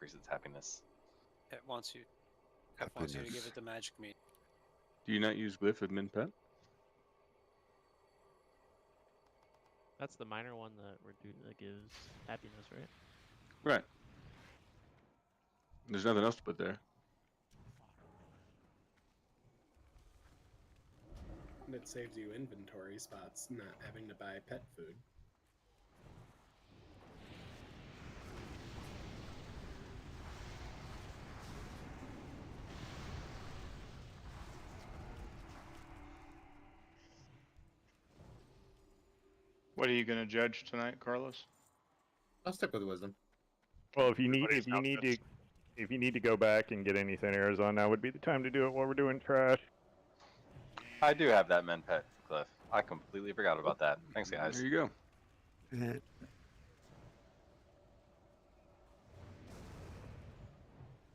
increase its happiness. It wants you. It wants you to give it the magic meat. Do you not use glyph of min pet? That's the minor one that gives happiness, right? Right. There's nothing else to put there. And it saves you inventory spots, not having to buy pet food. What are you going to judge tonight, Carlos? I'll stick with wisdom. Well, if you need to go back and get any thin airs on, now would be the time to do it while we're doing trash. I do have that men pet glyph. I completely forgot about that. Thanks, guys. There you go.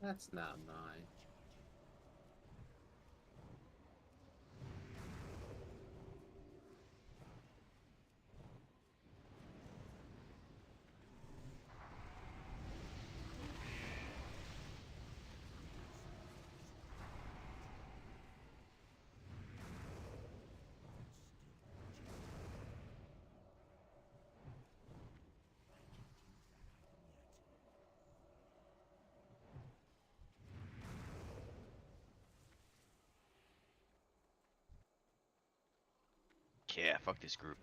That's not mine. Yeah, fuck this group.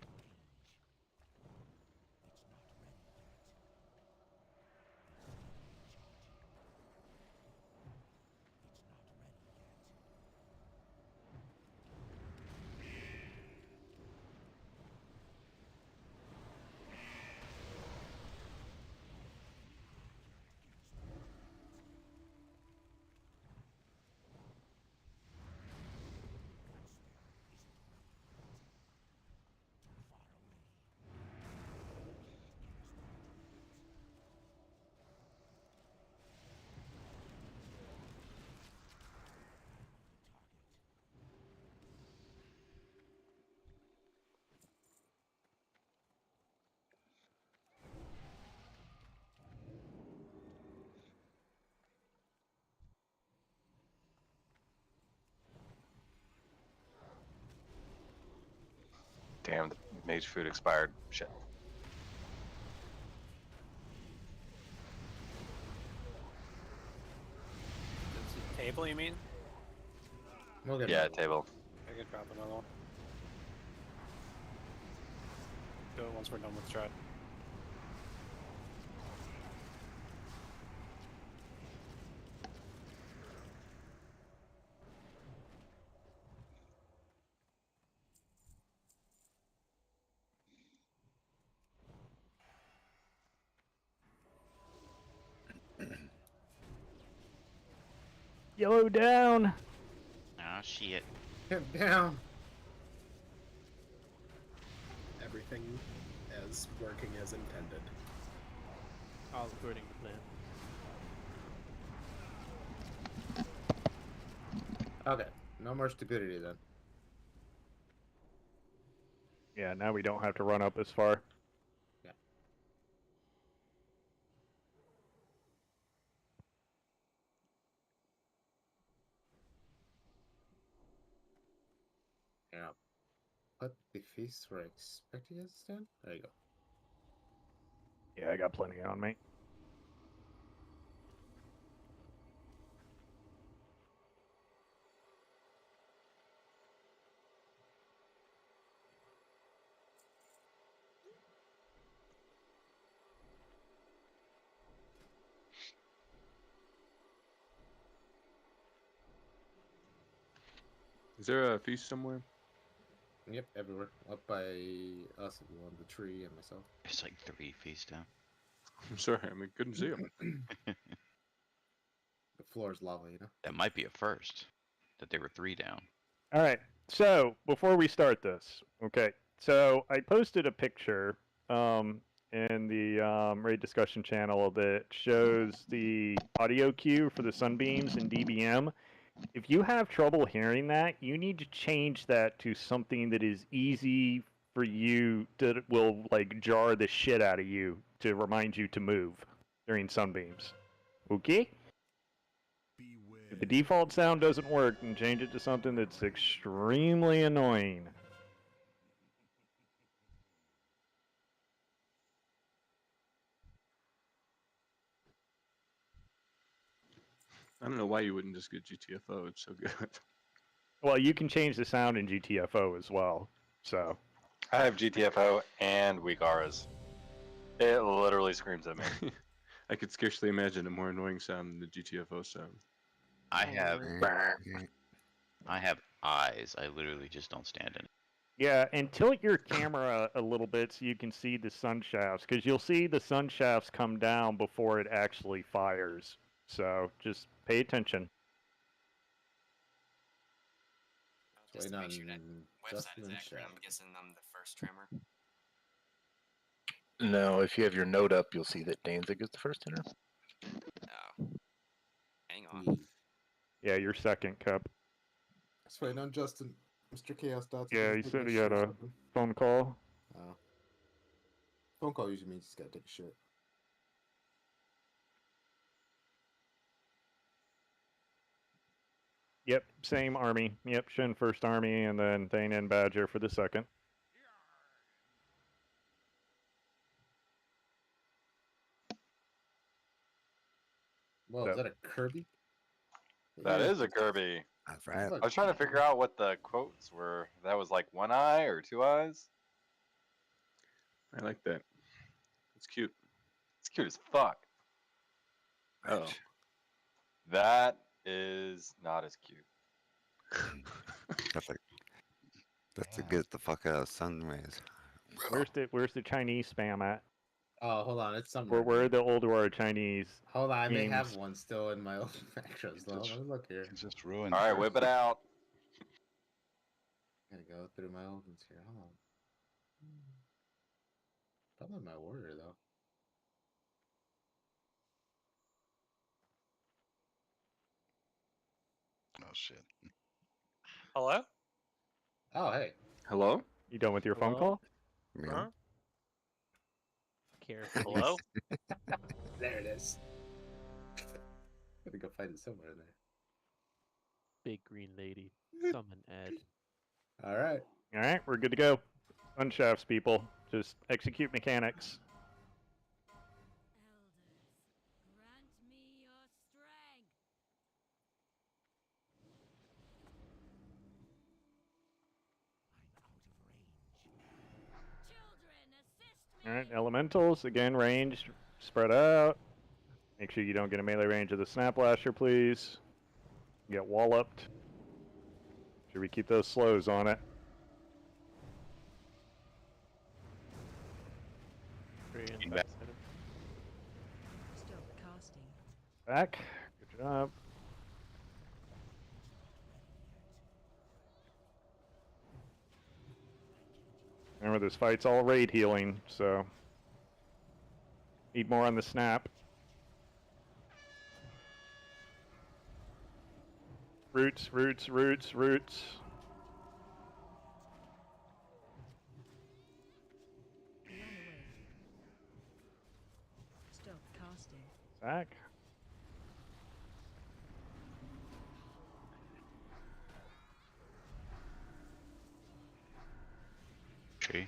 Damn, the mage food expired. Shit. Table, you mean? We'll get Yeah, another table. I could drop another one. Do it once we're done with strat. Yellow down! Ah, shit. Get down. Everything as working as intended. All according to plan. Okay, no more stupidity then. Yeah, now we don't have to run up as far. Yeah. Yeah. Put the feast where I expected it to stand? There you go. Yeah, I got plenty on me. Is there a feast somewhere? Yep, everywhere. Up by us, if you want, the tree, and myself. There's like 3 feet down. I'm sorry, I mean, couldn't see them. The floor is lava, you know? That might be a first. That there were 3 down. Alright, so, before we start this, okay, so I posted a picture in the raid discussion channel that shows the audio cue for the sunbeams in DBM. If you have trouble hearing that, you need to change that to something that is easy for you, that will, like, jar the shit out of you to remind you to move during sunbeams. Okay. If the default sound doesn't work, then change it to something that's extremely annoying. I don't know why you wouldn't just get GTFO. It's so good. Well, you can change the sound in GTFO as well. So. I have GTFO and weak auras. It literally screams at me. I could scarcely imagine a more annoying sound than the GTFO sound. I have eyes. I literally just don't stand in it. Yeah, and tilt your camera a little bit so you can see the sun shafts, because you'll see the sun shafts come down before it actually fires. So just pay attention. Just to Wait make sure that on website Justin is and accurate, Shaq. I'm guessing I'm the first trimmer. No, if you have your note up, you'll see that Danzig is the first inner. Oh. Hang on. Yeah, you're second, Cup. Just waiting on Justin. Mr. Chaos Dots. Yeah, he said he had a phone call. Oh. Phone call usually means he's gotta take a shit. Yep, same army. Yep, Shin first army, and then Thane and Badger for the second. Well, is that a Kirby? That is a Kirby. That's right. I was trying to figure out what the quotes were. That was like one eye or two eyes. I like that. It's cute. It's cute as fuck. Oh. That is not as cute. That's to get the fuck out of sun rays. Where's the Chinese spam at? Oh, hold on, it's somewhere. Where are the ULDUAR Chinese? Hold on, I may have memes? one still in my old macros. Hold on, let me look here. It's just ruined. All right, whip it out. Gotta go through my old ones here. Hold on. Probably my warrior though. Oh shit. Hello? Oh, hey. Hello? You done with your phone Hello? call? Yeah. Huh? Careful. Hello? There it is. Gotta go find it somewhere in there. Big green lady. Summon Ed. All right. All right, we're good to go. Sun shafts, people. Just execute mechanics. Grant me your strength. Children, assist me. All right, elementals again, ranged, spread out. Make sure you don't get a melee range of the snap lasher, please. Get walloped. Should we keep those slows on it? Three in the Back. backside of- Stop casting. Back. Good job. Remember, this fight's all raid healing, so need more on the snap. Roots, roots, roots, roots. Run away. Stop casting. Back. Tree. The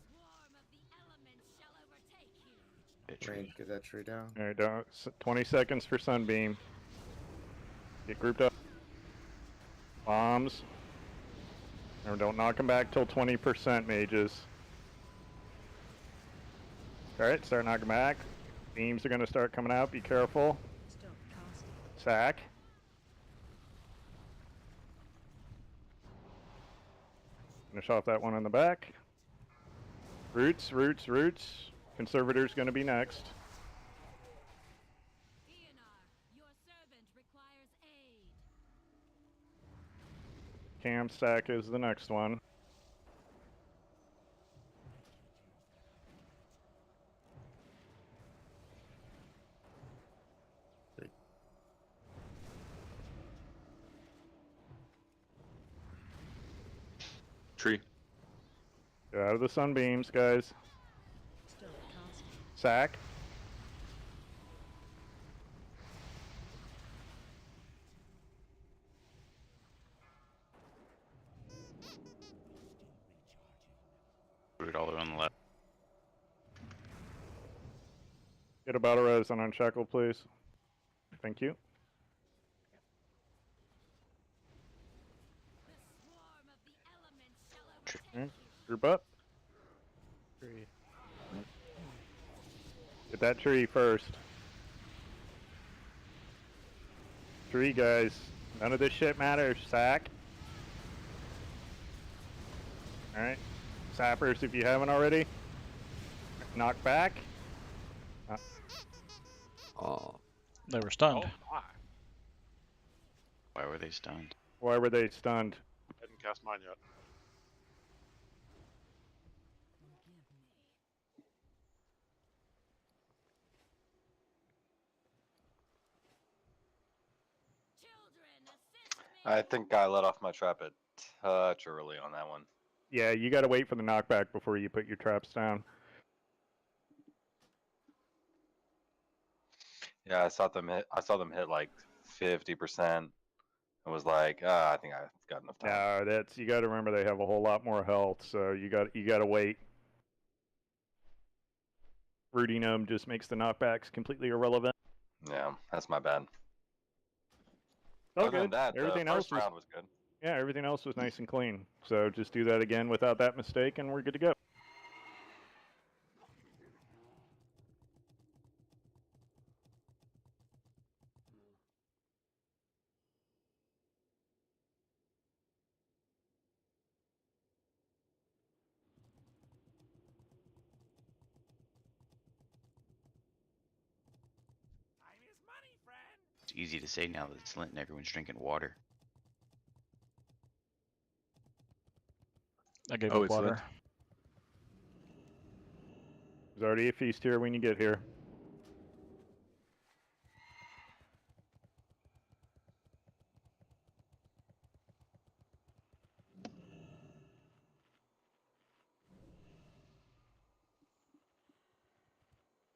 swarm of the elements shall overtake you. Bit Range, tree. get that tree down. All right, 20 seconds for Sunbeam. Get grouped up. Bombs. Remember, don't knock them back till 20%, mages. Alright, start knocking back. Beams are going to start coming out. Be careful. Stop casting. Sack. Finish off that one on the back. Roots, roots, roots. Conservator's going to be next. Ionar, your servant requires aid. Cam stack is the next one. Tree. Get out of the sunbeams, guys. Stop casting. Sack. Put it all the way on the left. Get a battle res on Unshackled, please. Thank you. The swarm of the elements shall Alright, overtake you. group up. Tree. Get that tree first. Tree, guys. None of this shit matters. Sack. Alright. Sappers, if you haven't already. Knock back. Oh, They were stunned. Why were they stunned? Why were they stunned? I hadn't cast mine yet. Children, assist me. I think I let off my trap a touch early on that one. Yeah, you gotta wait for the knockback before you put your traps down. Yeah, I saw them hit. I saw them hit like 50%. I was like, I think I've got enough time. No, that's, you gotta remember they have a whole lot more health, so you gotta wait. Rooting them just makes the knockbacks completely irrelevant. Yeah, that's my bad. Oh, Other than good. that, Everything the else first was, round was good. yeah, everything else was nice and clean. So just do that again without that mistake, and we're good to go. It's easy to say now that it's Lent and everyone's drinking water. I gave Oh, up it's water. lit. There's already a feast here when you get here.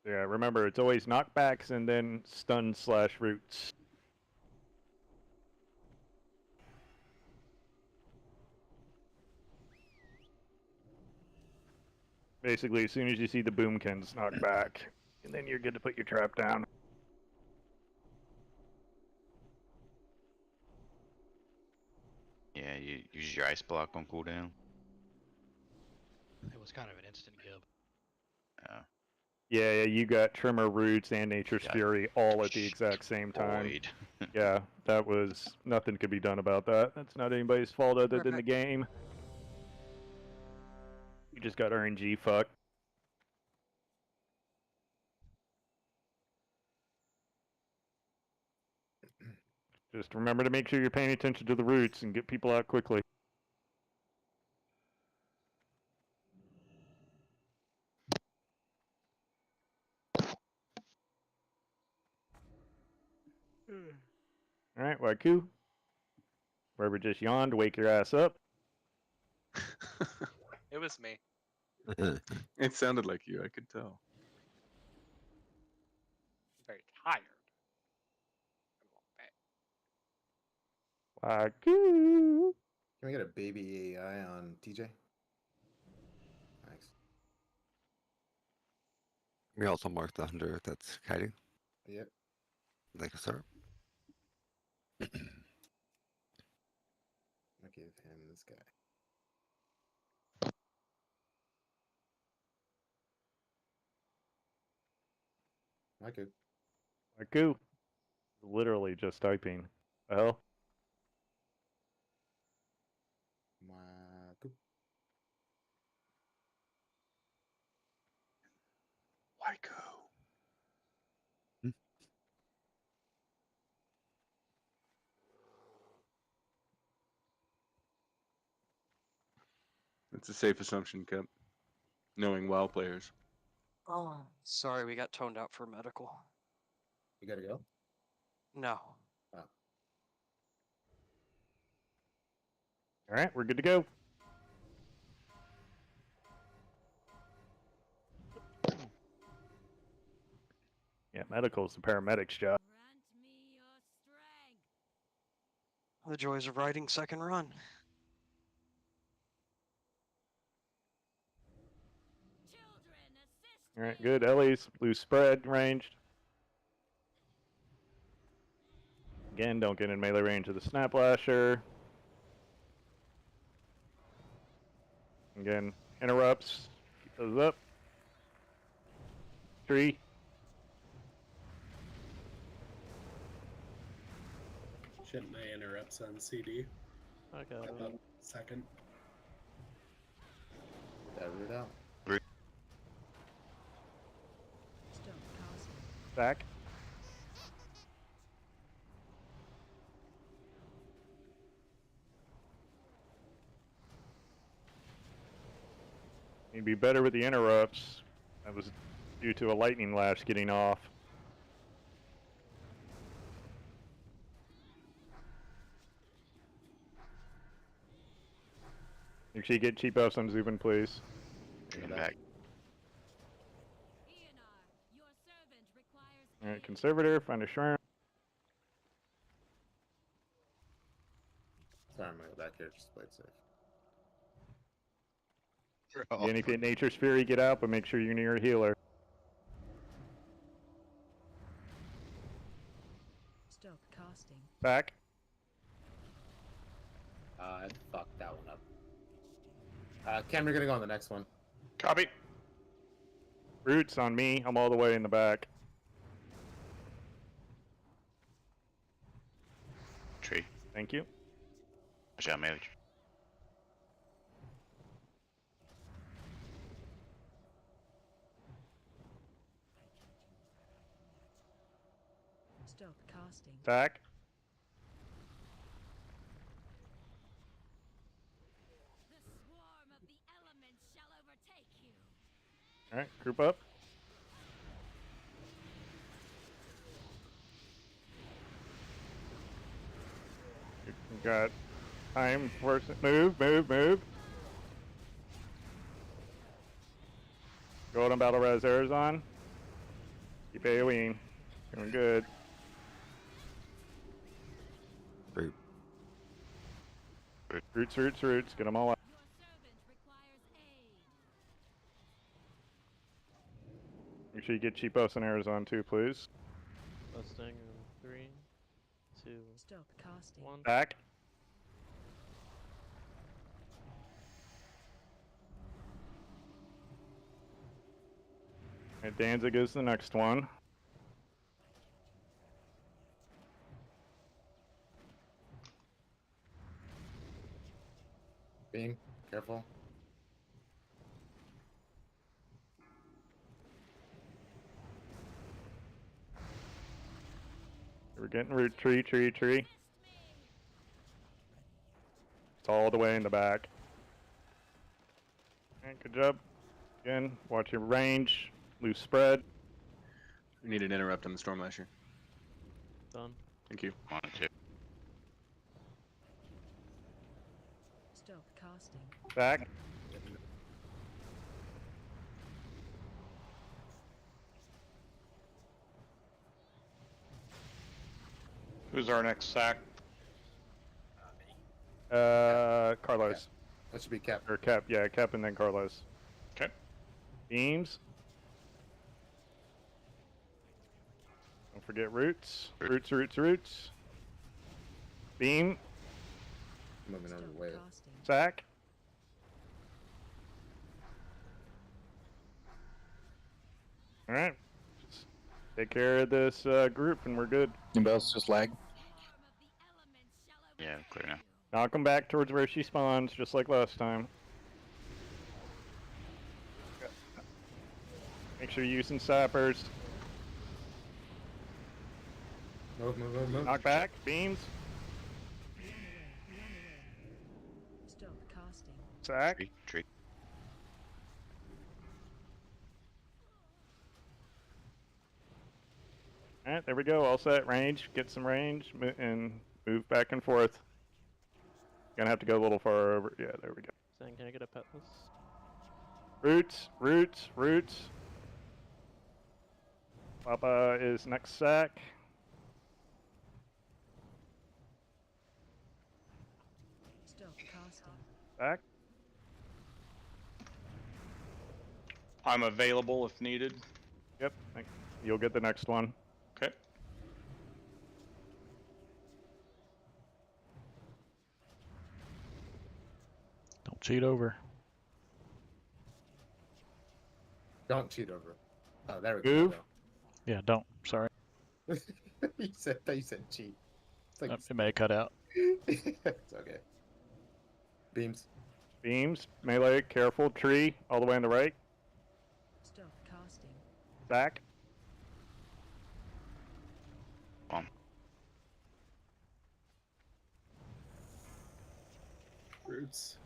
Yeah, remember, it's always knockbacks and then stun/roots. Basically, as soon as you see the boomkins, knock back, and then you're good to put your trap down. Yeah, you use your ice block on cooldown. It was kind of an instant give. Yeah, you got Trimmer Roots and Nature's Yeah. Fury all at the exact same time. Void. Yeah, that was, nothing could be done about that. That's not anybody's fault other than the Perfect. game. You just got RNG fucked. Just remember to make sure you're paying attention to the roots and get people out quickly. Alright, Waiku. Whoever just yawned, wake your ass up. It was me. It sounded like you, I could tell. Very tired. Waiku. Can we get a baby AI on TJ? Thanks. we also marked the hunter that's kiting. Yep. Like a sir. I'll give him this guy. Waiku. Waiku. Literally just typing. The hell? Waiku. Waiku. It's a safe assumption, Kep. Knowing WoW players. Oh, sorry, we got toned out for medical. You gotta go? No. Alright, we're good to go. Yeah, medical's the paramedic's job. Grant me your strength. The joys of riding second run. Alright, good. Ellie's blue spread ranged. Again, don't get in melee range of the Snap Lasher. Again, interrupts. Keep those up. Tree. Shit, my interrupts on CD. Okay. About second. That root out. Back. You'd be better with the interrupts. That was due to a lightning lash getting off. Make sure you get cheap buffs on Zubin, please. Bring it back. Alright, Conservator, find a Shrimp. Sorry, I'm gonna go back here. Just play it safe. And if you hit Nature's Fury, get out, but make sure you're near a healer. Stop casting. Back. I fucked that one up. Cam, you're gonna go on the next one. Copy. Roots on me. I'm all the way in the back. Tree. Thank you. Watch out, melee. Stop casting. Back. The swarm of the elements shall overtake you. Alright, group up. We got time for move. Golden Battle Res Arizon. Keep AoEing. Doing good. Root. Roots. Get them all out. Your servant requires aid. Make sure you get cheapos in Arizona too, please. Busting in 3, 2, Stop casting. 1. Back. And Danzig is the next one. Beam, careful. We're getting root tree. It's all the way in the back. Alright, good job. Again, watch your range. Loose spread. We need an interrupt on the Storm Lasher. Done. Thank you. On it too. Stop casting. Back. Who's our next sack? Carlos. That should be Cap. Or Cap, yeah, Cap and then Carlos. Okay. Beams. Don't forget roots. Roots. Beam. Moving on the way. Sack. Alright. Just take care of this group and we're good. Anybody else just lag? Yeah, clear now. Knock them back towards where she spawns, just like last time. Make sure you're using sappers. Move. Knock back, beams. Stop casting. Sack. Tree. Alright, there we go. All set. Range. Get some range and move back and forth. Gonna have to go a little far over. Yeah, there we go. Saying, can I get a petless? Roots. Papa is next sack. Stop casting. Back. I'm available if needed. Yep. You'll get the next one. Okay. Don't cheat over. Don't cheat over. Oh, there we Move. go. Yeah, don't. Sorry. you said cheat. It's like It may cut out. it's okay. Beams. Beams. Melee. Careful. Tree. All the way on the right. Stop casting. Back. Roots.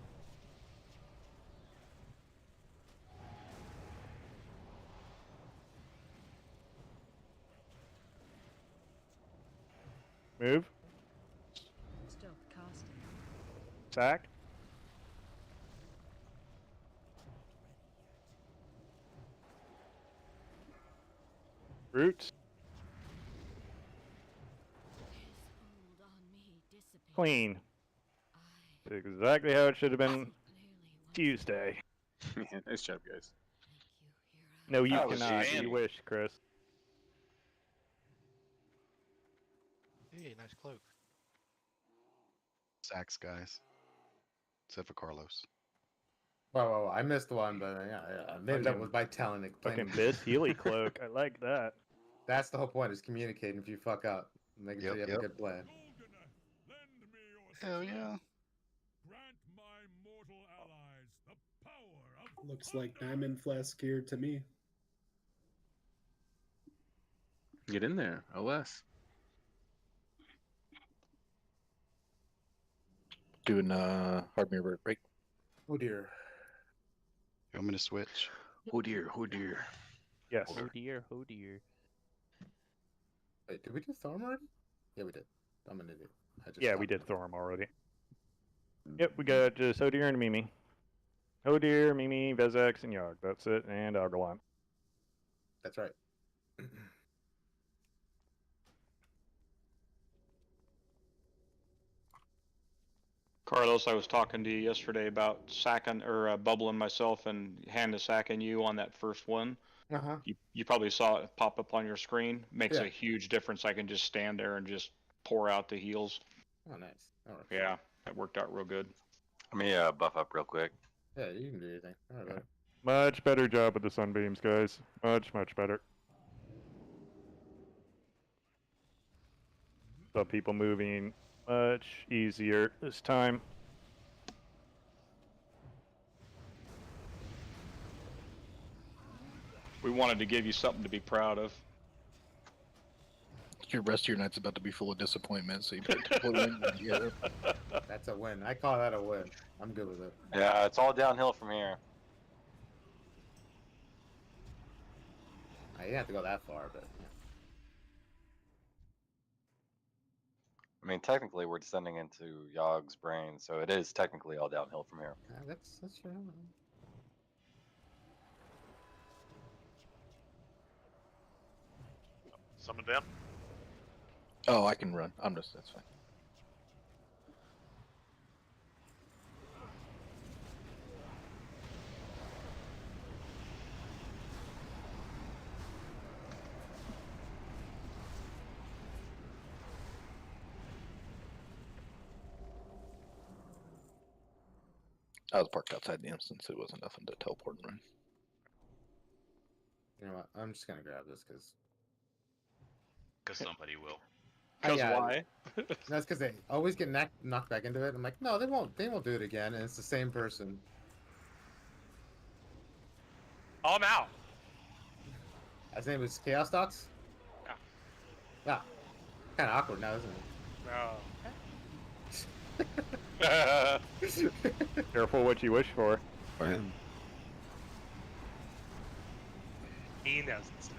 Move. Stop casting. Sack. Roots. Hold on me, dissipate. Clean. Exactly how it should have been Tuesday. Yeah, nice job, guys. No, you That was cannot. easy. You wish, Chris. Hey, nice cloak. Sacks, guys. Except for Carlos. Whoa. I missed one, but maybe that was my talent. Fucking Biss Healy cloak. I like that. That's the whole point, is communicating if you fuck up. Making sure you have a good plan. Hell yeah. Looks like Diamond Flask here to me. Get in there, OS. Doing hard mirror break. Oh dear. You want me to switch? Oh dear, oh dear. Yes. Oh dear, oh dear. Wait, did we do Thorm already? Yeah, we did. I'm an idiot. Yeah, we did Thorm already. Yep, we got just Oh dear and Mimi. Oh dear, Mimi, Vezex, and Yogg. That's it, and Algalon. That's right. Carlos, I was talking to you yesterday about sacking or bubbling myself and hand to sacking you on that first one. Uh-huh. You probably saw it pop up on your screen. Makes Yeah. a huge difference. I can just stand there and just pour out the heals. Oh, nice. All right. Yeah, that worked out real good. Let me buff up real quick. Yeah, you can do anything. All right. Much better job with the sunbeams, guys. Much better. Saw people moving much easier this time. We wanted to give you something to be proud of. Your rest of your night's about to be full of disappointment, so you put a win together. That's a win. I call that a win. I'm good with it. Yeah, it's all downhill from here. You didn't have to go that far, but yeah. I mean, technically, we're descending into Yogg's brain, so it is technically all downhill from here. That's true. Someone down? Oh, I can run. That's fine. I was parked outside the instance. It wasn't nothing to teleport and run. You know what? I'm just gonna grab this because. Because somebody will. Because why? That's because they always get knocked back into it. I'm like, no, they won't. They won't do it again, and it's the same person. Oh, I'm out. His name was Chaos Dots. Yeah. Yeah. Kind of awkward now, isn't it? No. Careful what you wish for. For him. He knows it's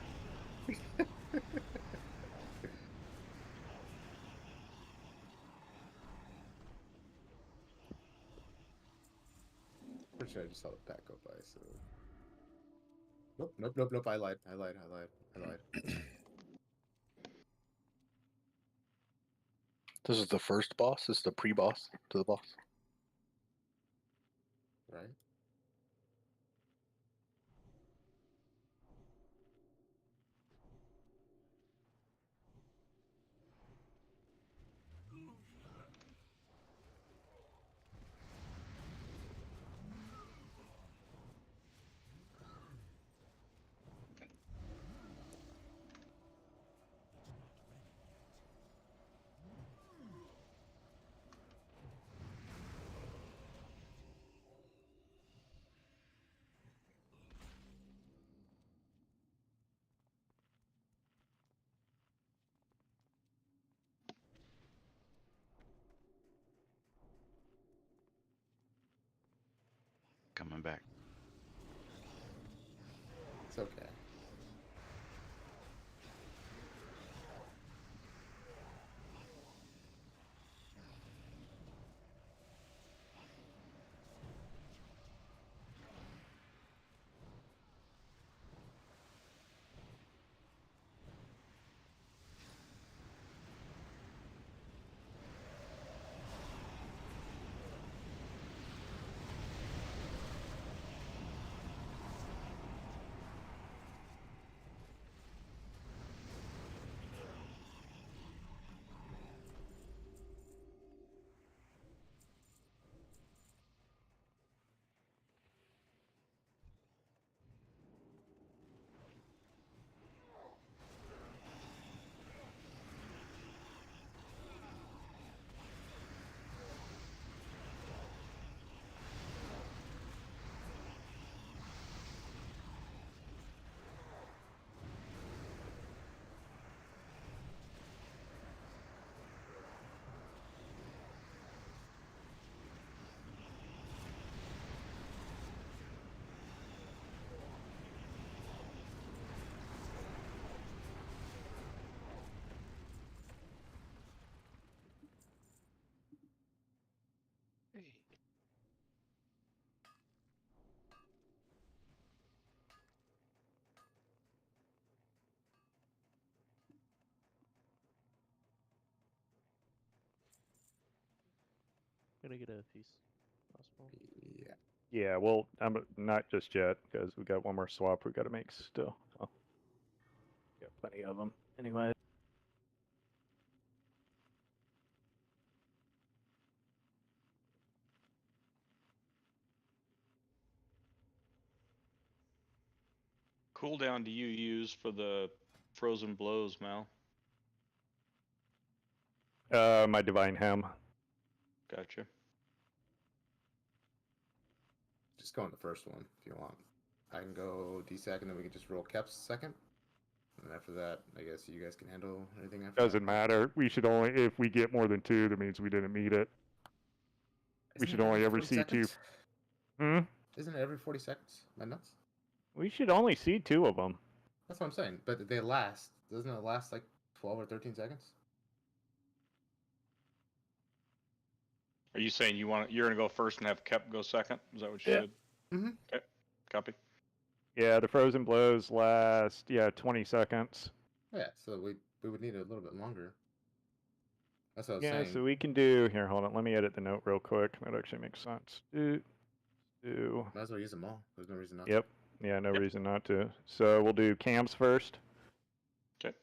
Pretty sure I just saw the pack go by, so. Nope. I lied. This is the first boss. This is the pre-boss to the boss. Right. coming back. It's okay. Gonna get a piece. Possible. Yeah. Yeah, well, I'm not just yet because we got one more swap we got to make still. Well, got plenty of them anyway. Cooldown do you use for the frozen blows, Mal? My divine hem. Gotcha. Just go on the first one if you want. I can go D-Sec and then we can just roll Keps second. And after that, I guess you guys can handle anything after Doesn't matter. We should only, if we get more than 2, that means we didn't meet it. We should only ever see 2. Hmm? Isn't it every 40 seconds? Am I nuts? We should only see 2 of them. That's what I'm saying. But they last. Doesn't it last like 12 or 13 seconds? Are you saying you're gonna go first and have Kep go second? Is that what you Yeah. said? Mm-hmm. Okay. Copy. Yeah, the frozen blows last, 20 seconds. Yeah, so we would need a little bit longer. That's what I was Yeah, saying. so we can do, here, hold on, let me edit the note real quick. That actually makes sense. Do. Might as well use them all. There's no reason not Yep. Yeah, no reason not to. So we'll do cams first. Okay.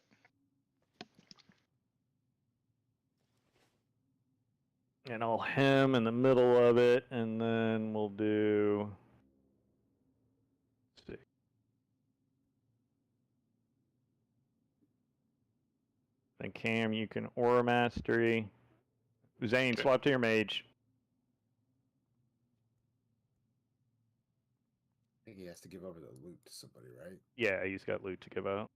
And I'll hem in the middle of it, and then we'll do. Let's see. Then Cam, you can Aura Mastery. Zane, Okay. swap to your mage. I think he has to give over the loot to somebody, right? Yeah, he's got loot to give out.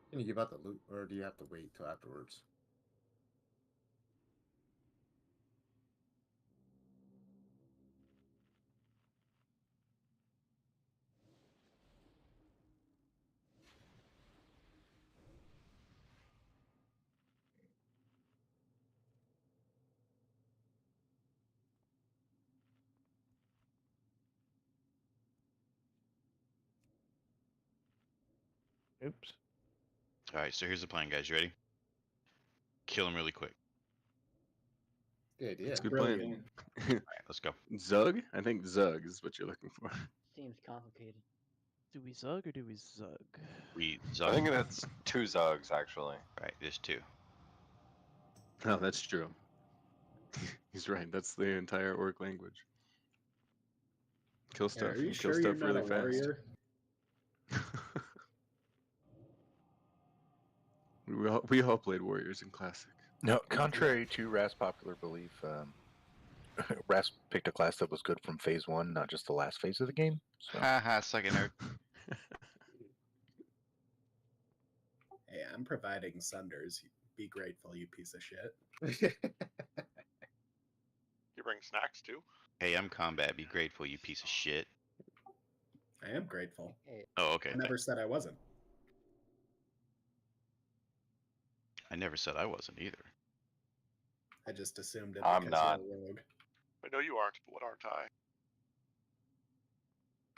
Can you give out the loot, or do you have to wait till afterwards? Oops. Alright, so here's the plan, guys. You ready? Kill him really quick. Good idea. That's a good Brilliant. plan. Alright, let's go. Zug? I think Zug is what you're looking for. Seems complicated. Do we zug or do we zug? We I Zug. think that's 2 Zugs actually. Right, there's 2. Oh, that's true. He's right. That's the entire orc language. Kill Yeah, stuff. are you Kill sure you're stuff not really a fast. warrior? We all played warriors in classic. No, contrary to Ras popular belief, Ras picked a class that was good from phase 1, not just the last phase of the game. So. Haha, second nerd. Hey, I'm providing Sunders. Be grateful, you piece of shit. You bring snacks too? Hey, I'm combat. Be grateful, you piece of shit. I am grateful. Oh, okay. I never said I wasn't. I never said I wasn't either. I just assumed it I'm because not. you're a rogue. I know you aren't, but what aren't I?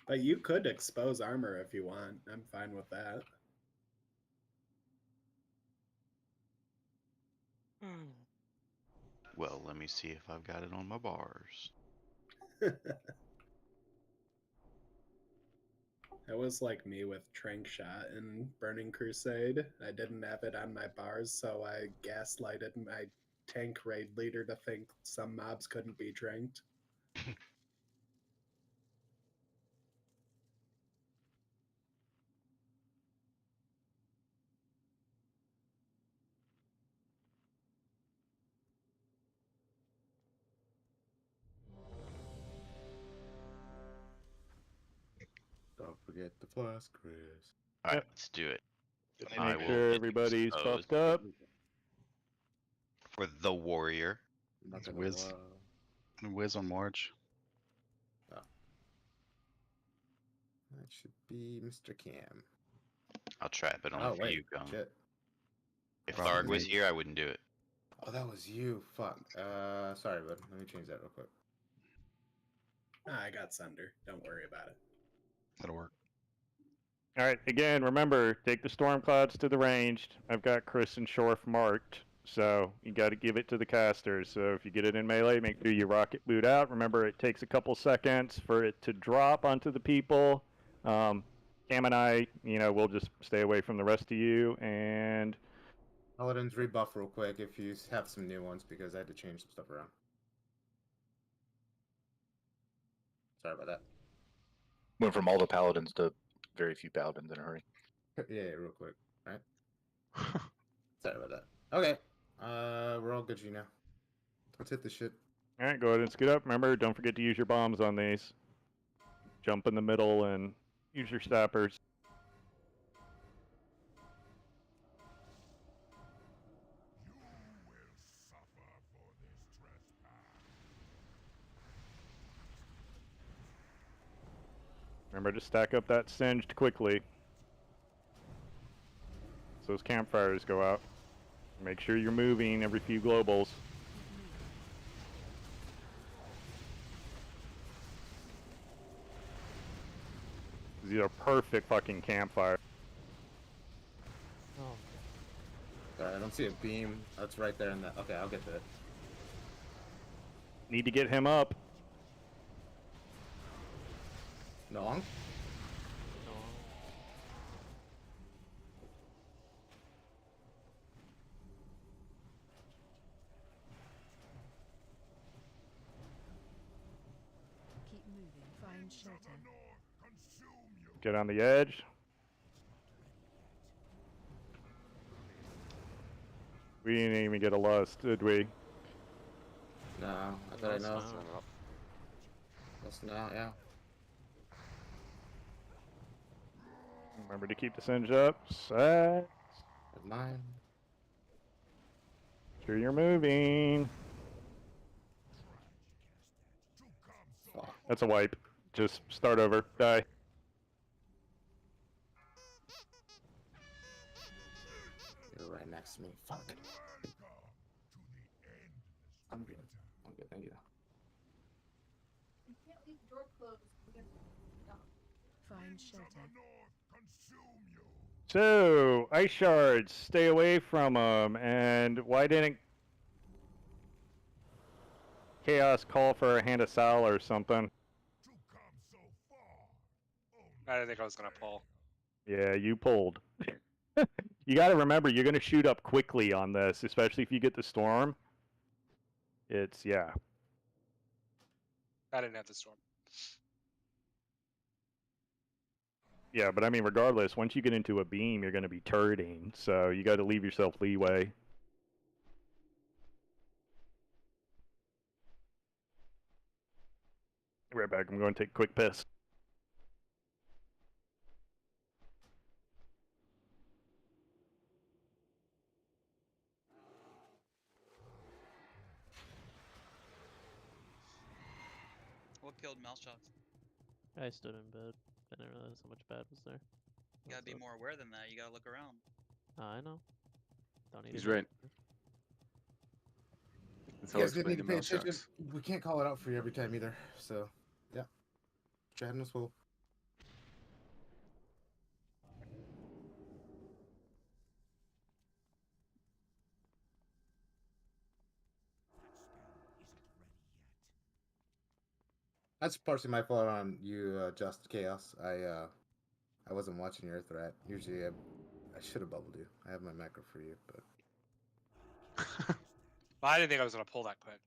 But you could expose armor if you want. I'm fine with that. Well, let me see if I've got it on my bars. That was like me with Trank Shot in Burning Crusade. I didn't have it on my bars, so I gaslighted my tank raid leader to think some mobs couldn't be tranked. Don't forget the flask, Chris. Alright, let's do it. Make sure everybody's fucked up. For the warrior. Not gonna Whiz. Whiz on March. That should be Mr. Cam. I'll try it, but only for you, Gong. Shit. If Tharg was here, I wouldn't do it. Oh, that was you. Fuck. Sorry, bud. Let me change that real quick. I got Sunder. Don't worry about it. That'll work. All right, again, remember, take the storm clouds to the ranged. I've got Chris and Shorf marked, so you got to give it to the casters. So if you get it in melee, make sure you rocket boot out. Remember, it takes a couple seconds for it to drop onto the people. Cam and I, we'll just stay away from the rest of you. And Paladins rebuff real quick if you have some new ones, because I had to change some stuff around. Sorry about that. Went from all the paladins to very few paladins in a hurry. Yeah, real quick. All right. Sorry about that. Okay. We're all good, now. Let's hit the shit. all right, go ahead and scoot up. Remember, don't forget to use your bombs on these. Jump in the middle and use your stappers. Remember to stack up that singed quickly. So those campfires go out. Make sure you're moving every few globals. These are perfect fucking campfires. Oh. Sorry, I don't see a beam. That's right there in the... Okay, I'll get to it. Need to get him up. Nong? Keep moving. Find shelter. Get on the edge. We didn't even get a lust, did we? No, I thought I know. That's not, yeah. Remember to keep the singe up. Set. Mine. Sure you're moving. That's a wipe. Just start over. Die. You're right next to me. Fuck. I'm good. I'm good, thank you. You can't leave the door closed. Find shelter. So, ice shards, stay away from them. And why didn't Chaos call for a hand of Sal or something? I didn't think I was gonna pull. Yeah, you pulled. You got to remember, you're going to shoot up quickly on this, especially if you get the storm. It's, yeah. I didn't have the storm. Yeah, but I mean, regardless, once you get into a beam, you're going to be turreting, so you got to leave yourself leeway. Be right back. I'm going to take a quick piss. What killed mouse shots? I stood in bed. I didn't realize how much bad was there. You gotta be more aware than that. You gotta look around. I know. Don't need He's to know. right. That's how You I guys didn't explain need to the pay mouse attention. shocks. We can't call it out for you every time either. So, yeah. Chat in as well. That's partially my fault on you, Just Chaos. I wasn't watching your threat. Usually, I should have bubbled you. I have my macro for you, but Well, I didn't think I was gonna pull that quick.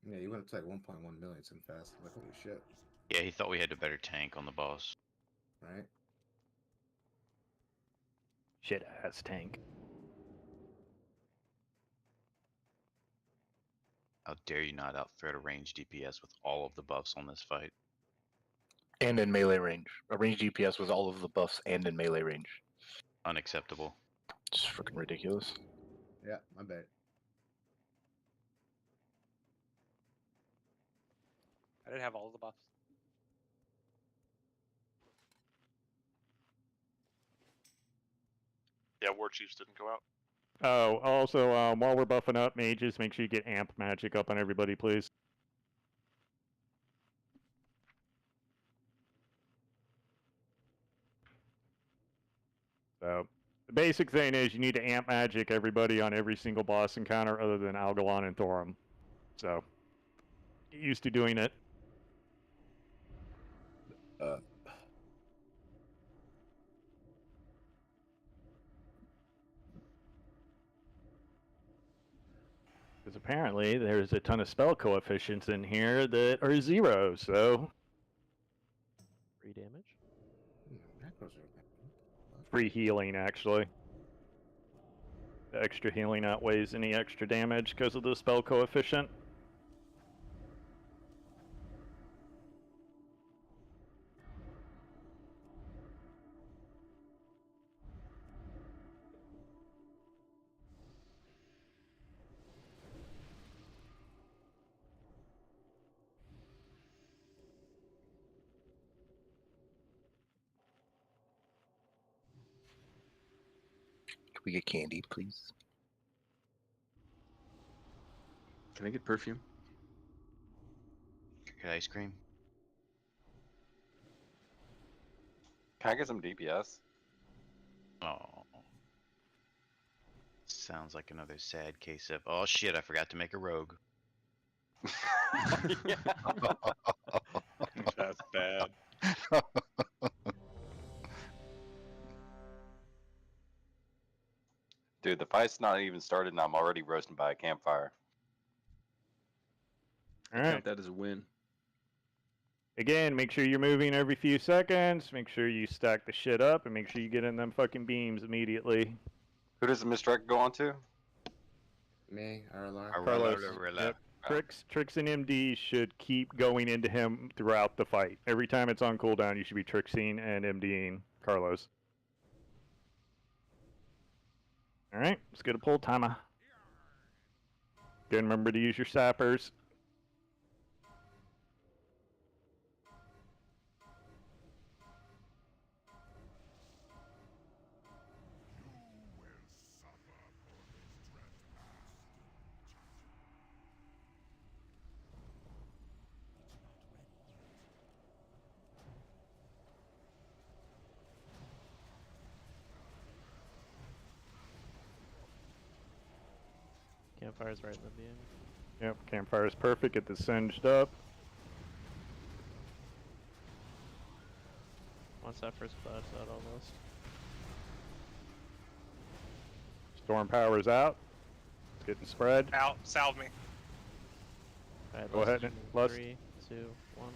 yeah, you went up to like 1.1 million so fast. I'm like, holy shit, Yeah, he thought we had a better tank on the boss. right? Shit ass tank. How dare you not out-threat a ranged DPS with all of the buffs on this fight? And in melee range. A ranged DPS with all of the buffs and in melee range. Unacceptable. It's freaking ridiculous. Yeah, my bad. I didn't have all the buffs. Yeah, War Chiefs didn't go out. Oh, also, while we're buffing up mages, make sure you get amp magic up on everybody, please. So, the basic thing is you need to amp magic everybody on every single boss encounter other than Algalon and Thorum. So, get used to doing it. Because apparently there's a ton of spell coefficients in here that are 0, so... Free damage? Macros are Free healing, actually. The extra healing outweighs any extra damage because of the spell coefficient. Can we get candy, please? Can I get perfume? Get ice cream? Can I get some DPS? Oh. Sounds like another sad case of, oh shit, I forgot to make a rogue. That's bad. Dude, the fight's not even started and I'm already roasting by a campfire. I Alright. count that as a win. Again, make sure you're moving every few seconds. Make sure you stack the shit up and make sure you get in them fucking beams immediately. Who does the misdirect go on to? Me, Arlar. Carlos. Yep. Trix and MD should keep going into him throughout the fight. Every time it's on cooldown, you should be Trixing and MDing Carlos. Alright, let's get a pull timer. Again, remember to use your sappers. Campfire's right in the beam. Yep, campfire's perfect. Get this singed up. Once that first cloud's out, almost. Storm power's out. It's getting spread. Out, salve me. Alright, Go ahead and lust. 3, 2, 1.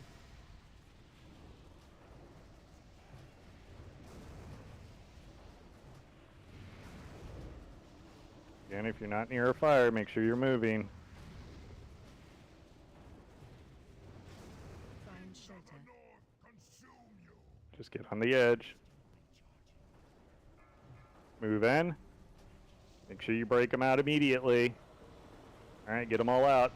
Again, if you're not near a fire, make sure you're moving. Just get on the edge. Move in. Make sure you break them out immediately. All right, get them all out.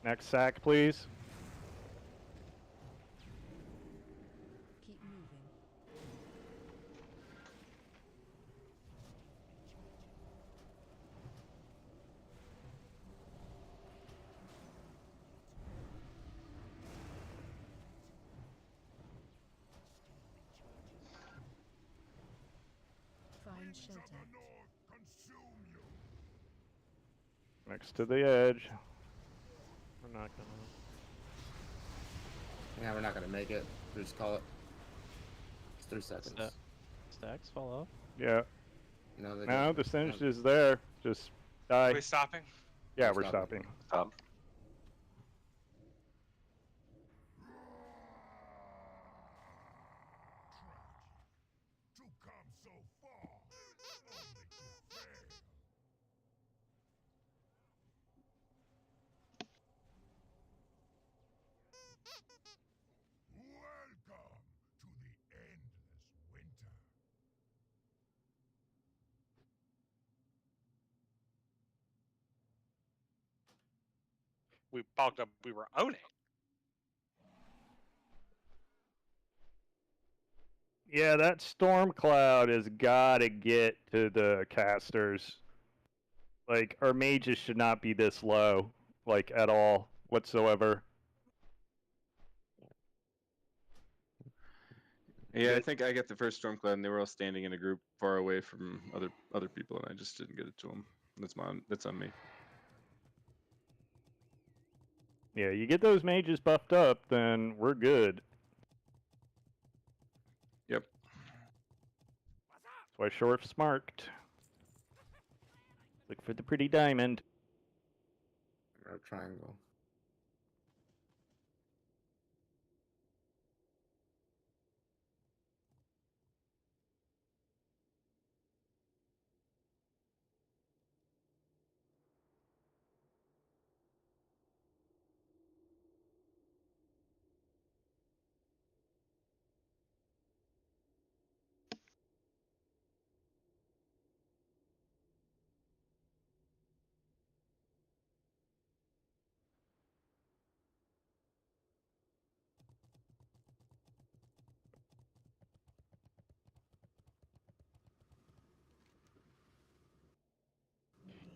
Next sack, please. Keep moving. Find shelter. Next to the edge. We're not gonna. Yeah, we're not gonna make it. Just call it. It's 3 seconds. Stacks fall off. Yeah. No, they No, don't. the cinch is there. Just die. Are we stopping? Yeah, We're we're stopping. Stop. We bulked up. We were owning. Yeah, that storm cloud has got to get to the casters. Like, our mages should not be this low, like, at all, whatsoever. Yeah, I think I got the first storm cloud, and they were all standing in a group far away from other people, and I just didn't get it to them. That's on me. Yeah, you get those mages buffed up, then we're good. Yep. That's why Shorf's marked. Look for the pretty diamond. Or triangle.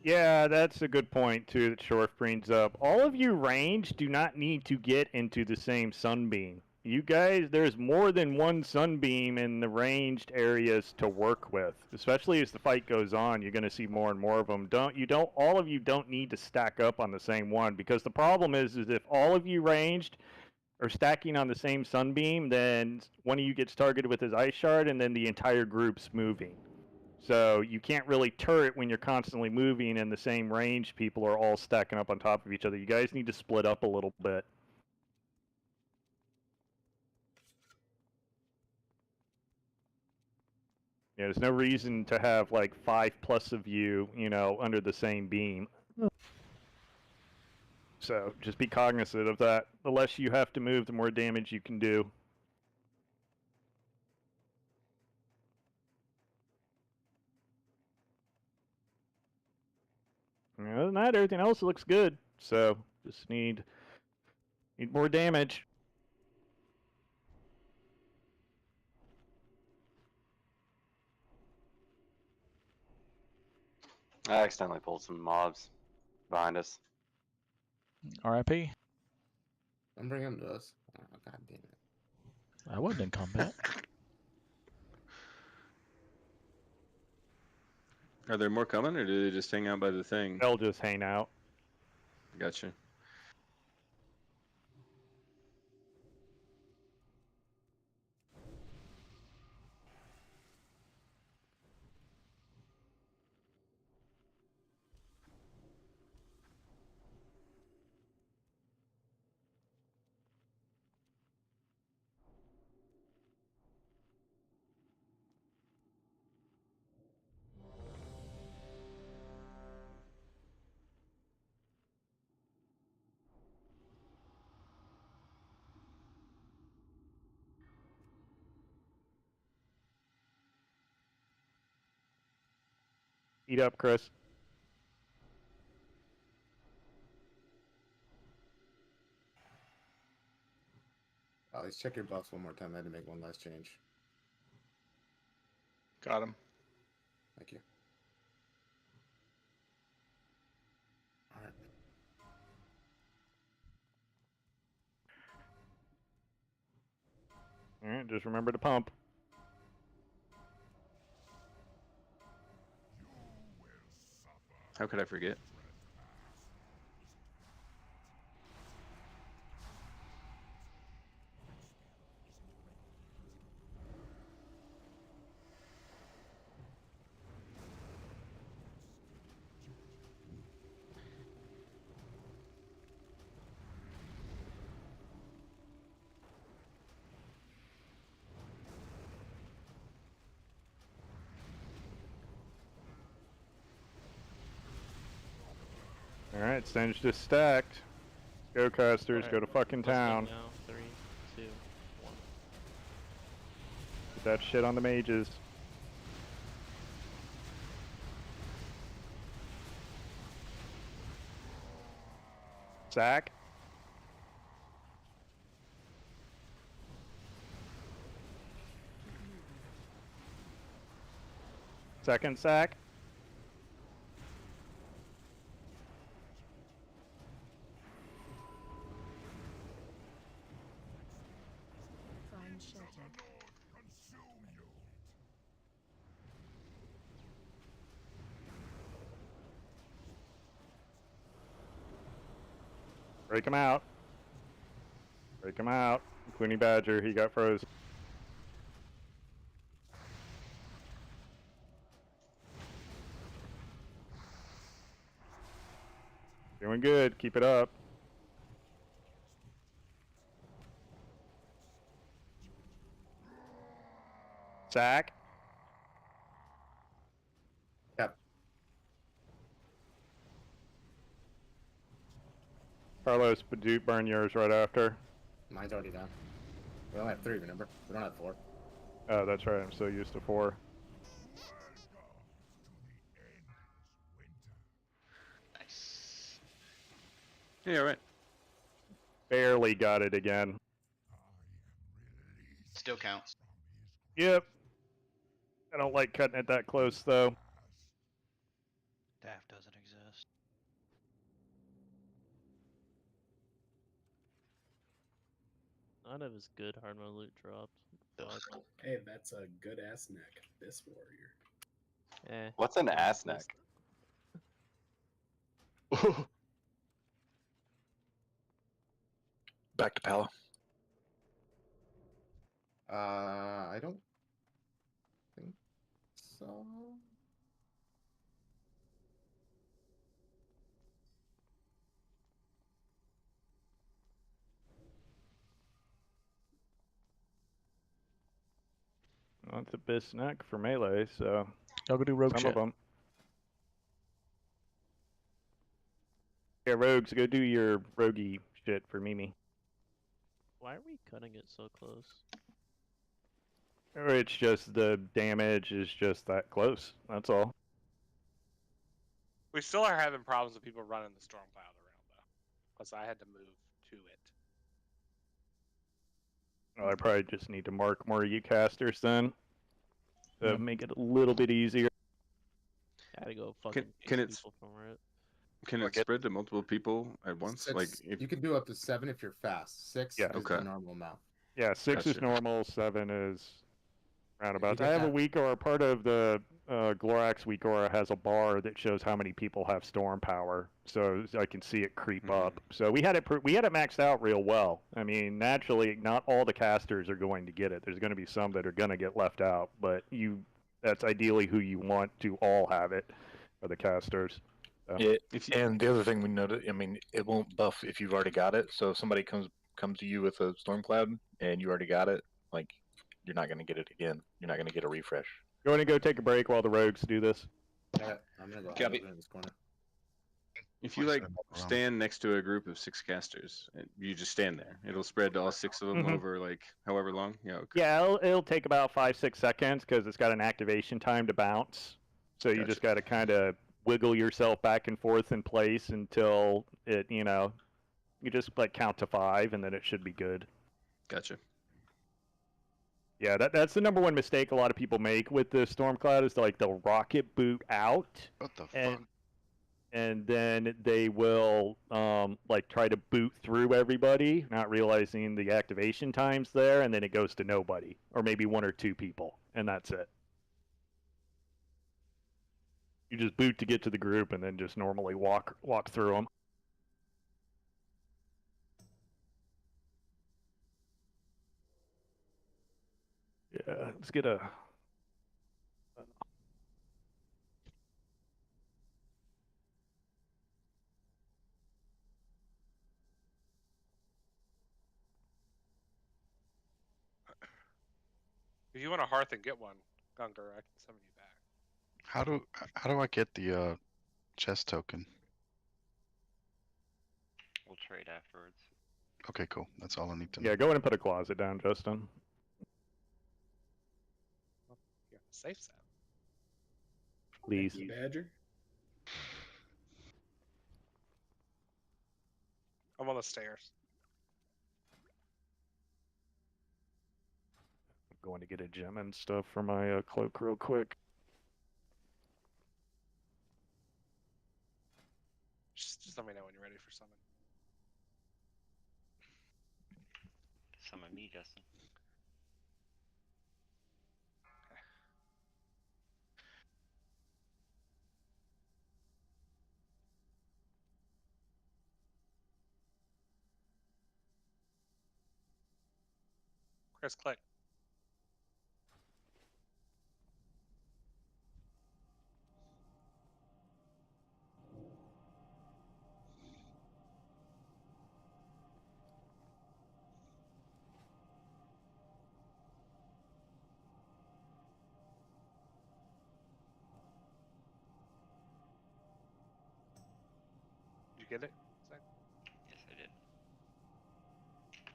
Yeah, that's a good point, too, that Shorf brings up. All of you range do not need to get into the same sunbeam. You guys, there's more than one sunbeam in the ranged areas to work with. Especially as the fight goes on, you're going to see more and more of them. All of you don't need to stack up on the same one, because the problem is if all of you ranged are stacking on the same sunbeam, then one of you gets targeted with his ice shard, and then the entire group's moving. So you can't really turret when you're constantly moving and the same range people are all stacking up on top of each other. You guys need to split up a little bit. Yeah, there's no reason to have like 5+ of you, under the same beam. So just be cognizant of that. The less you have to move, the more damage you can do. Other than that, everything else looks good. So just need more damage. I accidentally pulled some mobs behind us. R.I.P. Don't bring them to us. Oh, God damn it. I wasn't in combat. Are there more coming, or do they just hang out by the thing? They'll just hang out. Gotcha. Eat up, Chris. Let's check your buffs one more time. I had to make one last change. Got him. Thank you. Alright. Alright, just remember to pump. How could I forget? Alright, Senge just stacked. Go casters, Alright, go to fucking let's go town. now. 3, 2, 1. Get that shit on the mages. Sack. Second sack. Find shelter. Break him out. Break him out. Queenie Badger, he got frozen. Doing good. Keep it up. Sack. Yep. Carlos, burn yours right after. Mine's already done. We only have 3, remember? We don't have 4. Oh, that's right. I'm so used to 4. Nice. Yeah, right. Barely got it again. Still counts. Yep. I don't like cutting it that close, though. Daft doesn't exist. None of his good hard mode loot dropped. Fuck. Hey, that's a good ass neck. This warrior. Eh. What's an ass neck? Back to Pala. I don't think so. Well, it's a best neck for melee, so Y'all go do rogue some shit. of them. Yeah, rogues, go do your roguey shit for Mimi. Why are we cutting it so close? Or it's just the damage is just that close. That's all. We still are having problems with people running the storm cloud around though, because I had to move to it. Well, I probably just need to mark more of you casters then. To make it a little bit easier. Gotta go fucking Can it people from it. can it spread to multiple people at once? Like if You can do up to 7 if you're fast. 6 Yeah. is Okay. the normal amount. Yeah, 6 is Gotcha. normal, 7 is roundabouts. get I have a that- weak aura. Part of the Glorax weak aura has a bar that shows how many people have storm power, so I can see it creep up. So we had it maxed out real well. I mean, naturally, not all the casters are going to get it. There's going to be some that are going to get left out, but that's ideally who you want to all have it, are the casters. So. And the other thing we noted, I mean, it won't buff if you've already got it. So if somebody comes to you with a storm cloud and you already got it, like you're not going to get it again. You're not going to get a refresh. You want to go take a break while the rogues do this? Yeah, I'm gonna go Copy. in this corner. If you like stand next to a group of 6 casters, you just stand there. It'll spread to all 6 of them Mhm. over like however long. Yeah. Okay. Yeah, it'll take about 5-6 seconds because it's got an activation time to bounce. So you just got to kind of wiggle yourself back and forth in place until it, you just like count to 5 and then it should be good. Gotcha. Yeah, that's the number one mistake a lot of people make with the Stormcloud is like they'll rocket boot out. What the fuck? And then they will like try to boot through everybody, not realizing the activation time's there, and then it goes to nobody, or maybe 1 or 2 people, and that's it. You just boot to get to the group, and then just normally walk through them. Yeah, let's get a. If you want a hearth and get one, Gungar, I can summon you back. How do I get the chest token? We'll trade afterwards. Okay, cool. That's all I need to know. Yeah, go in and put a closet down, Justin. You're on the safe side. Please. Badger. I'm on the stairs. I'm going to get a gem and stuff for my cloak real quick. Just let me know when you're ready for summon. Summon me, Justin. Chris, click. Did you get it? Zach? Yes, I did.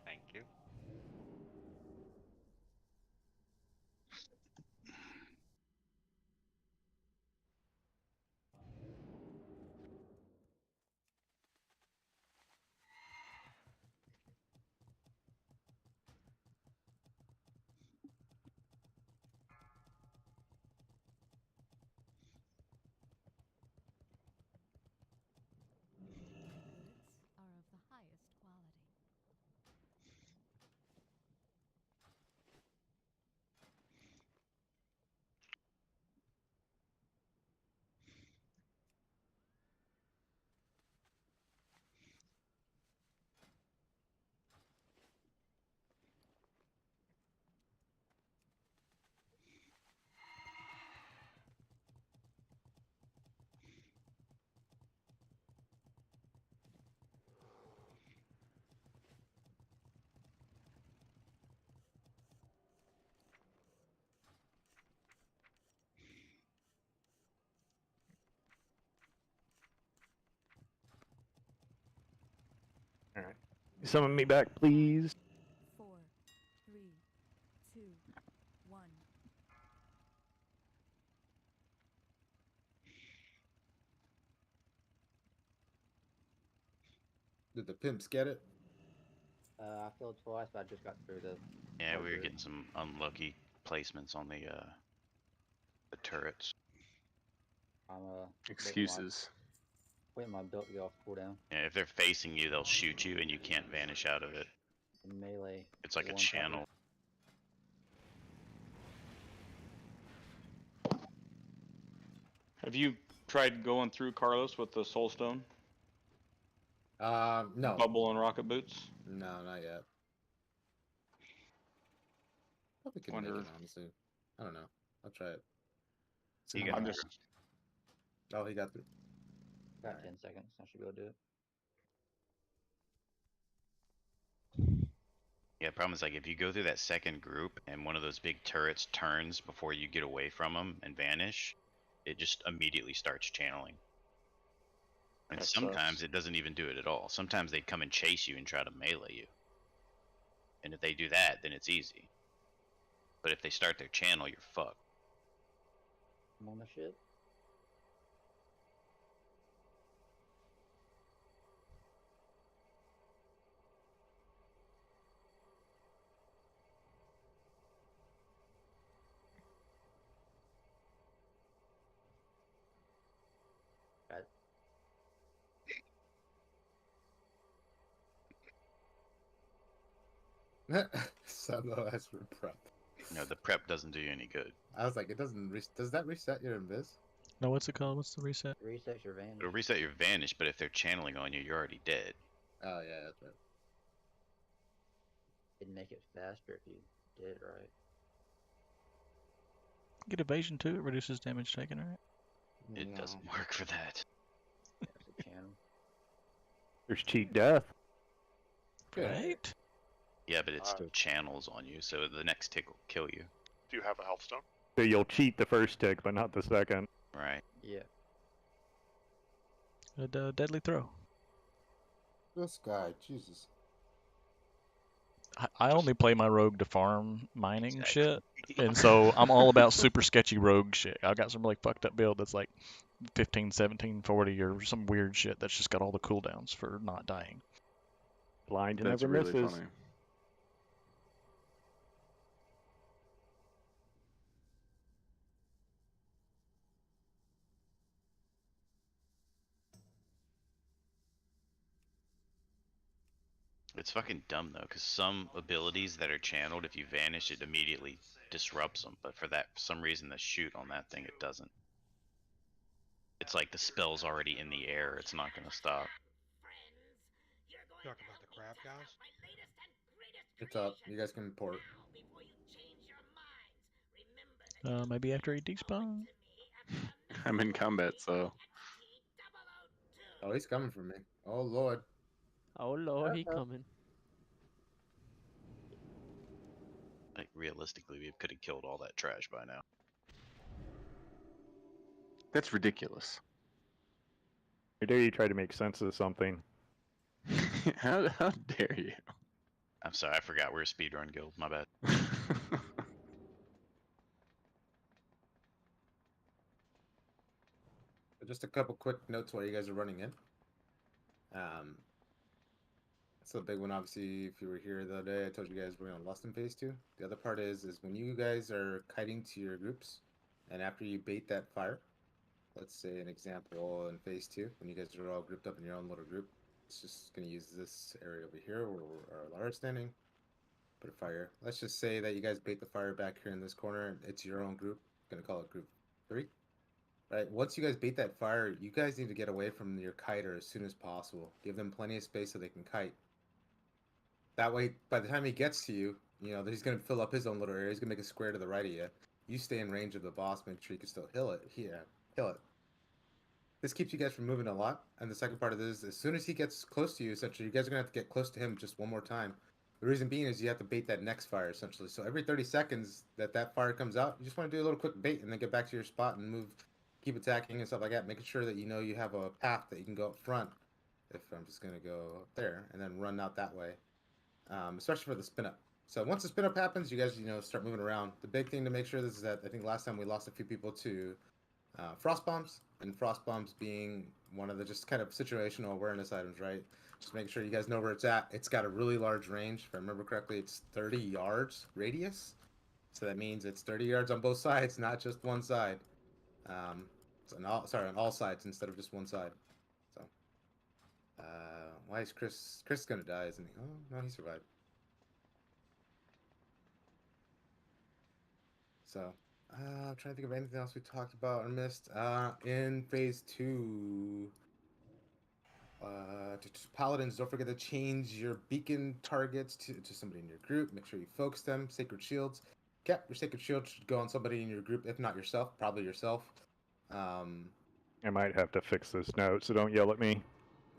Thank you. Are of the highest quality. All right. Summon me back, please. 4, 3, 2, 1. Did the pimps get it? I failed twice, but I just got through the. Yeah, we were getting some unlucky placements on the turrets. I'm Excuses. waiting my belt to get off cooldown. Yeah, if they're facing you, they'll shoot you, and you can't vanish out of it. Melee. It's like a one channel. Have you tried going through Carlos with the Soulstone? No. Bubble and rocket boots? No, not yet. Probably can make Wonder it, honestly. I don't know. I'll try it. You got I'm just. Oh, he got through. Got 10 seconds. I should be able to do it. Yeah, problem is like if you go through that second group and one of those big turrets turns before you get away from them and vanish, it just immediately starts channeling. And That sometimes sucks. it doesn't even do it at all. Sometimes they come and chase you and try to melee you. And if they do that, then it's easy. But if they start their channel, you're fucked. I'm on the ship. Sabo as for prep. No, the prep doesn't do you any good. I was like, it doesn't. Does that reset your invis? No, what's it called? What's the reset? Resets your vanish. It'll reset your vanish, but if they're channeling on you, you're already dead. Oh yeah, that's right. It'd make it faster if you did it right. Get evasion too. It reduces damage taken, right? It doesn't work for that. That's a channel. There's cheat death. Right? Yeah, but it still channels on you, so the next tick will kill you. Do you have a health stone? So you'll cheat the first tick, but not the second. Right. Yeah. A deadly throw. This guy, Jesus. I only play my rogue to farm mining shit, and so I'm all about super sketchy rogue shit. I've got some really fucked up build that's like 15, 17, 40 or some weird shit that's just got all the cooldowns for not dying. Blind That's never really misses. funny. It's fucking dumb though, because some abilities that are channeled, if you vanish, it immediately disrupts them. But for some reason, the shoot on that thing, it doesn't. It's like the spell's already in the air. It's not gonna stop. Talking about the crab guys? It's up. You guys can port. Maybe after he despawn. I'm in combat, so. Oh, he's coming for me. Oh lord. Oh lord, he coming. Like realistically, we could have killed all that trash by now. That's ridiculous. How dare you try to make sense of something? how dare you? I'm sorry, I forgot we're a speedrun guild. My bad. Just a couple quick notes while you guys are running in. That's a big one, obviously. If you were here the other day, I told you guys we're on Lust in Phase 2. The other part is when you guys are kiting to your groups, and after you bait that fire, let's say an example in Phase 2, when you guys are all grouped up in your own little group, it's just going to use this area over here where our Lara is standing. Put a fire. Let's just say that you guys bait the fire back here in this corner. It's your own group. I'm going to call it Group 3. Right, once you guys bait that fire, you guys need to get away from your kiter as soon as possible. Give them plenty of space so they can kite. That way, by the time he gets to you, you know, he's going to fill up his own little area. He's going to make a square to the right of you. You stay in range of the boss, make sure you can still heal it. Heal it. This keeps you guys from moving a lot. And the second part of this is, as soon as he gets close to you, essentially, you guys are going to have to get close to him just one more time. The reason being is you have to bait that next fire, essentially. So every 30 seconds that fire comes out, you just want to do a little quick bait and then get back to your spot and move. Keep attacking and stuff like that, making sure that you know you have a path that you can go up front. If I'm just going to go up there and then run out that way, especially for the spin up. So once the spin up happens, you guys, you know, start moving around. The big thing to make sure this is that I think last time we lost a few people to frost bombs, and frost bombs being one of the just kind of situational awareness items, right? Just make sure you guys know where it's at. It's got a really large range. If I remember correctly, it's 30 yards radius. So that means it's 30 yards on both sides, not just one side. So on all sides instead of just one side. So, why is Chris gonna die, isn't he? Oh, no, he survived. So, I'm trying to think of anything else we talked about or missed. In Phase 2, Paladins, don't forget to change your beacon targets to somebody in your group. Make sure you focus them. Sacred Shields. Cap, your Sacred Shield should go on somebody in your group, if not yourself, probably yourself. I might have to fix this note, so don't yell at me.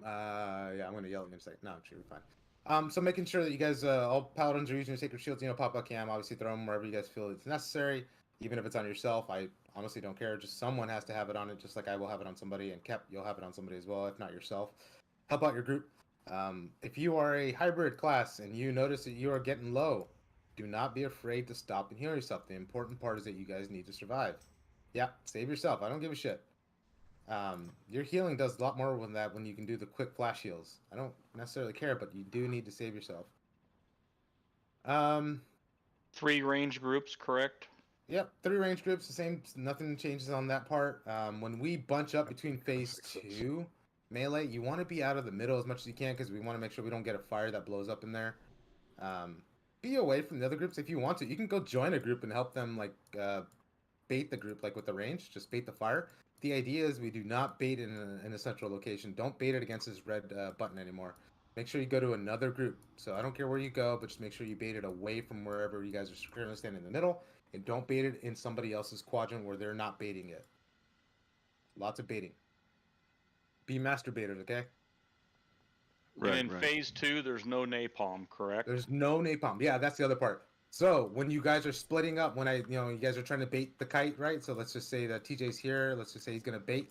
Yeah, I'm gonna yell at you in a second. No, I'm sure you're fine. So making sure that you guys, all paladins are using your Sacred Shields, you know, pop up cam, obviously throw them wherever you guys feel it's necessary, even if it's on yourself. I honestly don't care, just someone has to have it on it, just like I will have it on somebody, and Kep, you'll have it on somebody as well, if not yourself. Help out your group. If you are a hybrid class and you notice that you are getting low, do not be afraid to stop and heal yourself. The important part is that you guys need to survive. Yeah, save yourself. I don't give a shit. Your healing does a lot more than that when you can do the quick flash heals. I don't necessarily care, but you do need to save yourself. 3 range groups, correct? Yep, 3 range groups, the same. Nothing changes on that part. When we bunch up between Phase 2 melee, you want to be out of the middle as much as you can because we want to make sure we don't get a fire that blows up in there. be away from the other groups if you want to. You can go join a group and help them like bait the group, like with the range. Just bait the fire. The idea is we do not bait in a central location. Don't bait it against this red button anymore. Make sure you go to another group. So I don't care where you go, but just make sure you bait it away from wherever you guys are currently standing in the middle, and don't bait it in somebody else's quadrant where they're not baiting it. Lots of baiting. Be masturbators, okay? And in phase 2, there's no napalm, correct? There's no napalm. Yeah, that's the other part. So when you guys are splitting up, when you guys are trying to bait the kite, right? So let's just say that TJ's here. Let's just say he's gonna bait,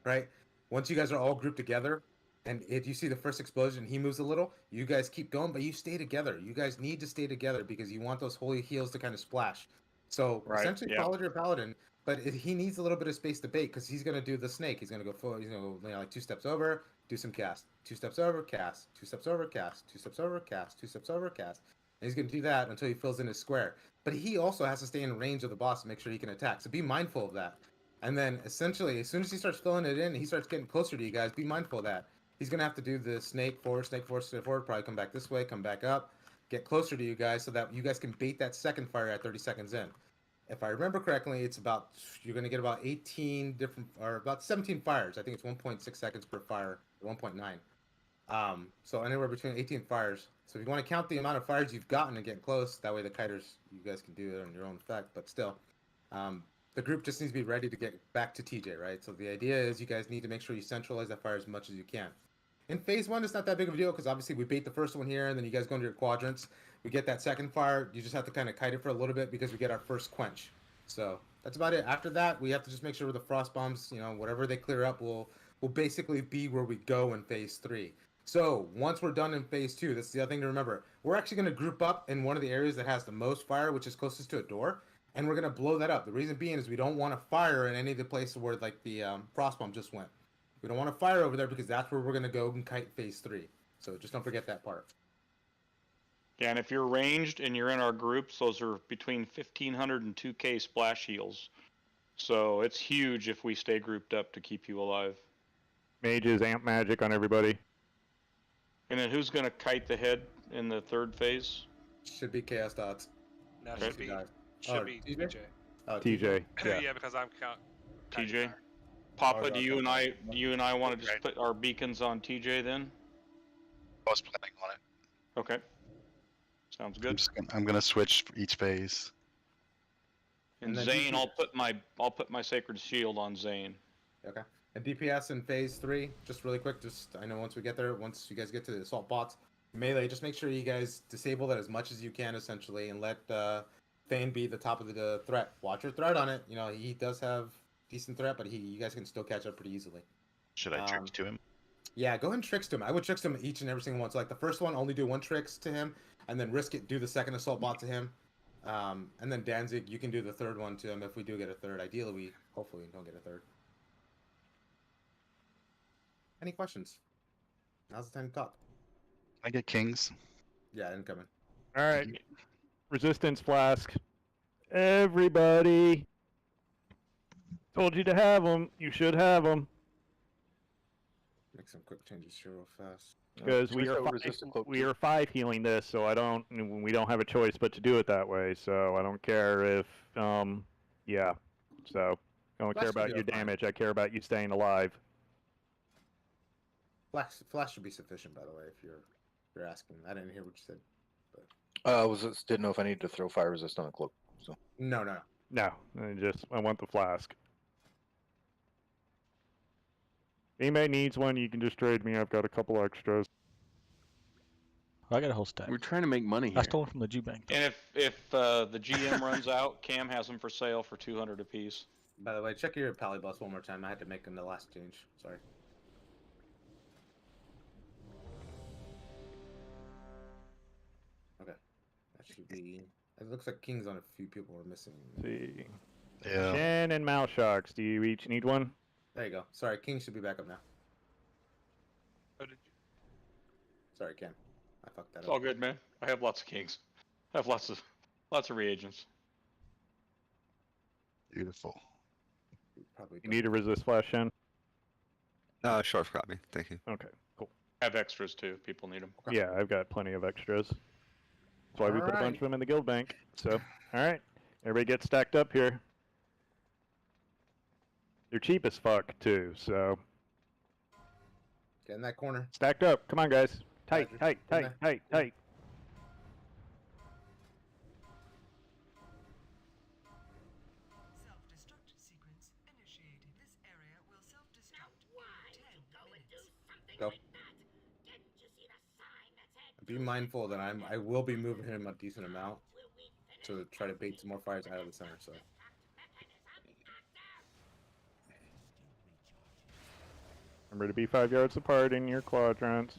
right? Once you guys are all grouped together, and if you see the first explosion, he moves a little. You guys keep going, but you stay together. You guys need to stay together because you want those holy heals to kind of splash. So essentially, follow your paladin, but he needs a little bit of space to bait because he's gonna do the snake. He's gonna go full. He's gonna go like 2 steps over, do some cast, 2 steps over, cast, 2 steps over, cast, 2 steps over, cast, 2 steps over, cast. And he's gonna do that until he fills in his square. But he also has to stay in range of the boss to make sure he can attack. So be mindful of that. And then essentially, as soon as he starts filling it in, he starts getting closer to you guys. Be mindful of that. He's gonna have to do the snake forward, snake forward, probably come back this way, come back up, get closer to you guys so that you guys can bait that second fire at 30 seconds in. If I remember correctly, it's about, you're gonna get about 18 different, or about 17 fires. I think it's 1.6 seconds per fire, 1.9. So anywhere between 18 fires. So if you want to count the amount of fires you've gotten and get close, that way the kiters, you guys can do it on your own effect. But still, the group just needs to be ready to get back to TJ, right? So the idea is you guys need to make sure you centralize that fire as much as you can. In phase 1, it's not that big of a deal because obviously we bait the first one here, and then you guys go into your quadrants. We get that second fire. You just have to kind of kite it for a little bit because we get our first quench. So that's about it. After that, we have to just make sure the frost bombs, whatever they clear up, will basically be where we go in phase 3. So once we're done in phase 2, that's the other thing to remember. We're actually going to group up in one of the areas that has the most fire, which is closest to a door, and we're going to blow that up. The reason being is we don't want to fire in any of the places where like the frost bomb just went. We don't want to fire over there because that's where we're going to go and kite phase 3. So just don't forget that part. Yeah, and if you're ranged and you're in our groups, those are between 1,500 and 2K splash heals. So it's huge if we stay grouped up to keep you alive. Mages, amp magic on everybody. And then who's going to kite the head in the 3rd phase? Should be Chaos Dots. No, Okay. should be TJ. Oh, TJ. Yeah, because I'm TJ. Papa, do you and I want to just put our beacons on TJ then? I was planning on it. Okay. Sounds good. I'm gonna switch for each phase. And Zane, I'll put my sacred shield on Zane. Okay. And DPS in phase 3, just really quick, I know once we get there, once you guys get to the assault bots, melee, just make sure you guys disable that as much as you can essentially, and let Thane be the top of the threat. Watch your threat on it. He does have decent threat, but you guys can still catch up pretty easily. Should I trick to him? Yeah, go ahead and tricks to him. I would tricks to him each and every single one. So like the first one, only do 1 tricks to him, and then risk it, do the second assault bot to him. And then Danzig, you can do the 3rd one to him if we do get a 3rd. Ideally, hopefully we don't get a 3rd. Any questions? Now's the time to talk. I get kings. Yeah, incoming. All right. Resistance flask. Everybody. Told you to have them. You should have them. Make some quick changes here real fast. Because we are 5 healing this, so we don't have a choice but to do it that way. So I don't care if yeah. So I don't care about your damage. I care about you staying alive. Flash should be sufficient, by the way, if you're asking. I didn't hear what you said. But... didn't know if I needed to throw fire resist on a cloak. So No. I want the flask. If anybody needs one, you can just trade me. I've got a couple extras. I got a whole stack. We're trying to make money here. I stole it from the Jew bank. And if the GM runs out, Cam has them for sale for 200 apiece. By the way, check your Palibus one more time. I had to make them the last change. Sorry. Okay. That should be... It looks like kings on a few people are missing. Let's see. Yeah. Shen and Mouse Sharks. Do you each need one? There you go. Sorry, King should be back up now. Oh, did you? Sorry, Ken. I fucked that It's up. all good, man. I have lots of kings. I have lots of reagents. Beautiful. You need a resist flash, Shen? Shorf got me. Thank you. Okay, cool. I have extras too. If people need them. Yeah, I've got plenty of extras. why we put a bunch of them in the guild bank. So, all right, everybody get stacked up here. They're cheap as fuck too. So Get in that corner. stacked up. Come on, guys. Tight, Badger, tight, get in tight, there. tight, tight. Self-destruct sequence initiated. This area will self-destruct in 10 minutes. Go. Be mindful that I will be moving him a decent amount to try to bait some more fires out of the center. So Remember to be 5 yards apart in your quadrants.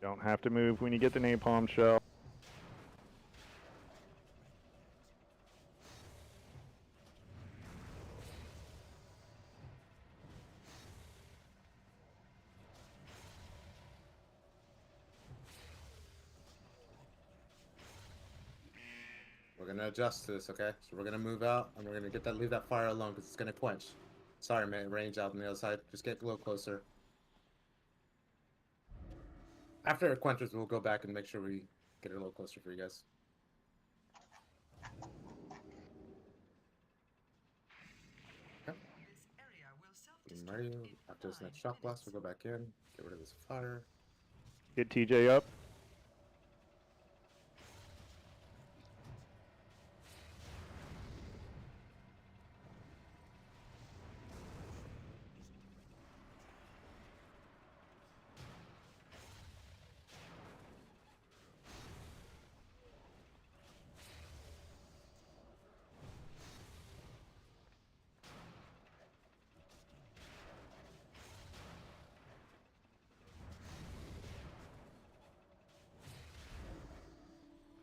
Don't have to move when you get the napalm shell. we're gonna adjust to this, okay? So we're gonna move out and we're gonna leave that fire alone because it's gonna quench. Sorry, man, range out on the other side. Just get a little closer. After it quenches, we'll go back and make sure we get it a little closer for you guys. Okay. Ready? After this next shock blast, we'll go back in, get rid of this fire. Get TJ up.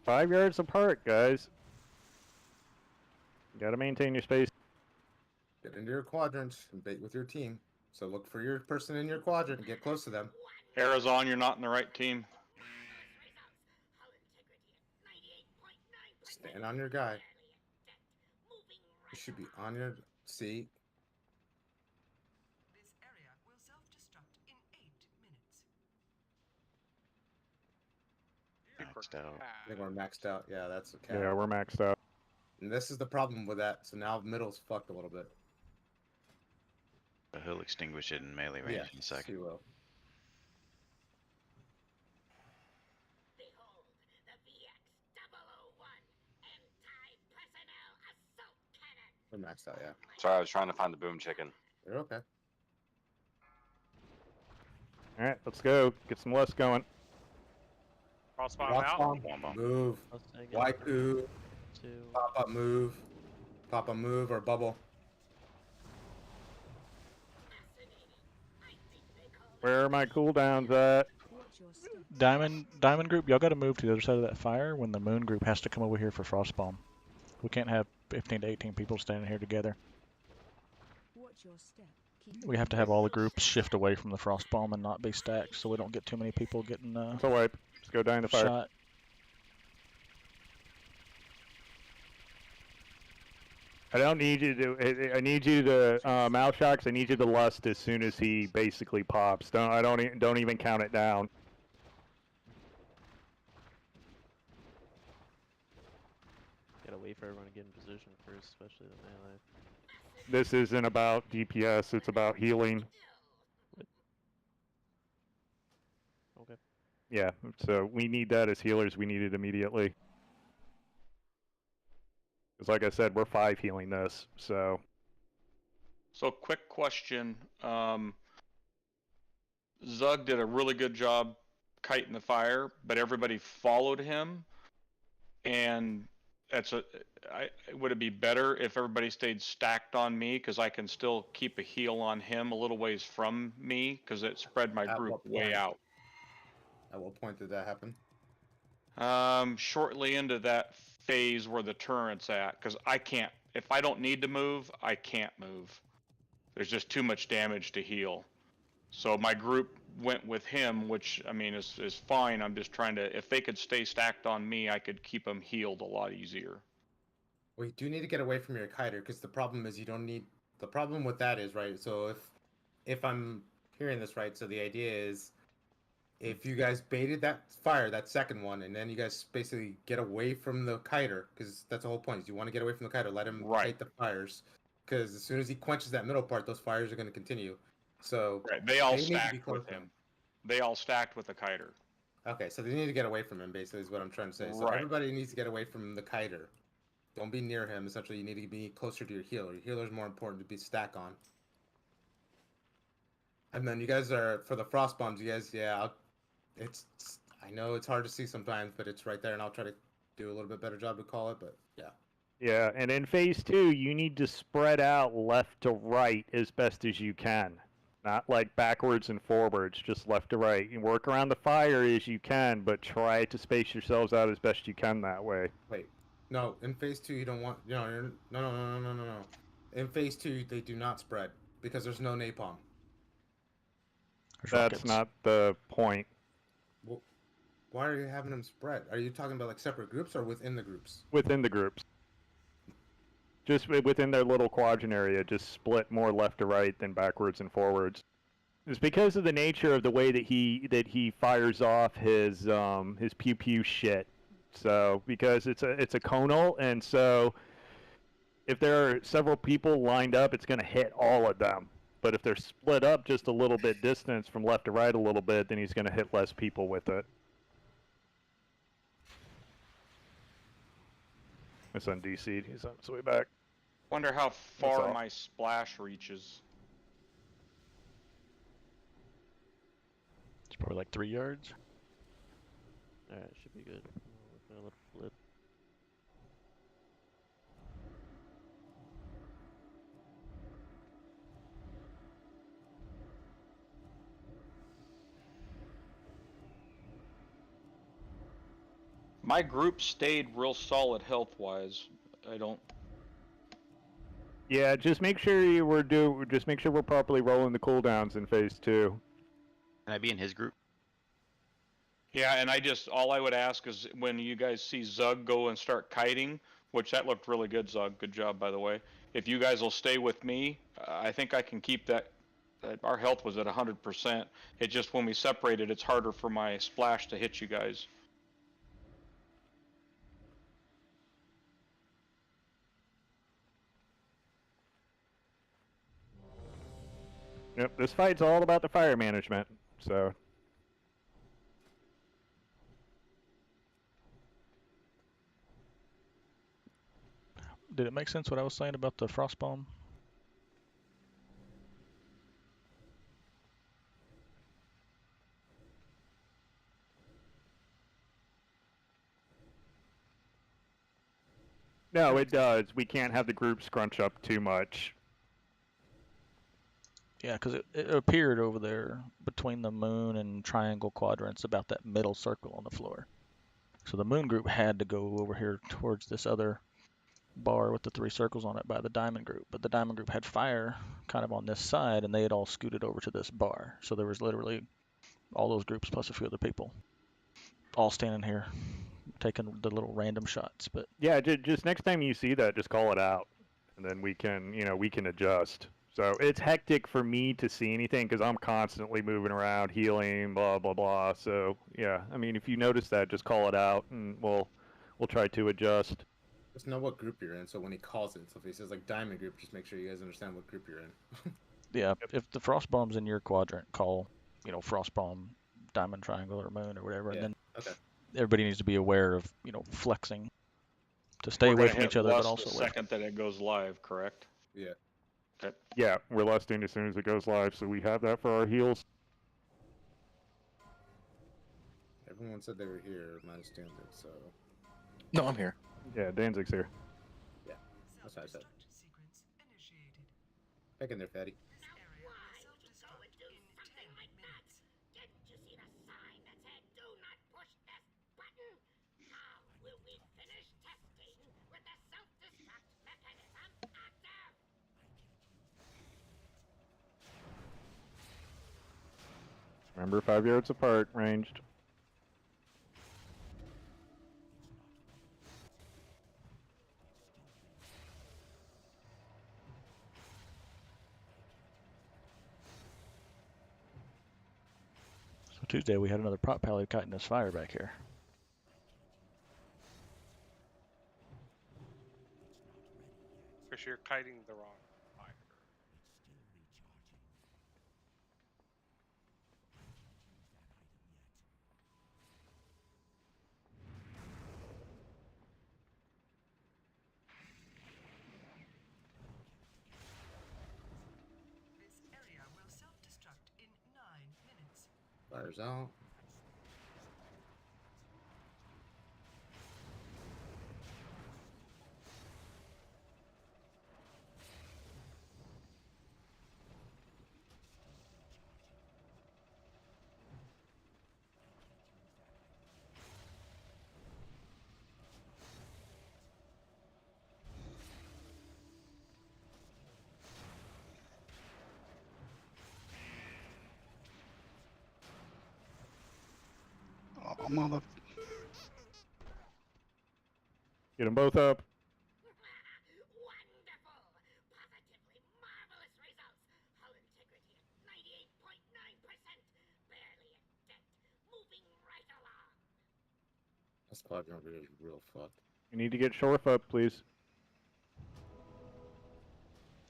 Five yards apart, guys. You gotta maintain your space. Get into your quadrant and bait with your team. So look for your person in your quadrant and get close to them. Arrows on, you're not in the right team. Stand on your guy. You should be on your seat. This area will self-destruct in 8 minutes. Maxed out. I think we're maxed out. Yeah, that's okay. Yeah, we're maxed out. And this is the problem with that. So now middle's fucked a little bit. But he'll extinguish it in melee range in a second. He will. We're maxed out, yeah. Sorry, I was trying to find the boom chicken. You're okay. All right, let's go. Get some lust going. Cross bomb Rock out. bomb, move. Waiku. Pop up, move. Pop up, move, or bubble. Where are my cooldowns at? Diamond group, y'all got to move to the other side of that fire when the moon group has to come over here for frost bomb. We can't have 15 to 18 people standing here together. We have to have all the groups shift away from the frost bomb and not be stacked, so we don't get too many people getting It's a wipe. Let's go die in the fire. shot. I don't need you to. I need you to mouth shocks. I need you to lust as soon as he basically pops. Don't even count it down. Gotta wait for everyone to get in position first, especially the melee. This isn't about DPS. It's about healing. Okay. Yeah. So we need that as healers. We need it immediately. Because like I said, we're 5 healing this. So Quick question. Zug did a really good job kiting the fire, but everybody followed him. And would it be better if everybody stayed stacked on me, because I can still keep a heal on him a little ways from me, because it spread my group way out. At what point did that happen? Shortly into that phase where the turret's at, because I can't. If I don't need to move, I can't move. There's just too much damage to heal. So my group went with him, which, I mean, is fine. I'm just trying to, if they could stay stacked on me, I could keep them healed a lot easier. Well, you do need to get away from your kiter, because the problem is you don't need... The problem with that is, right, so if I'm hearing this right, so the idea is if you guys baited that fire, that second one, and then you guys basically get away from the kiter, because that's the whole point. Is you want to get away from the kiter, let him take the fires, because as soon as he quenches that middle part, those fires are going to continue. So They all need to be stacked close with to him. They all stacked with the kiter. Okay, so they need to get away from him, basically, is what I'm trying to say. So Right. everybody needs to get away from the kiter. Don't be near him. Essentially, you need to be closer to your healer. Your healer is more important to be stack on. And then you guys are, for the frost bombs, you guys, I know it's hard to see sometimes, but it's right there, and I'll try to do a little bit better job to call it, but yeah. Yeah, and in phase 2, you need to spread out left to right as best as you can. Not like backwards and forwards, just left to right. You work around the fire as you can, but try to space yourselves out as best you can that way. Wait, no, in phase 2 you don't want, no. In phase 2 they do not spread, because there's no napalm. That's not the point. Well, why are you having them spread? Are you talking about like separate groups or within the groups? Within the groups. Just within their little quadrant area, just split more left to right than backwards and forwards. It's because of the nature of the way that he fires off his pew pew shit. So because it's a conal, and so if there are several people lined up, it's going to hit all of them. But if they're split up just a little bit distance from left to right a little bit, then he's going to hit less people with it. It's on DC'd. He's on his way back. Wonder how far my splash reaches. It's probably like 3 yards. Alright, should be good. A little flip. My group stayed real solid health-wise. I don't. Yeah, just make sure we're properly rolling the cooldowns in phase 2. Can I be in his group? Yeah, and all I would ask is when you guys see Zug go and start kiting, which that looked really good, Zug. Good job, by the way. If you guys will stay with me, I think I can keep that. Our health was at 100%. It just when we separated, it's harder for my splash to hit you guys. Yep, this fight's all about the fire management, so. Did it make sense what I was saying about the frost bomb? No, it does. We can't have the group scrunch up too much. Yeah, because it appeared over there between the moon and triangle quadrants about that middle circle on the floor. So the moon group had to go over here towards this other bar with the 3 circles on it by the diamond group. But the diamond group had fire kind of on this side, and they had all scooted over to this bar. So there was literally all those groups plus a few other people all standing here taking the little random shots. But yeah, just next time you see that, just call it out, and then we can adjust. So it's hectic for me to see anything because I'm constantly moving around, healing, blah blah blah. So yeah, I mean, if you notice that, just call it out, and we'll try to adjust. Just know what group you're in, so when he calls it, so if he says like diamond group, just make sure you guys understand what group you're in. Yeah, if the frost bomb's in your quadrant, call frost bomb, diamond, triangle, or moon or whatever, and then everybody needs to be aware of flexing to stay away from each other, but also the second that it goes live, correct? Yeah. Okay. Yeah, we're lusting as soon as it goes live, so we have that for our heals. Everyone said they were here, minus Danzig, so. No, I'm here. Yeah, Danzig's here. Yeah, that's what I said. Back in there, fatty. Remember, 5 yards apart, ranged. So Tuesday we had another prop pally kiting us fire back here. Because you're kiting the wrong fire. This area will self-destruct in 9 minutes. Fire's out. Oh, mother. Get them both up. This quadrant is real fucked. You need to get Shorf up, please.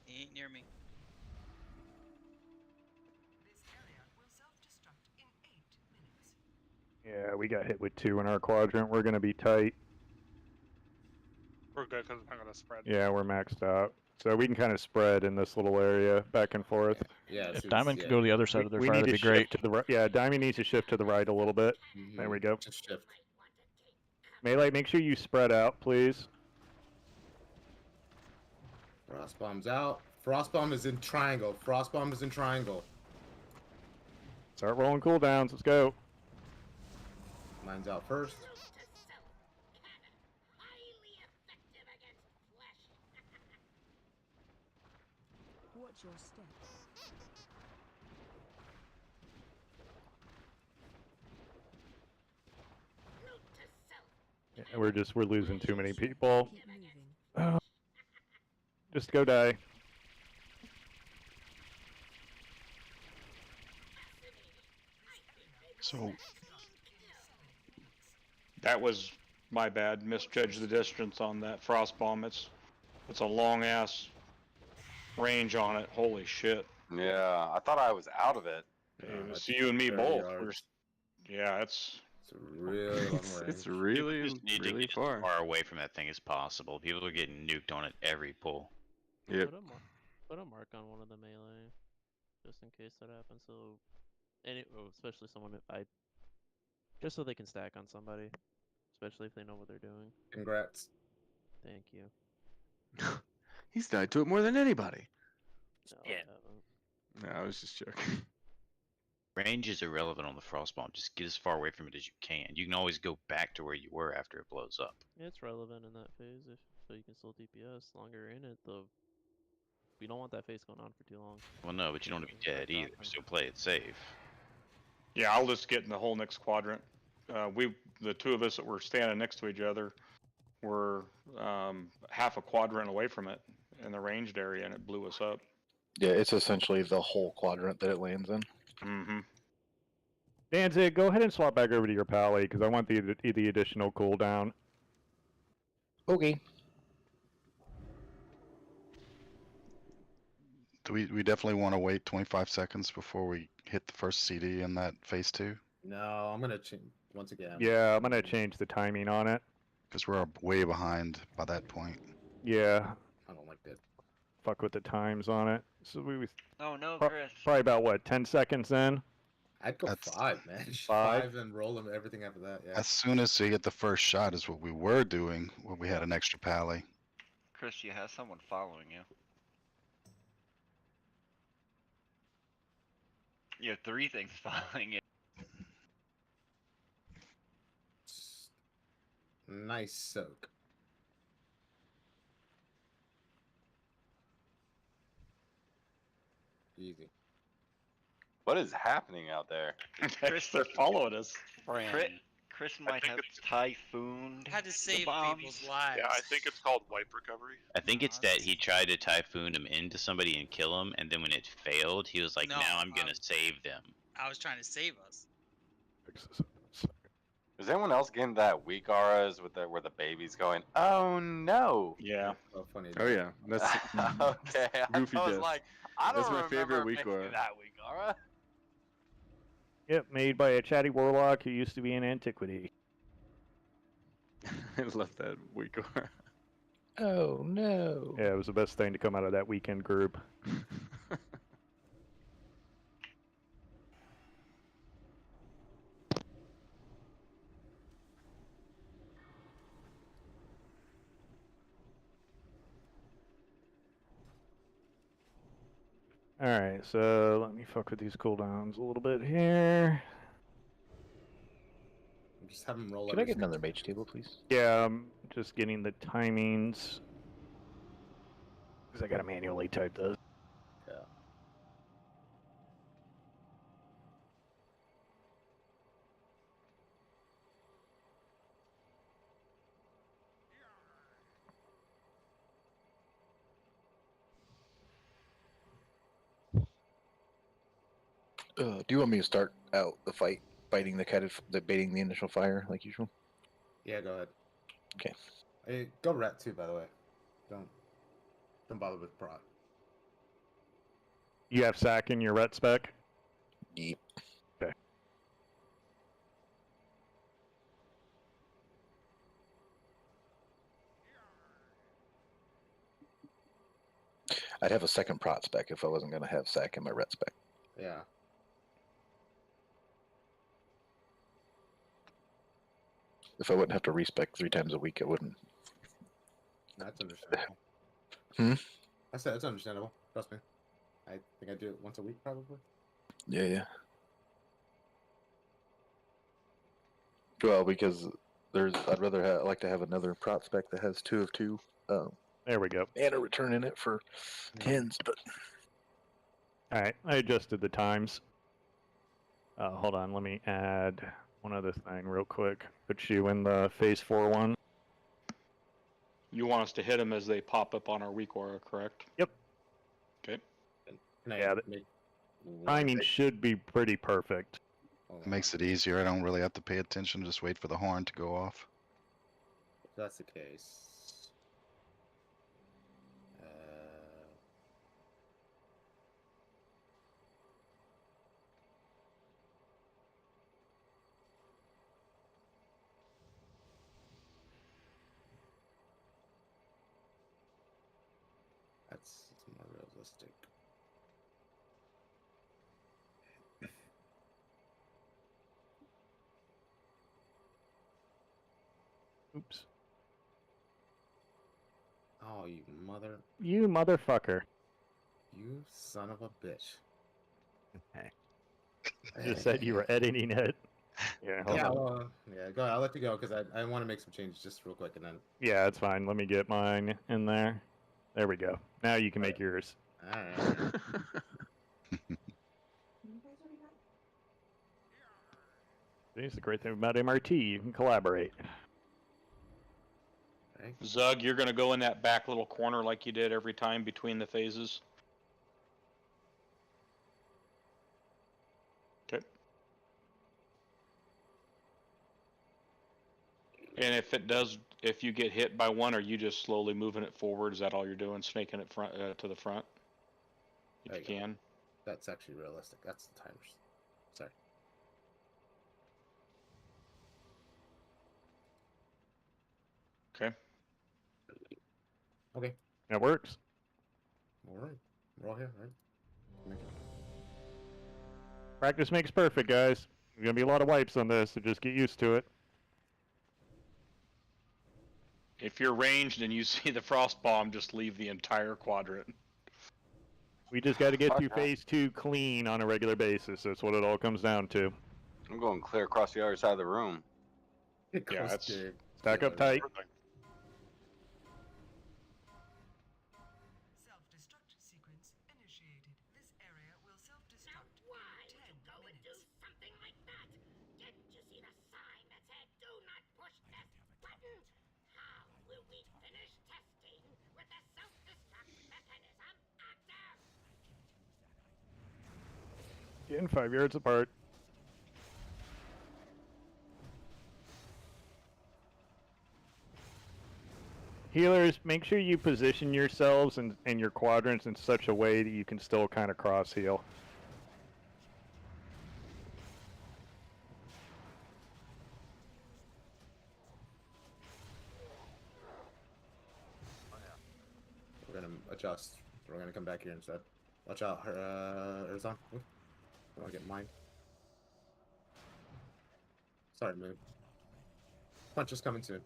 He ain't near me. This area will self-destruct in 8 minutes. Yeah, we got hit with 2 in our quadrant. We're gonna be tight. We're good because I'm not gonna spread. Yeah, we're maxed out. So we can kind of spread in this little area back and forth. Yeah. If Diamond could go to the other side of their We fire, need that'd to be great. shift to the right. Yeah, Diamond needs to shift to the right a little bit. There we go. Just shift. Melee, make sure you spread out, please. Frostbomb's out. Frostbomb is in triangle. Frostbomb is in triangle. Start rolling cooldowns. Let's go. Mine's out first. Watch your steps. Yeah, we're losing too many people. Keep moving. Just go die. So That was my bad. Misjudged the distance on that frost bomb. It's a long ass range on it. Holy shit. Yeah, I thought I was out of it. It's you and me 30 both. yards. Yeah, it's It's a really long range. It's really, You just need to really get far. as far away from that thing as possible. People are getting nuked on it every pull. Yep. Put a mark on one of the melee, just in case that happens. So, especially someone just so they can stack on somebody, especially if they know what they're doing. Congrats. Thank you. He's died to it more than anybody. No, Yeah. I haven't. No, I was just joking. Range is irrelevant on the frostbomb. Just get as far away from it as you can. You can always go back to where you were after it blows up. Yeah, it's relevant in that phase, so you can still DPS longer in it. Though we don't want that phase going on for too long. Well, no, but you don't want to be dead either. Still play it safe. yeah. I'll just get in the whole next quadrant. The two of us that were standing next to each other, were half a quadrant away from it in the ranged area, and it blew us up. Yeah, it's essentially the whole quadrant that it lands in. Mm-hmm. Danzig, go ahead and swap back over to your pally because I want the additional cooldown. Okay. Do we definitely want to wait 25 seconds before we hit the first CD in that phase 2? No, I'm gonna change once again. Yeah, I'm gonna change the timing on it. Because we're way behind by that point. Yeah, I don't like that. fuck with the times on it. So we was Oh no, pro- Chris. probably about what 10 seconds in. I'd go That's- 5, man. 5? 5 and roll them everything after that. Yeah. As soon as we hit the first shot is what we were doing when we had an extra pally. Chris, you have someone following you. You have 3 things following you. Nice soak. Easy. What is happening out there? Chris, they're following us. Chris might have typhooned Had to the save bombs. people's lives. Yeah, I think it's called wipe recovery. I think it's that he tried to typhoon him into somebody and kill him, and then when it failed, he was like, No, now I'm gonna save them. I was trying to save us. fix this up in a second. Is anyone else getting that weak auras with where the baby's going? Oh no! Yeah. Oh, funny. Oh yeah, that's Okay, Goofy I was death. like, I don't That's my remember favorite weak making aura. that weak aura. Yep, made by a chatty warlock who used to be in antiquity. I love that weak aura. Oh no. Yeah, it was the best thing to come out of that weekend group. Alright, so let me fuck with these cooldowns a little bit here. Just have them roll. Can I get another mage table, please? Yeah, I'm just getting the timings. Because I gotta manually type this. Yeah. Do you want me to start out the fight, baiting the initial fire like usual? Yeah, go ahead. Okay. Hey, go rat too, by the way. Don't bother with prod. You have sack in your ret spec? Yep. Okay. I'd have a second prot spec if I wasn't going to have sack in my ret spec. Yeah. If I wouldn't have to respec 3 times a week, it wouldn't. That's understandable. I said it's understandable. Trust me. I think I do it once a week, probably. Yeah. Well, because I'd rather like to have another prot spec that has 2 of 2. There we go. And a return in it for 10s, but. Alright, I adjusted the times. Hold on, let me add one other thing real quick. Put you in the phase 4 one. You want us to hit them as they pop up on our weak aura, correct? Yep. Okay. Yeah, the timing should be pretty perfect. It makes it easier. I don't really have to pay attention. Just wait for the horn to go off. If that's the case. That's more realistic. Oops. Oh, you mother. You motherfucker. You son of a bitch. Okay. I just said you were editing it. Yeah, hold Yeah, on. well, yeah, go ahead. I'll let you go because I want to make some changes just real quick and then. Yeah, it's fine. Let me get mine in there. There we go. Now you can make yours. Alright. It's the great thing about MRT. You can collaborate. Zug, you're going to go in that back little corner like you did every time between the phases. Okay. And if you get hit by one, are you just slowly moving it forward? Is that all you're doing? Snaking it front to the front? If you can. That's actually realistic. That's the timers. Sorry. Okay. Okay. That works. All right. We're all here, right? Practice makes perfect, guys. There's going to be a lot of wipes on this, so just get used to it. If you're ranged and you see the frost bomb, just leave the entire quadrant. We just got to get through phase 2 clean on a regular basis. That's what it all comes down to. I'm going clear across the other side of the room. Yeah, that's Stack up tight. Self-destruct sequence initiated. This area will self-destruct in 10 minutes. Something like that. Didn't you see the sign that said "Do not push this button"? How will we finish testing with the self-destruct mechanism active? Getting 5 yards apart. Healers, make sure you position yourselves and your quadrants in such a way that you can still kind of cross heal. We're gonna adjust. We're gonna come back here instead. Watch out, Erzon. I don't get mine. Sorry, move. Punch is coming soon.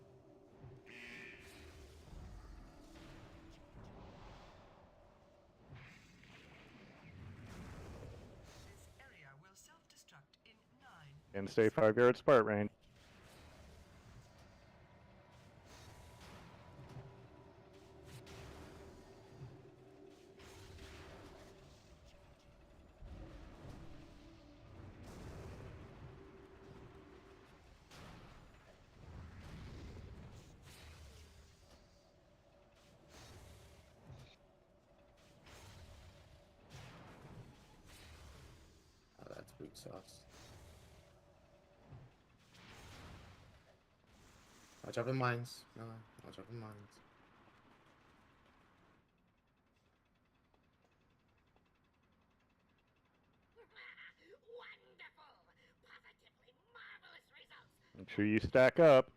And stay 5 yards apart range. Oh, that's boot sauce. Watch out for mines. No, watch out for mines. Make sure you stack up.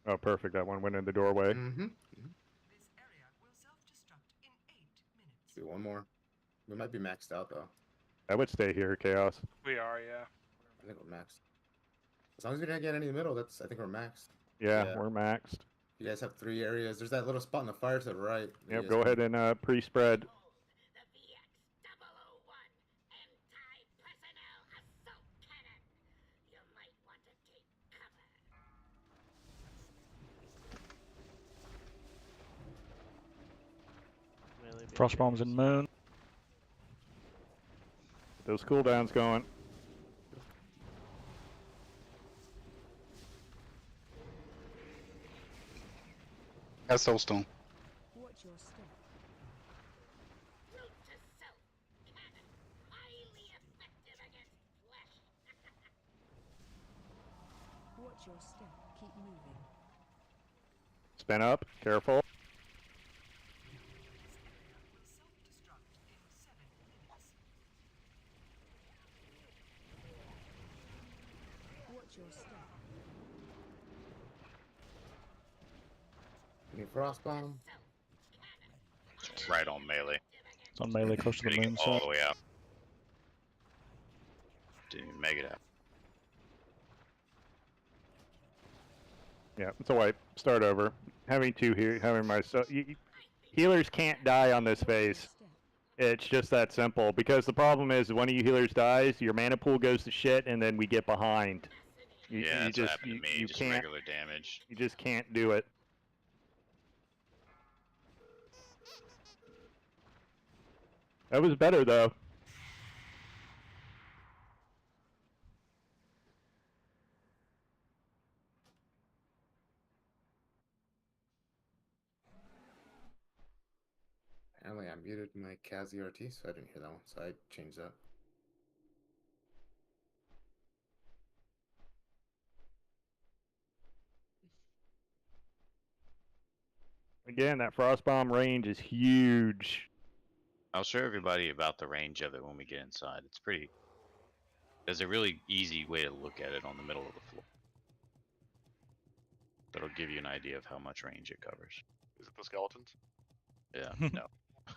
Oh, perfect. That one went in the doorway. Mm-hmm. Do one more. We might be maxed out though. I would stay here, Chaos. We are, yeah. I think we're maxed. As long as we don't get any in the middle, I think we're maxed. Yeah, we're maxed. You guys have 3 areas. There's that little spot in the fire to the right. Yep, go ahead and pre-spread. Frost bombs in moon. Those cooldowns going. That's Soulstone. Watch your step. Watch your step. Keep moving. Spin up. Careful. Watch your step. Any frost bomb? It's right on melee. It's on melee close to the Getting moon it all side. the way out. Didn't even make it out. Yeah, it's a wipe. Start over. Having 2 here, having myself. Healers can't die on this phase. It's just that simple. Because the problem is, one of you healers dies, your mana pool goes to shit, and then we get behind. Yeah, that's what happened to me. Just regular damage. You just can't do it. That was better though. Apparently I muted my Kazi RT, so I didn't hear that one, so I changed that. Again, that frost bomb range is huge. I'll show everybody about the range of it when we get inside. It's pretty. There's a really easy way to look at it on the middle of the floor. That'll give you an idea of how much range it covers. Is it the skeletons? Yeah, no.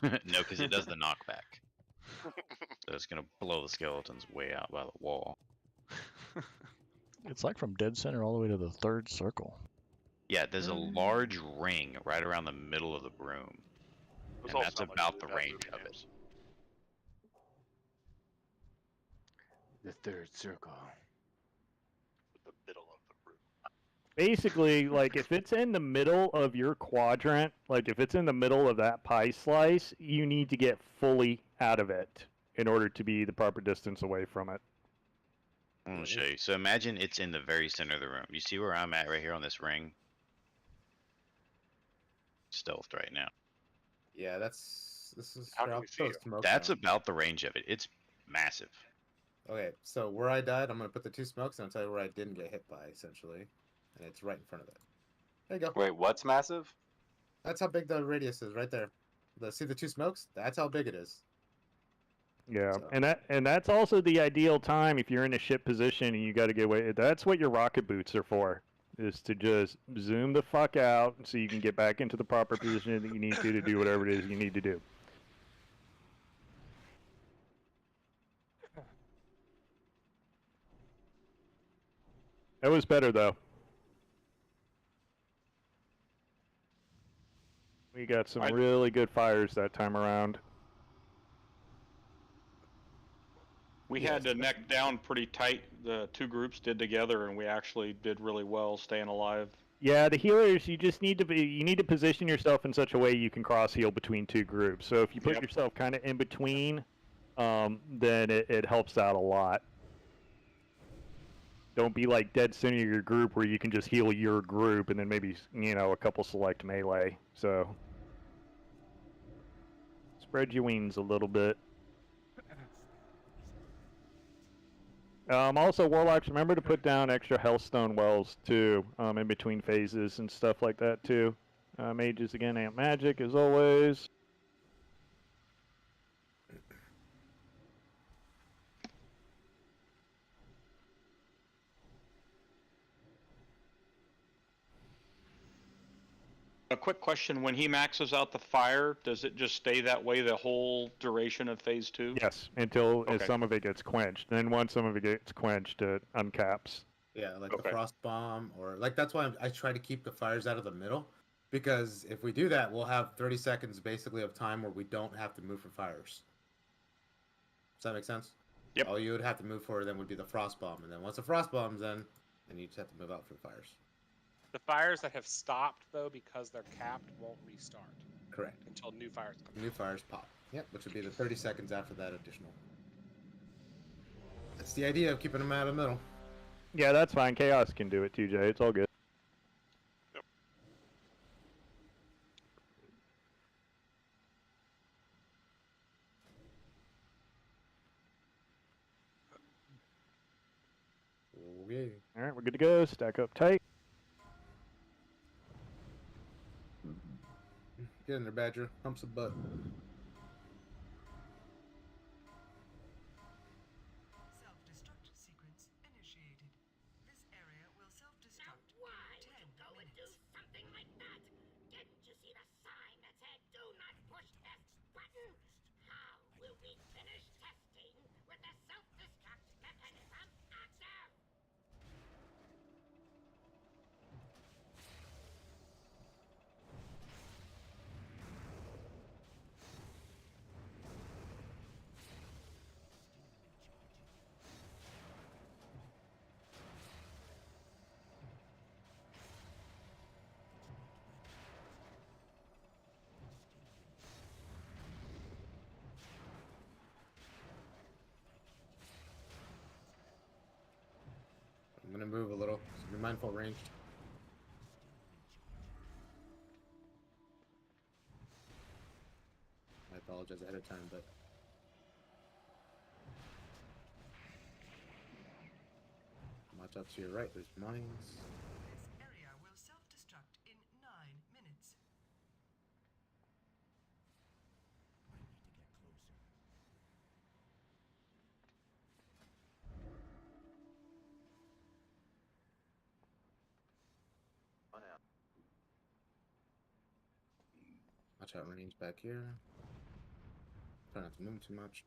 No, because it does the knockback. So it's going to blow the skeletons way out by the wall. It's like from dead center all the way to the 3rd circle. Yeah, there's a large ring right around the middle of the room. There's And also that's not much about to the do about range of it. games. The 3rd circle. The middle of the room. Basically, like if it's in the middle of your quadrant, like if it's in the middle of that pie slice, you need to get fully out of it in order to be the proper distance away from it. I'm going to show you. So imagine it's in the very center of the room. You see where I'm at right here on this ring? Stealthed right now. Yeah, this is How can I'll we see throw you? smoke That's down. about the range of it. It's massive. Okay, so where I died, I'm gonna put the 2 smokes, and I'll tell you where I didn't get hit by, essentially, and it's right in front of it. There you go. Wait, what's massive? That's how big the radius is, right there. See the 2 smokes? That's how big it is. Yeah, So- and that's also the ideal time if you're in a ship position and you got to get away. That's what your rocket boots are for, is to just zoom the fuck out so you can get back into the proper position that you need to do whatever it is you need to do. That was better though. We got some really good fires that time around. We had to neck down pretty tight. The 2 groups did together, and we actually did really well staying alive. Yeah, the healers, you just need to position yourself in such a way you can cross heal between 2 groups. So if you put yourself kind of in between, then it helps out a lot. Don't be like dead center of your group where you can just heal your group and then maybe, a couple select melee. So spread your wings a little bit. Also, Warlocks, remember to put down extra Hellstone wells, too, in between phases and stuff like that, too. Mages, again, amp magic, as always. A quick question, when he maxes out the fire, does it just stay that way the whole duration of phase 2? Yes, until Okay. some of it gets quenched. Then once some of it gets quenched, it uncaps. Yeah, like the frost bomb, or like that's why I try to keep the fires out of the middle, because if we do that, we'll have 30 seconds basically of time where we don't have to move for fires. Does that make sense? Yep. All you would have to move for then would be the frost bomb, and then once the frost bomb's in, then you just have to move out for the fires. The fires that have stopped, though, because they're capped, won't restart. Correct. Until new fires come. New fires pop. Yep, which would be the 30 seconds after that additional. That's the idea of keeping them out of the middle. Yeah, that's fine. Chaos can do it too, Jay. It's all good. Okay. Alright, we're good to go. Stack up tight. Get in there, Badger. Hump some butt. Self-destruct sequence initiated. This area will self-destruct in 10 minutes. Something like that. Didn't you see the sign that said "Do not push this button"? How will we finish testing with the self-destruct mechanism active? I'm gonna move a little, so be mindful of range. I apologize ahead of time, but watch out to your right, there's mines. This area will self-destruct in 9 minutes. Watch out range back here. Try not to move too much.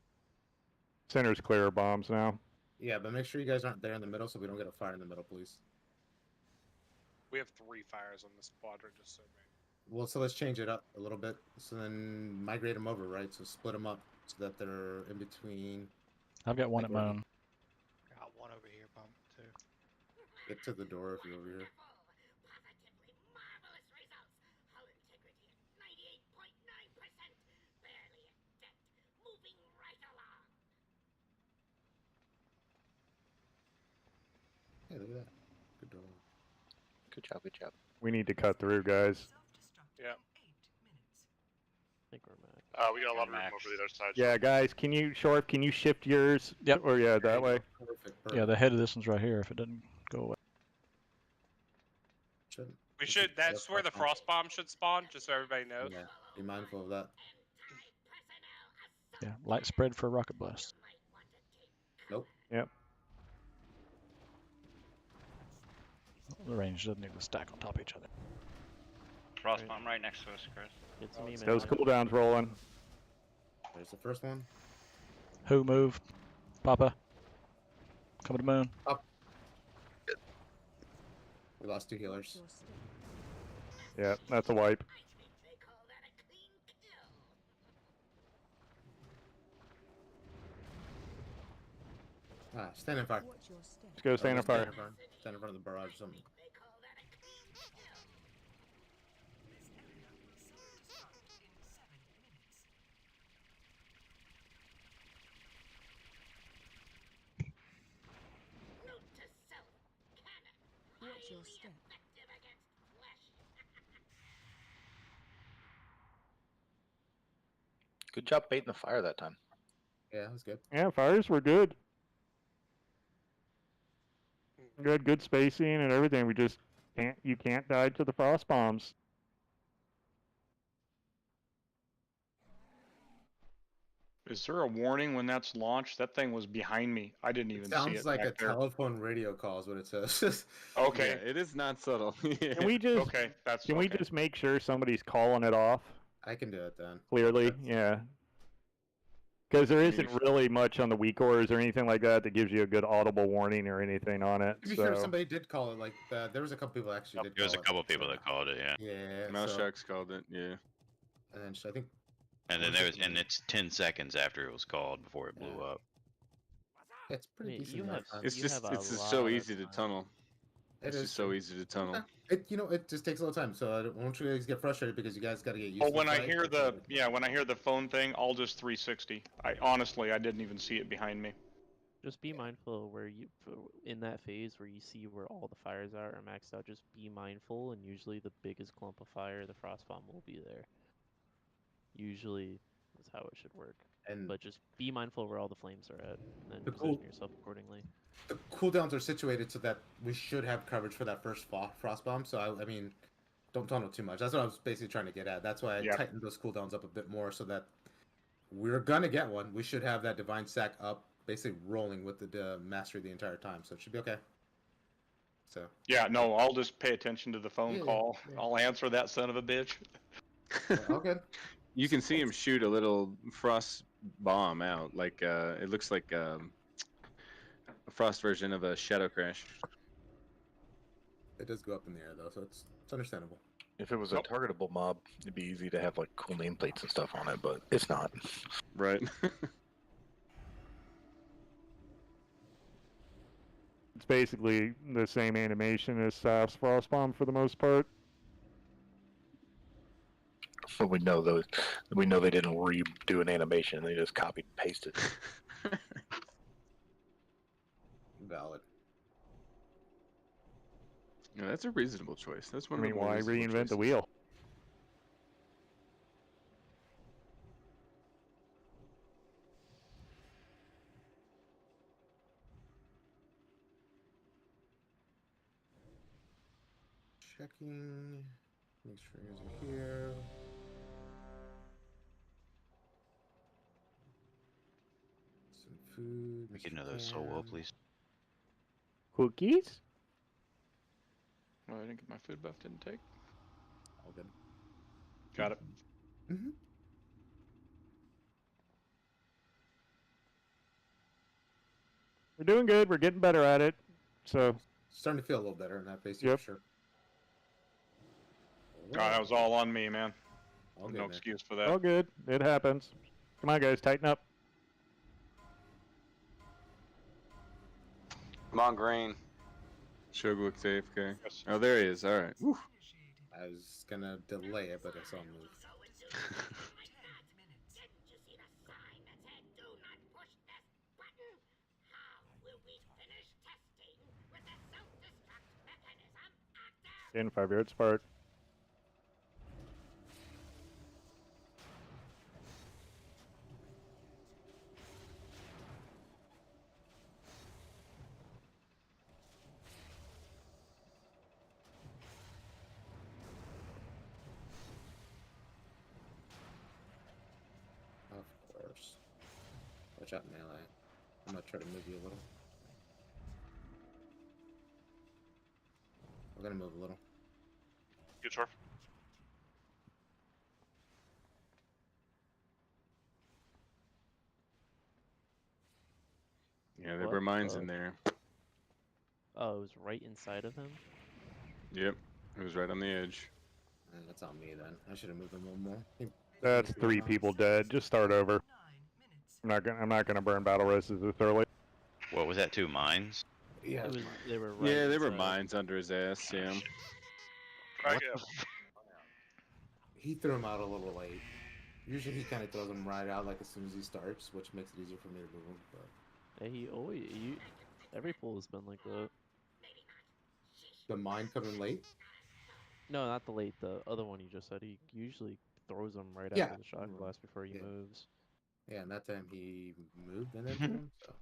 Center's clear of bombs now. Yeah, but make sure you guys aren't there in the middle so we don't get a fire in the middle, please. We have 3 fires on this quadrant, just so we... Well, so let's change it up a little bit. So then migrate them over, right? So split them up so that they're in between. I've got one at my own. Got one over here, bump too. Get to the door if you're over here. Positively marvelous results. Hull integrity at 98.9%. Barely a dent. Moving right along. Hey, look at that. Good door. Good job, good job. We need to cut through, guys. Yeah. I think we're max. We got a lot of room Max. over the other side. Yeah, guys, can you, Shorf, can you shift yours? Yep. Or yeah, that way. Perfect. Yeah, the head of this one's right here. If it doesn't go away. Shouldn't- We if should. you- That's where the frost bomb should spawn, just so everybody knows. Yeah, be mindful of that. Yeah, light spread for a rocket blast. Nope. Yep. The range doesn't need to stack on top of each other. Frost bomb right next to us, Chris. It's me, man. Those cooldowns rolling. There's the first one. Who moved? Papa. Coming to moon. Up. We lost 2 healers. Yeah, that's a wipe. Stand in fire. Let's go stand in fire. Stand in front of the barrage or something. Watch your step. Good job baiting the fire that time. Yeah, that was good. Yeah, fires were good. Good, good spacing and everything. We just can't. You can't die to the frost bombs. Is there a warning when that's launched? That thing was behind me. I didn't even see Sounds it. like a back there. telephone radio call is what it says. Okay. Yeah, it is not subtle. Yeah. Can we just? Okay, that's Can we okay. just make sure somebody's calling it off I can do it then. clearly? Yeah. Because there isn't really much on the weak ores or anything like that that gives you a good audible warning or anything on it. To be So fair, somebody did call it. Like there was a couple people actually did. There was a call couple it, people so- that called it, yeah. Yeah. Mouse so- Sharks called it. Yeah. And then I think. And then there was, and it's 10 seconds after it was called before it blew up. It's pretty Wait, decent. you amount have- of time. It's You just have a it's just so lot of easy to time. tunnel. It It's is just so true. easy to tunnel. It it just takes a little time. So I don't want you guys to get frustrated because you guys got to get used. Oh, to when the I fight, hear but, when I hear the phone thing, I'll just 360. I honestly, I didn't even see it behind me. Just be mindful of where you, in that phase where you see where all the fires are maxed out. Just be mindful, and usually the biggest clump of fire, the frost bomb, will be there. Usually, that's how it should work. And But just be mindful where all the flames are at, and then The position cool- yourself accordingly. the cooldowns are situated so that we should have coverage for that first frost bomb. So I mean, don't tunnel too much. That's what I was basically trying to get at. That's why I Yep. tightened those cooldowns up a bit more so that we're gonna get one. We should have that divine sack up, basically rolling with the mastery the entire time. So it should be okay. So Yeah, no, I'll just pay attention to the phone Yeah, call. yeah. I'll answer that son of a bitch. all good. You can see him shoot a little frost bomb out, like it looks like a frost version of a shadow crash. It does go up in the air though, so it's understandable. If it was a Nope. targetable mob, it'd be easy to have like cool nameplates and stuff on it, but it's not. Right. it's basically the same animation as Saf's frost bomb for the most part. But we know those. We know they didn't redo an animation; they just copied and pasted. Valid. Yeah, that's a reasonable choice. That's I one of mean, the more why reasonable reinvent the choices. wheel? Checking. Make sure you guys are here. Some food. We get Mr. another soul well, Cam. please. Cookies? Well, I didn't get my food buff, didn't take. All good. Got it. Mm-hmm. We're doing good. We're getting better at it. So Starting to feel a little better in that base, Yep. for sure. Oh, that was all on me, man. All good, No man. excuse for that. all good. It happens. Come on, guys, tighten up. Come on, Green. Shogu looks AFK. Yes. Oh, there he is. All right. Woo. I was gonna delay it, but I saw him move. In 5 yards apart. watch out melee. I'm gonna try to move you a little. We're gonna move a little. Good, Shorf. Yeah, there What were mines the- in there. Oh, it was right inside of him? Yep, it was right on the edge. That's on me then. I should have moved him one more. That's 3 people dead. Just start over. I'm not gonna burn battle roses this early. What was that? 2 mines? Yeah. It was, they were right Yeah, there were inside. mines under his ass. Yeah. Frag him. He threw him out a little late. Usually he kind of throws them right out like as soon as he starts, which makes it easier for me to move him. But Yeah, he always every pool has been like that. the mine coming late. No, not the late. The other one you just said. He usually throws them right Yeah. after the shot blast before he Yeah. moves. Yeah, and that time he moved and then threw him. So.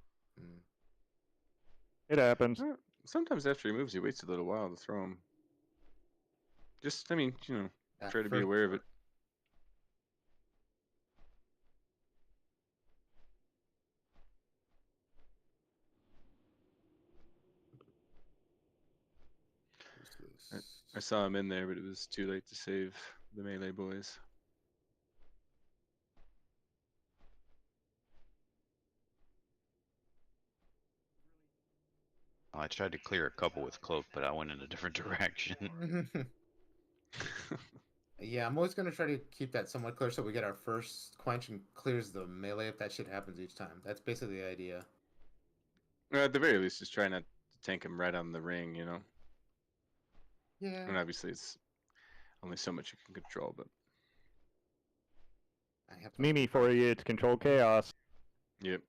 It happens. Sometimes after he moves, he waits a little while to throw him. Just, I mean, you know, Yeah, try to be for- aware of it. I saw him in there, but it was too late to save the melee boys. I tried to clear a couple with cloak, but I went in a different direction. Yeah, I'm always gonna try to keep that somewhat clear so we get our first quench and clears the melee if that shit happens each time. That's basically the idea. At the very least, just try not to tank him right on the ring, you know? Yeah. And obviously, it's only so much you can control, but. I have Mimi for you. It's control chaos. Yep.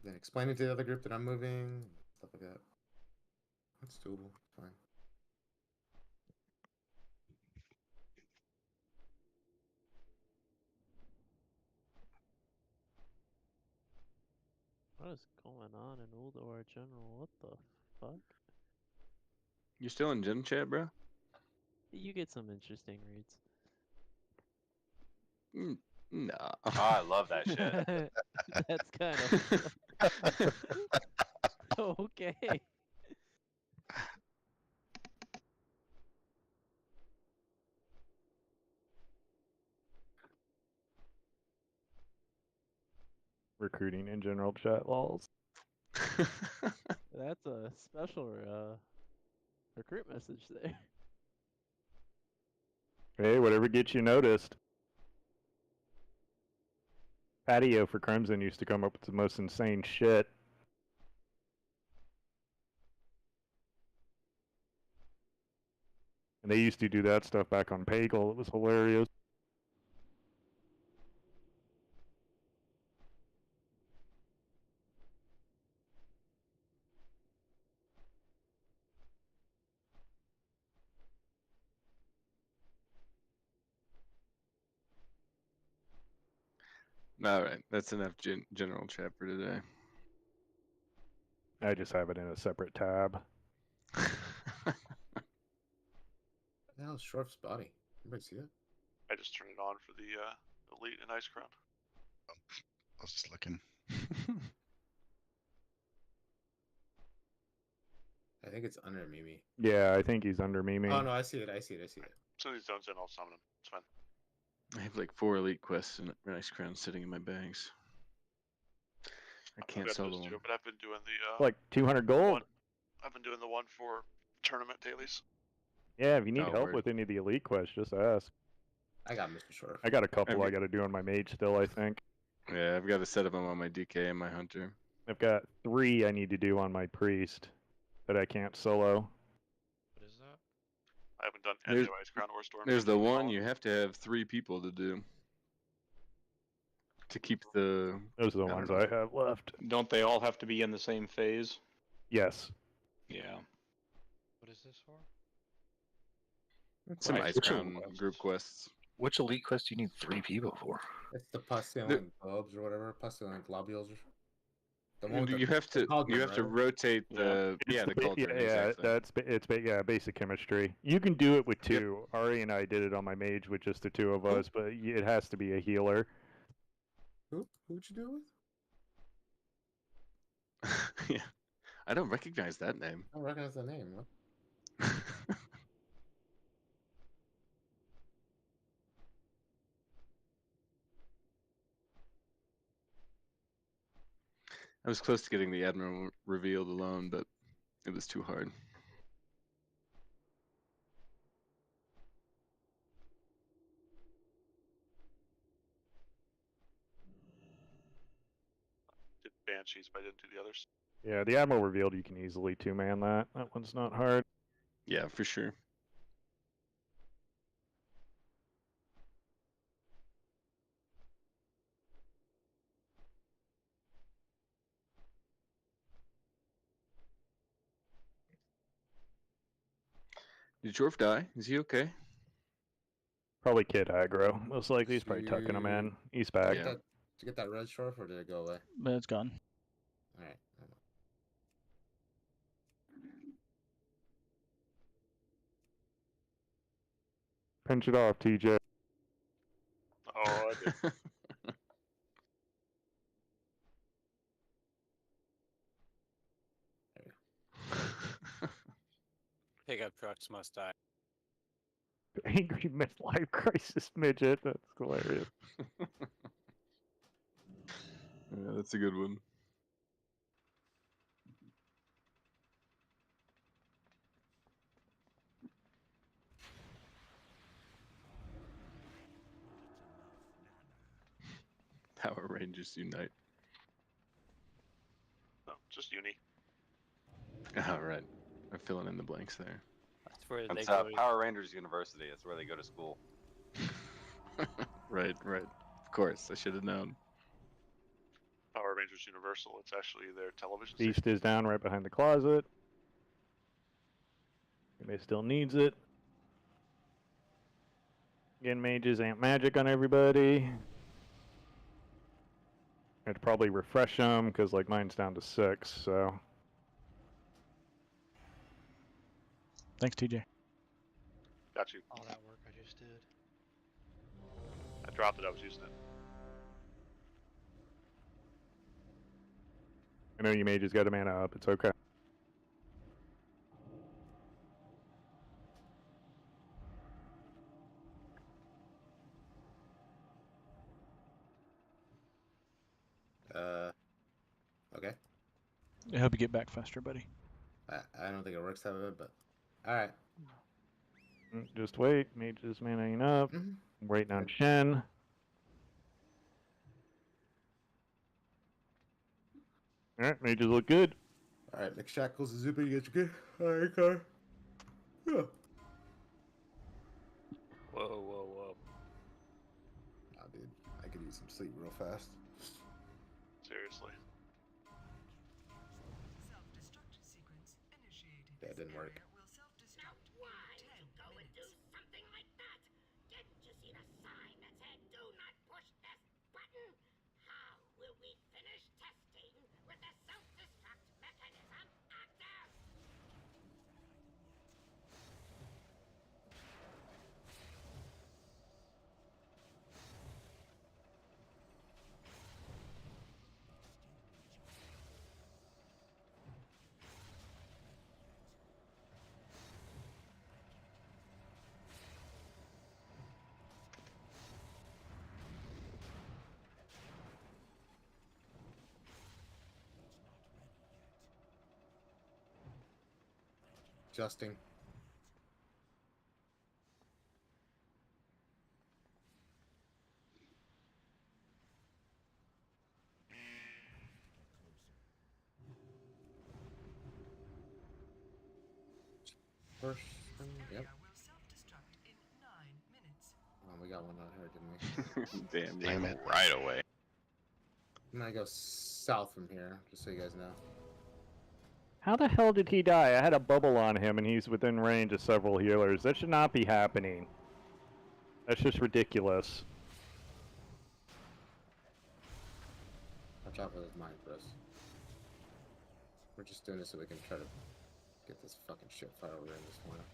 Then explaining to the other group that I'm moving, stuff like that. That's doable. Fine. What is going on in ULDUAR General? What the fuck? You still in gym chat, bro? You get some interesting reads. Nah. Oh, I love that shit. That's kind of okay. Recruiting in general chat walls. That's a special recruit message there. Hey, whatever gets you noticed. Patio for Crimson used to come up with the most insane shit. And they used to do that stuff back on Pagel. It was hilarious. All right, that's enough general chat for today. I just have it in a separate tab. What the hell is Shorf's body? Anybody see that? I just turned it on for the elite and ice crown. I was just looking. I think it's under Mimi. Yeah, I think he's under Mimi. Oh no, I see it. I see it. I see it. As soon as he's done, I'll summon him. It's fine. I have like 4 elite quests and Ice Crown sitting in my bags. I can't I've got solo those them. too, but I've been doing the Like 200 gold. I've been doing the one for tournament dailies. Yeah, if you need Oh, help word. with any of the elite quests, just ask. I got Mr. Shorf. I got a couple I Every- got to do on my mage still, I think. Yeah, I've got a set of them on my DK and my Hunter. I've got 3 I need to do on my priest that I can't solo. What is that? I haven't done any There's- of ice crown or storm. There's the one you have to have 3 people to do. To keep the. Those are the I don't ones know. I have left. Don't they all have to be in the same phase? Yes. Yeah. What is this for? Some Right. Ice Which Crown one? group quests. Which elite quest do you need 3 people for? It's the Pustulant globes or whatever. Pustulant globules. The one with You the have to cauldron, you have to right? rotate the It's the cauldron. yeah, exactly. it's basic chemistry. You can do it with 2. Ari and I did it on my mage with just the 2 of us, but it has to be a healer. Who'd you do it with? Yeah. I don't recognize that name. I don't recognize the name. What? I was close to getting the Admiral revealed alone, but it was too hard. Did Banshees, but I didn't do the others. Yeah, the Admiral revealed you can easily two-man that. That one's not hard. Yeah, for sure. Did Shorf die? Is he okay? Probably kid aggro. Most likely he's probably tucking him in. He's back. Yeah. Did you get that red Shorf, or did it go away? But it's gone. Alright. Pinch it off, TJ. Oh, I did. Pickup trucks must die. Angry midlife crisis midget. That's hilarious. Yeah, that's a good one. Power Rangers unite. No, just uni. All right, I'm filling in the blanks there. That's where they That's go. Power Rangers University. That's where they go to school. Right. Of course, I should have known. Power Rangers Universal. It's actually their television Beast station. is down right behind the closet. Anybody still needs it. Again, mages amp magic on everybody. I have to probably refresh them because like mine's down to 6. So Thanks, TJ. Got you. All that work I just did. I dropped it. I was using it. I know you mages got a mana up. It's okay. Okay. I hope you get back faster, buddy. I don't think it works that way, but alright. Just wait. Mages manaing up. Mm-hmm. Waiting on Shen. Alright, mages look good. Alright, next shackles is Zupa, you get your good. Alright, car. Yeah. Whoa. Ah, dude, I could use some sleep real fast. Seriously. Self-destruct sequence initiated. That didn't work. Will self-destruct Why in 10 go and do minutes. something like that? Didn't you see the sign that said "Do not push this button"? How will we finish testing with the self-destruct mechanism active? Adjusting. First, yep. Will self-destruct in 9 minutes. Oh, we got one out here, didn't we? Damn Like, right away. I'm gonna go south from here, just so you guys know. How the hell did he die? I had a bubble on him and he's within range of several healers. That should not be happening. That's just ridiculous. Watch out for this mine, Chris. We're just doing this so we can try to get this fucking shit fire over in this corner.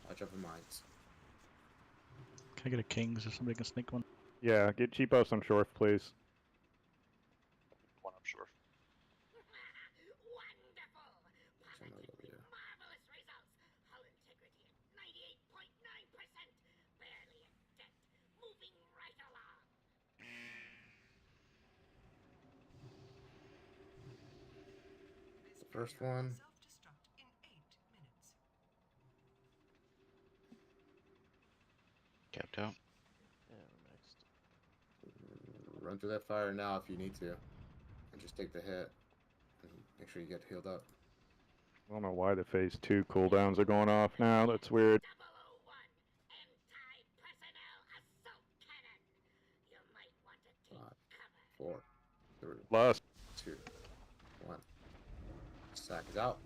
Watch out for mines. Can I get a king so somebody can sneak one? Yeah, get cheapos on Shorf, please. One up Shorf. Somebody over here. Marvelous results. Hull integrity at 98.9%. Barely a dent. Moving right along. The first one. Self-destruct in 8 minutes. Capped out. Yeah, we're next. Run through that fire now if you need to, and just take the hit. And make sure you get healed up. I don't know why the phase 2 cooldowns are going off now. That's weird. 001 anti-personnel assault cannon. You might want to take 5, 4, 3, Last. 2, 1. Sack is out.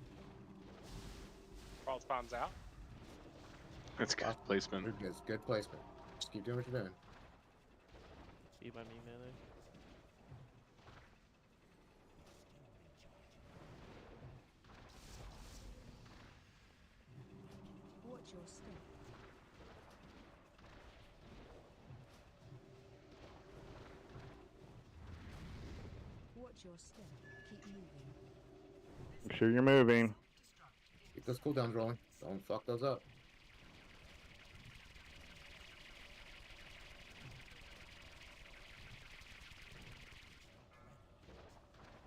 Brawl spawns out. That's good placement. It's good placement. Just keep doing what you're doing. Be by me, melee. Watch your step. Watch your step. Keep moving. Make sure you're moving. Keep those cooldowns rolling. Don't fuck those up.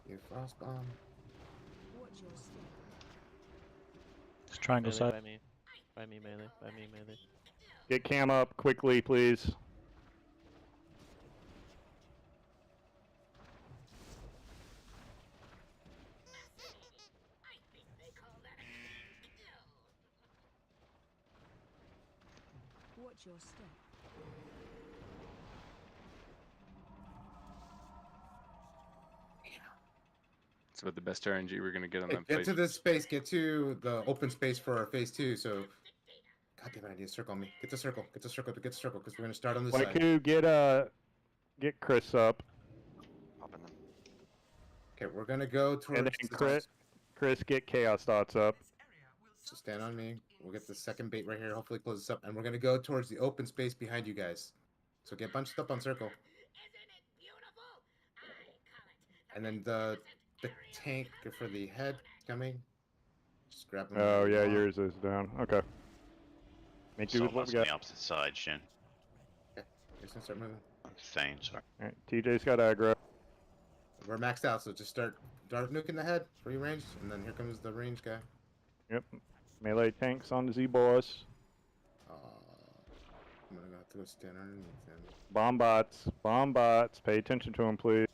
You frost bomb. Watch your step. Just triangle Melee side. by me. By me, melee. By me, melee. Get cam up quickly, please. I think they call that a clean kill. Watch your step. It's about the best RNG we're gonna get on Hey, that get place. to this space. Get to the open space for our phase 2. So, God damn it, I need a circle on me. Get the circle. Get the circle. Get the circle. Because we're gonna start on this side. Waiku, get Chris up. Popping them. Okay, we're gonna go towards. And then Chris, get Chaos Dots up. So stand on me. We'll get the second bait right here. Hopefully close this up, and we're gonna go towards the open space behind you guys. So get bunched up on circle. Isn't it beautiful? I call it And then the tank for the head coming. Just grab them. Oh whenever you yeah, want. yours is down. Okay. Make do Saw with what us we on got. the opposite side, Shin. Okay, just gonna start moving. I'm saying, sorry. Alright, TJ's got aggro. We're maxed out, so just start dart nuking the head for your range, and then here comes the range guy. Yep. Melee tanks on the Z-boss. I'm gonna have to go stand underneath him. Bomb bots. Bomb bots. Pay attention to them, please.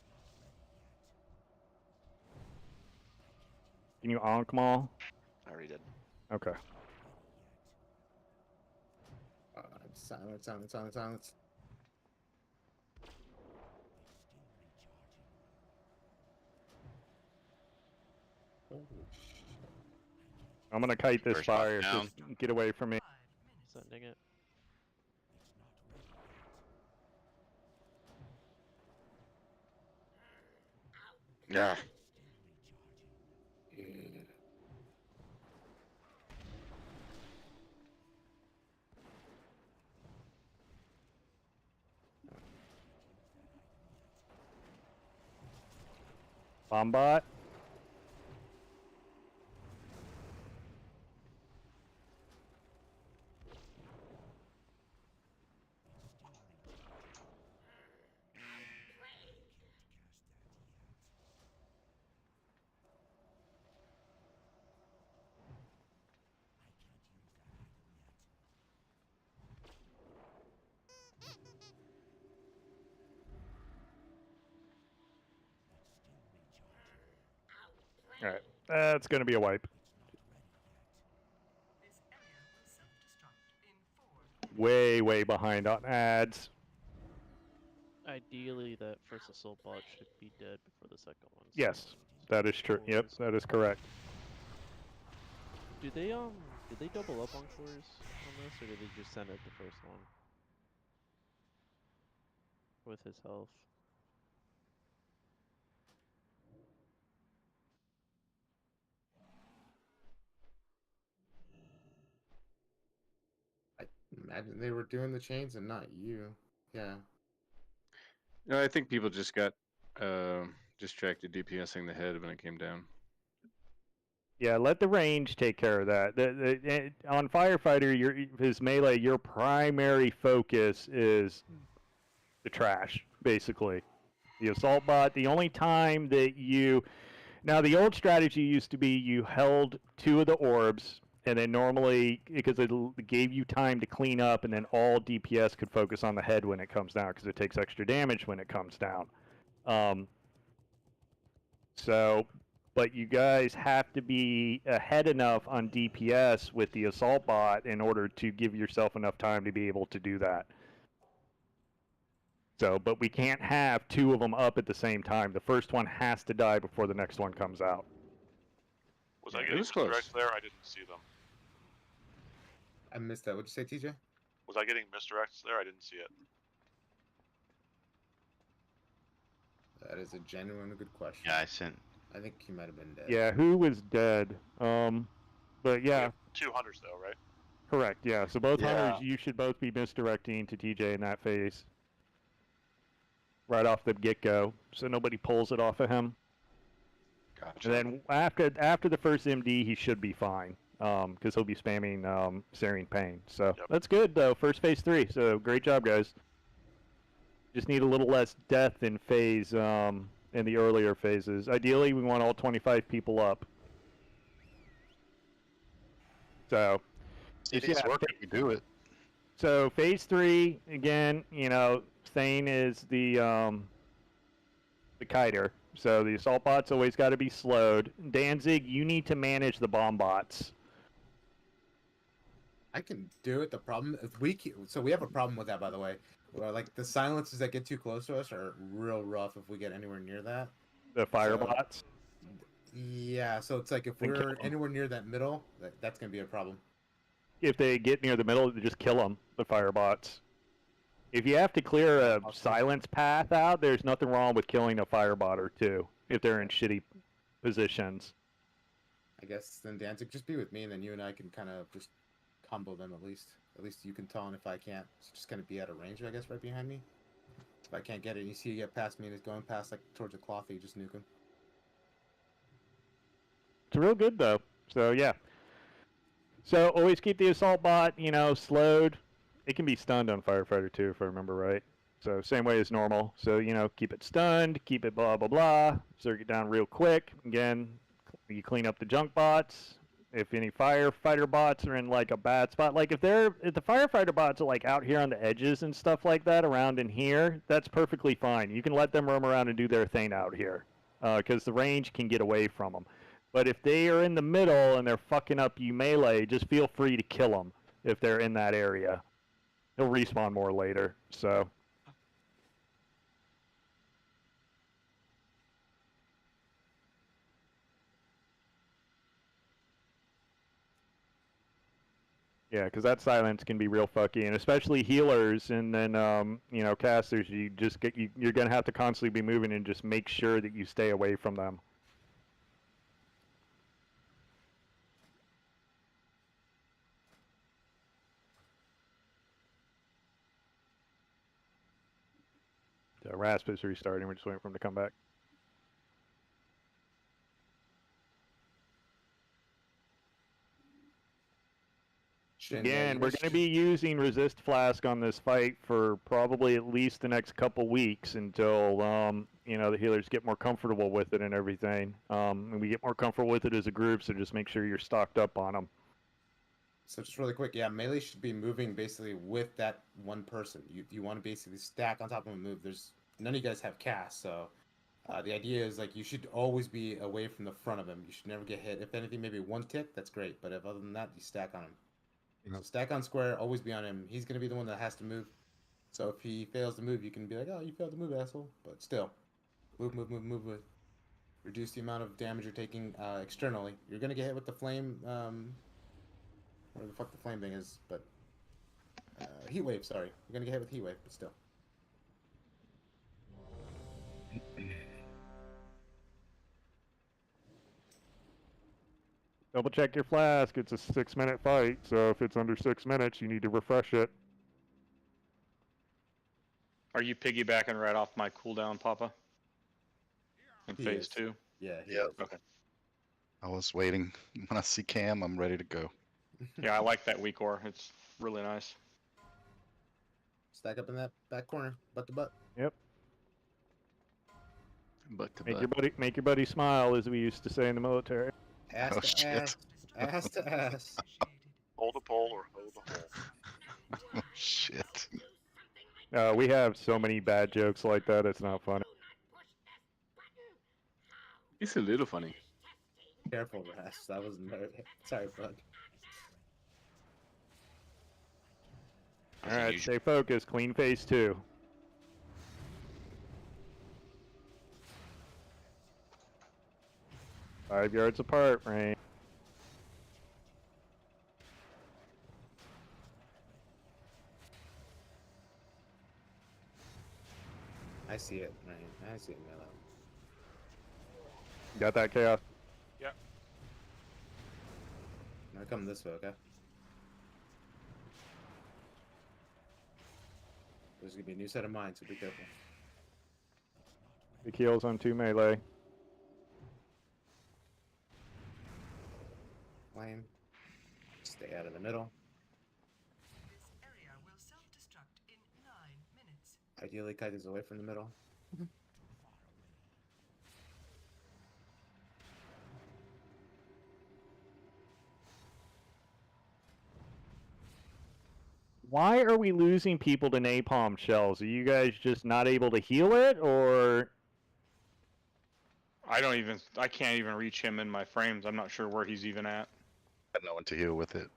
Can you onk them all? I already did. Okay. Silence, silence, silence, silence. Holy shit. I'm gonna kite this First bot fire. down. Just get away from me. Sending it. Yeah. Bomb bot. Alright. That's gonna be a wipe. Way, way behind on ads. Ideally, that first assault bot should be dead before the second one. Yes, that is true. Yep, that is correct. Did they double up on Shores on this, or did they just send it the first one? With his health. I imagine they were doing the chains and not you. Yeah. No, I think people just got distracted DPSing the head when it came down. Yeah, let the range take care of that. On firefighter, his melee, your primary focus is the trash, basically. The assault bot. The only time that now the old strategy used to be you held 2 of the orbs, and then normally because it gave you time to clean up, and then all DPS could focus on the head when it comes down because it takes extra damage when it comes down. But you guys have to be ahead enough on DPS with the assault bot in order to give yourself enough time to be able to do that. But we can't have 2 of them up at the same time. The first one has to die before the next one comes out. Was I getting misdirects there? I didn't see them. I missed that. What'd you say, TJ? Was I getting misdirects there? I didn't see it. That is a genuine good question. Yeah, I sent. I think he might have been dead. Yeah, who was dead? But yeah. 2 hunters though, right? Correct. Yeah. So both hunters, you should both be misdirecting to TJ in that phase. Right off the get-go, so nobody pulls it off of him. Gotcha. And then after the first MD, he should be fine, because he'll be spamming Searing Pain. So that's good, though. First phase 3, so great job, guys. Just need a little less death in phase, in the earlier phases. Ideally, we want all 25 people up. So, It's working if we do it. So phase 3, again, Thane is the kiter. So the assault bot's always got to be slowed. Danzig, you need to manage the bomb bots. I can do it. The problem is we have a problem with that, by the way. Where, like, the silences that get too close to us are real rough if we get anywhere near that. The fire bots? Yeah, so it's like if we're anywhere near that middle, that's going to be a problem. If they get near the middle, just kill them, the fire bots. If you have to clear a silence path out, there's nothing wrong with killing a firebot or 2 if they're in shitty positions. I guess then Danzig, just be with me, and then you and I can kind of just combo them at least. At least you can taunt if I can't. So just kind of be out of range, I guess, right behind me. If I can't get it, and you see you get past me and it's going past like towards the cloth, you just nuke him. It's real good though. So yeah. So always keep the assault bot, slowed. It can be stunned on Firefighter too, if I remember right. So same way as normal. So, keep it stunned, keep it blah, blah, blah. Circuit down real quick. Again, you clean up the junk bots. If any firefighter bots are in like a bad spot, like if the firefighter bots are like out here on the edges and stuff like that around in here, that's perfectly fine. You can let them roam around and do their thing out here because the range can get away from them. But if they are in the middle and they're fucking up you melee, just feel free to kill them if they're in that area. He'll respawn more later, so. Yeah, because that silence can be real fucky, and especially healers and then, casters, you're going to have to constantly be moving and just make sure that you stay away from them. Rasp is restarting. We're just waiting for him to come back. Again, we're going to be using Resist Flask on this fight for probably at least the next couple weeks until, the healers get more comfortable with it and everything. And we get more comfortable with it as a group, so just make sure you're stocked up on them. So just really quick, yeah, melee should be moving basically with that one person. You want to basically stack on top of them and move. None of you guys have cast, so the idea is like you should always be away from the front of him. You should never get hit. If anything, maybe one tick, that's great. But if other than that, you stack on him. So stack on square, always be on him. He's going to be the one that has to move. So if he fails to move, you can be like, oh, you failed to move, asshole. But still, move. Reduce the amount of damage you're taking externally. You're going to get hit with the flame, where the fuck the flame thing is, but heat wave, sorry. You're going to get hit with heat wave, but still. Double check your flask. It's a 6-minute fight, so if it's under 6 minutes, you need to refresh it. Are you piggybacking right off my cooldown, Papa? In He phase is. 2? Yeah. He Yep. is. Okay. I was waiting. When I see Cam, I'm ready to go. Yeah, I like that weak ore. It's really nice. Stack up in that back corner, butt to butt. Yep. Butt to Make your buddy smile, as we used to say in the military. Ass Oh, to shit. ass. Ass to ass. Hold a pole or hold a hole. Oh, shit. We have so many bad jokes like that. It's not funny. It's a little funny. Careful, Ras. That was nerve. Sorry, bud. All right, stay focused. Clean phase 2. Five yards apart, Rain. I see it, Rain. I see it, Melo. Got that, Chaos? Yep. I'm gonna come this way, okay? There's gonna be a new set of mines, so be careful. The keel's on 2 melee. Flame. Stay out of the middle. This area will self-destruct in 9 minutes. Ideally, kite is away from the middle. Why are we losing people to napalm shells? Are you guys just not able to heal it, or? I can't even reach him in my frames. I'm not sure where he's even at. I had no one to heal with it.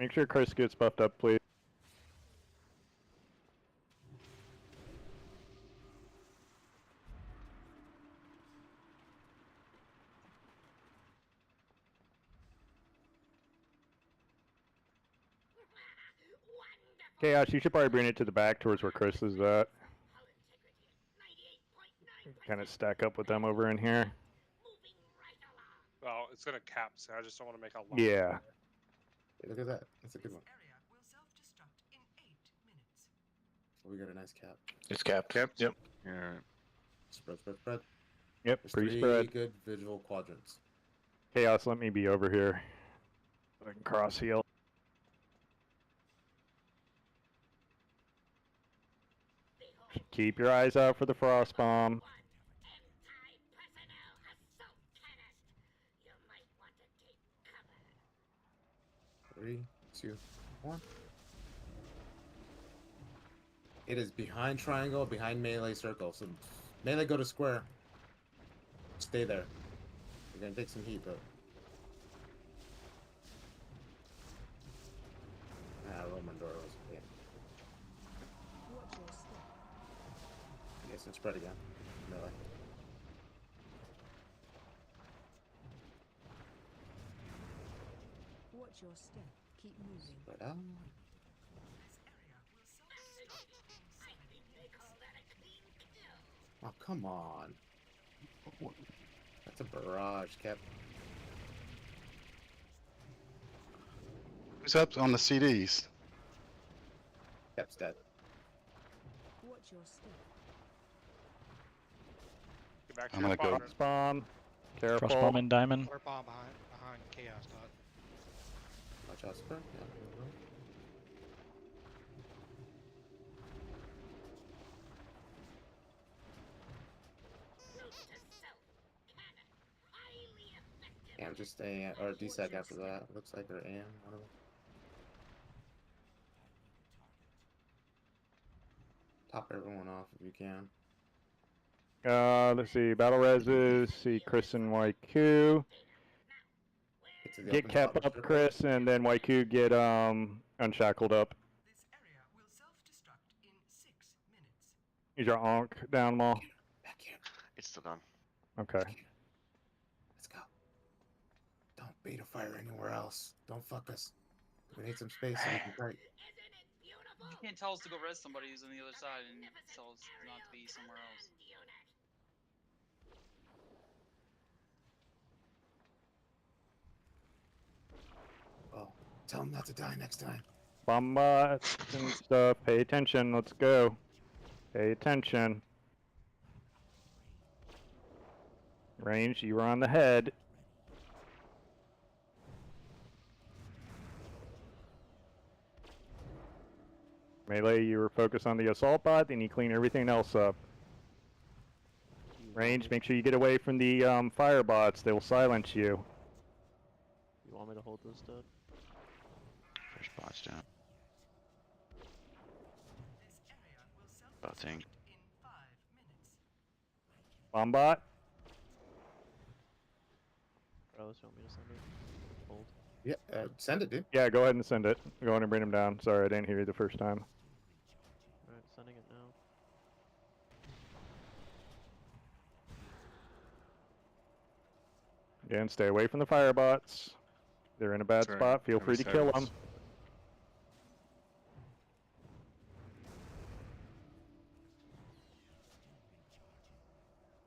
Make sure Chris gets buffed up, please. Chaos, you should probably bring it to the back towards where Chris is at. Kind of stack up with them over in here. Well, it's gonna cap, so I just don't want to make a lot. Yeah. Hey, look at that. That's a good one. Area will self-destruct in 8 minutes. We got a nice cap. It's capped. Capped? Yep. Alright. Spread, spread, spread. Yep, There's pre-spread. 3 good visual quadrants. Chaos, let me be over here. So I can cross heal. Keep your eyes out for the frost bomb. 3, 2, 1. It is behind triangle, behind melee circle. So melee go to square. Stay there. You're gonna take some heat though. Roman Doros. Yeah. Yes, and spread again. Melee. Watch your step. Keep moving. Spread out. Oh, come on. That's a barrage, Cap. Who's up on the CDs? Cap's dead. Watch your step. Get back to I'm your gonna go. quadrant. Bomb. Careful. Crossbomb and diamond. Or bomb behind Chaos Dot. Watch out, spread. Yeah. Yeah, I'm just staying, or DSEC after that. Looks like they're AM. One of them. Top everyone off if you can. Let's see. Battle reses. See Chris and YQ. Get Cap up, Chris, and then YQ get unshackled up. This area will self-destruct in 6 minutes. Is your Ankh down, Maul? Back here. It's still done. Okay. Let's go. Don't beta fire anywhere else. Don't fuck us. We need some space so we can fight. You can't tell us to go res somebody who's on the other side and tell us not to be somewhere else. Oh, tell him not to die next time. Bombots and stuff. Pay attention. Let's go. Pay attention. Range, you were on the head. Melee, you were focused on the assault bot, then you clean everything else up. Range, make sure you get away from the fire bots. They will silence you. You want me to hold this, Doug? First bot's down. Boting. Bombot. Carlos, you want me to send it? Hold. Yeah, send it, dude. Yeah, go ahead and send it. Go ahead and bring him down. Sorry, I didn't hear you the first time. Alright, sending it now. Again, stay away from the fire bots. They're in a bad That's right. spot. Feel Heavy free to kill them. silence.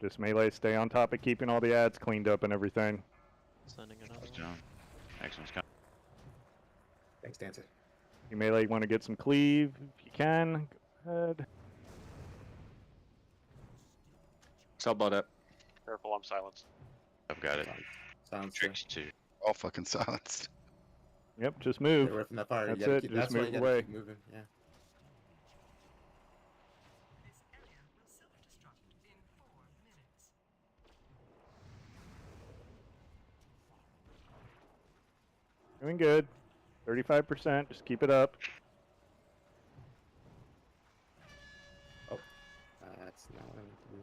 Just melee, stay on top of keeping all the ads cleaned up and everything. Sending another one. John. Next one's coming. Thanks, Dancer. You melee want to get some cleave if you can. Go ahead. Assault bot up. Careful, I'm silenced. I've got it. Sounds Tricks too. All fucking silenced. Yep, just move. Get away from that fire. That's you gotta it, keep, just that's why move you gotta away. keep moving. Yeah. Doing good. 35%. Just keep it up. Oh, that's not what I meant to do.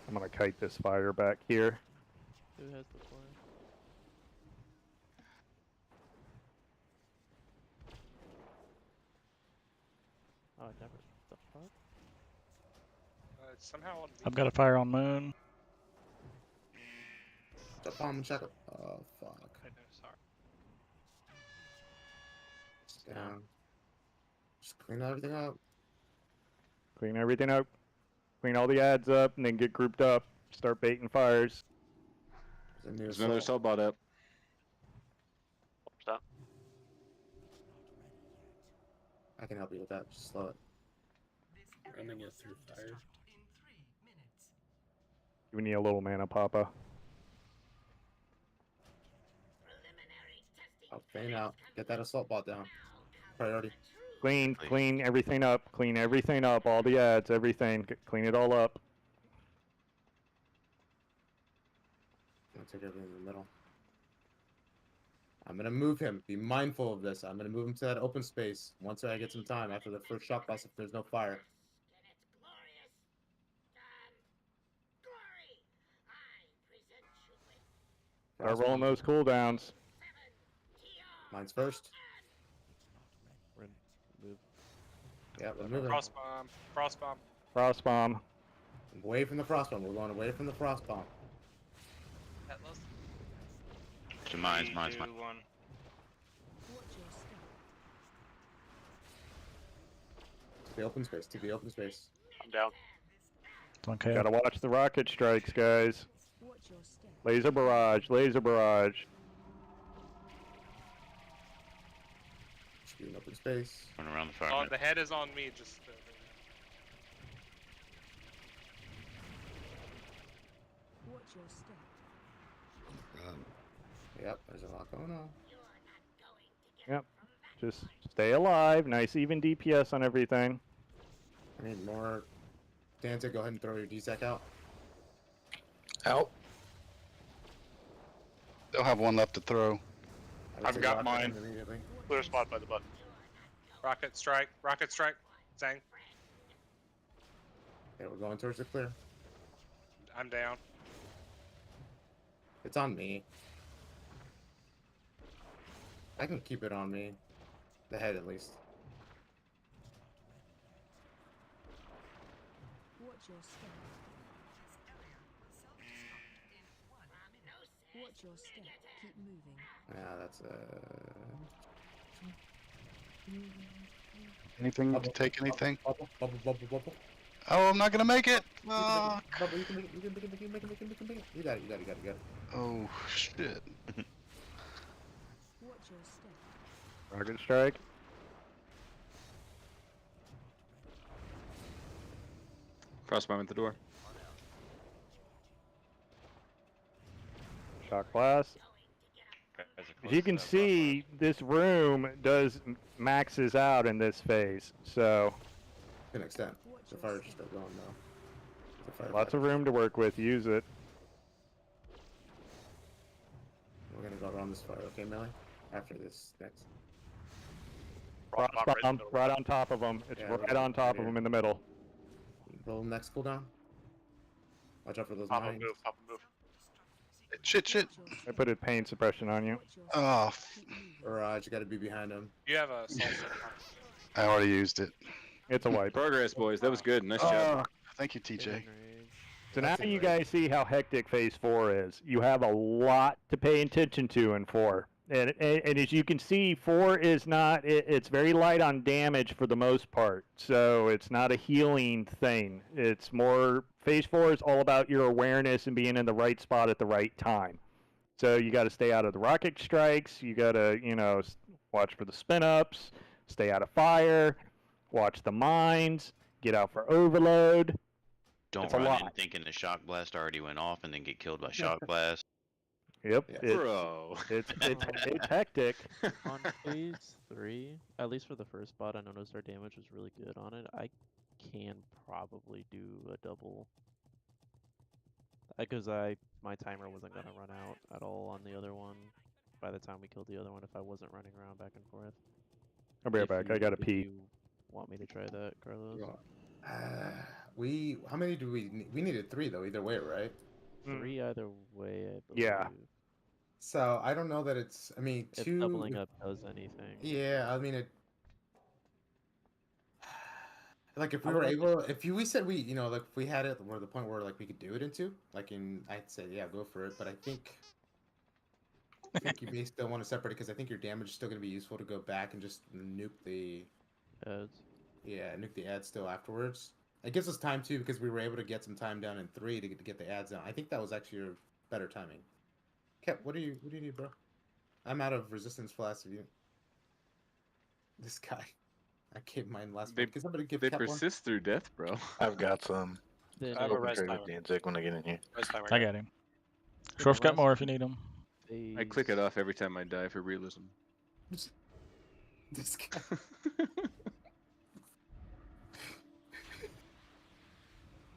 I'm gonna kite this fire back here. Who has the flag? Oh, I never. The fuck? Somehow. I've got a fire on moon. The bomb and check it. Oh fuck. I know, sorry. Just down. Just clean everything up. Clean everything up. Clean all the ads up, and then get grouped up. Start baiting fires. There's another assault bot up. Stop. I can help you with that. Just slow it. Running it through fire. We need a little mana, Papa. Oh, feign out. Get that assault bot down. Priority. Clean everything up. Clean everything up. All the ads, everything. Clean it all up. I'll take everything in the middle. I'm gonna move him. Be mindful of this. I'm gonna move him to that open space once I get some time after the first shot bus if there's no fire. Start rolling those cooldowns. Mine's first. Move. Yeah, we're moving. Frost bomb. Frost bomb. Frost bomb. Away from the frost bomb. We're going away from the frost bomb. Atlas. To mine's mine. One. To the open space. To the open space. I'm down. Okay. Gotta watch the rocket strikes, guys. Laser barrage. Laser barrage. Should be an open space. Going around the fire. Oh, the head is on me. Just. Yep, there's a lot going on. Yep. Just stay alive. Nice even DPS on everything. I need more. Dante, go ahead and throw your DSEC out. Out. They'll have one left to throw. I've got mine. Clear spot by the button. Rocket strike. Rocket strike. Zang. Okay, we're going towards the clear. I'm down. It's on me. I can keep it on me. The head, at least. Watch your step. Watch your step. Keep moving. Yeah, that's Anything to take anything? Bubble. Oh, I'm not gonna make it. Bubble, you can make it. You got it. Oh shit. Rocket strike. Crossbomb at the door. Shock blast. As you can see, this room maxes out in this phase, so To an extent. The fire's still going though. The fire lots of room to work with. Use it. We're gonna go around this fire, okay, Melee? After this next. Frostbomb right on top of them. It's Yeah, right on top of them in the middle. Roll next cooldown. Watch out for those Pop a mines. move, pop a move. Shit. I put a pain suppression on you. Oh, Raj, you gotta be behind him. You have a salsa. I already used it. It's a wipe. Progress, boys. That was good. Nice Oh, job. thank you, TJ. So now you guys see how hectic phase 4 is. You have a lot to pay attention to in 4. And as you can see, 4 is not, it's very light on damage for the most part. So it's not a healing thing. It's more, phase 4 is all about your awareness and being in the right spot at the right time. So you got to stay out of the rocket strikes. You got to, watch for the spin ups, stay out of fire, watch the mines, get out for overload. Don't It's a run lot. in thinking the shock blast already went off and then get killed by shock blast. Yep, Bro. it's hectic. On phase 3, at least for the first spot, I noticed our damage was really good on it. I can probably do a double. Because my timer wasn't going to run out at all on the other one by the time we killed the other one if I wasn't running around back and forth. I'll be right back. I gotta If pee. you want me to try that, Carlos? How many do we need? We needed 3 though, either way, right? 3 either way, I believe. Yeah. So I don't know that it's. I mean, If 2. doubling up does anything. Yeah, I mean it. Like if we I were would like able, if we said we, like if we had it where the point where like we could do it into, I'd say yeah, go for it. But I think you may still want to separate it because I think your damage is still going to be useful to go back and just nuke the ads. Yeah, nuke the ads still afterwards. It gives us time too because we were able to get some time down in 3 to get the ads down. I think that was actually your better timing. Kep, what do you need, bro? I'm out of resistance flasks. If you, this guy, I gave mine last week. Can somebody give They Kep one? persist through death, bro. I've got some. Then I have a Open res trade timer. with Danzig when I get in here. Res timer. I got him. For Shorf's the got rest more of if you need him. I click it off every time I die for realism. This guy.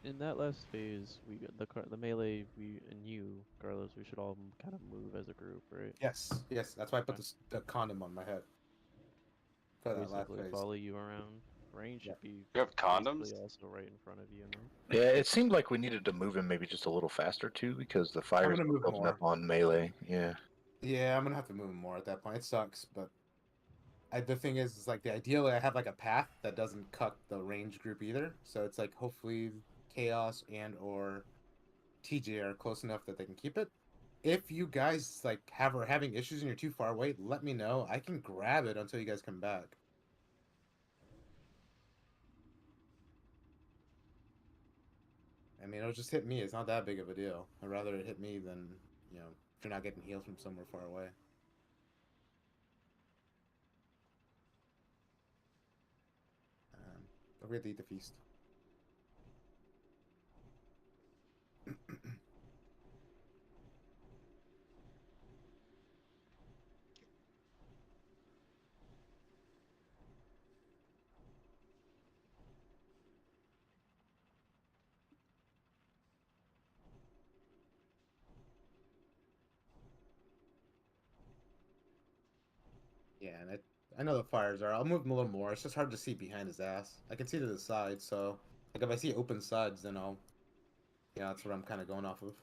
In that last phase, we got the melee, and you, Carlos, we should all kind of move as a group, right? Yes, that's why I put the condom on my head. For that last Basically, phase. follow you around. Range should be. You have condoms? basically also right in front of you, no? Yeah, it seemed like we needed to move him maybe just a little faster too because the fire's gonna move building more. up on melee. Yeah. Yeah, I'm gonna have to move more at that point. It sucks, but the thing is like the ideally I have like a path that doesn't cuck the range group either. So it's like hopefully Chaos and or TJ are close enough that they can keep it. If you guys like are having issues and you're too far away, let me know. I can grab it until you guys come back. I mean, it'll just hit me. It's not that big of a deal. I'd rather it hit me than, if you're not getting healed from somewhere far away. Don't forget to eat the feast. Yeah, and I know the fires are. I'll move him a little more. It's just hard to see behind his ass. I can see to the side, so like if I see open sides, then that's what I'm kind of going off of.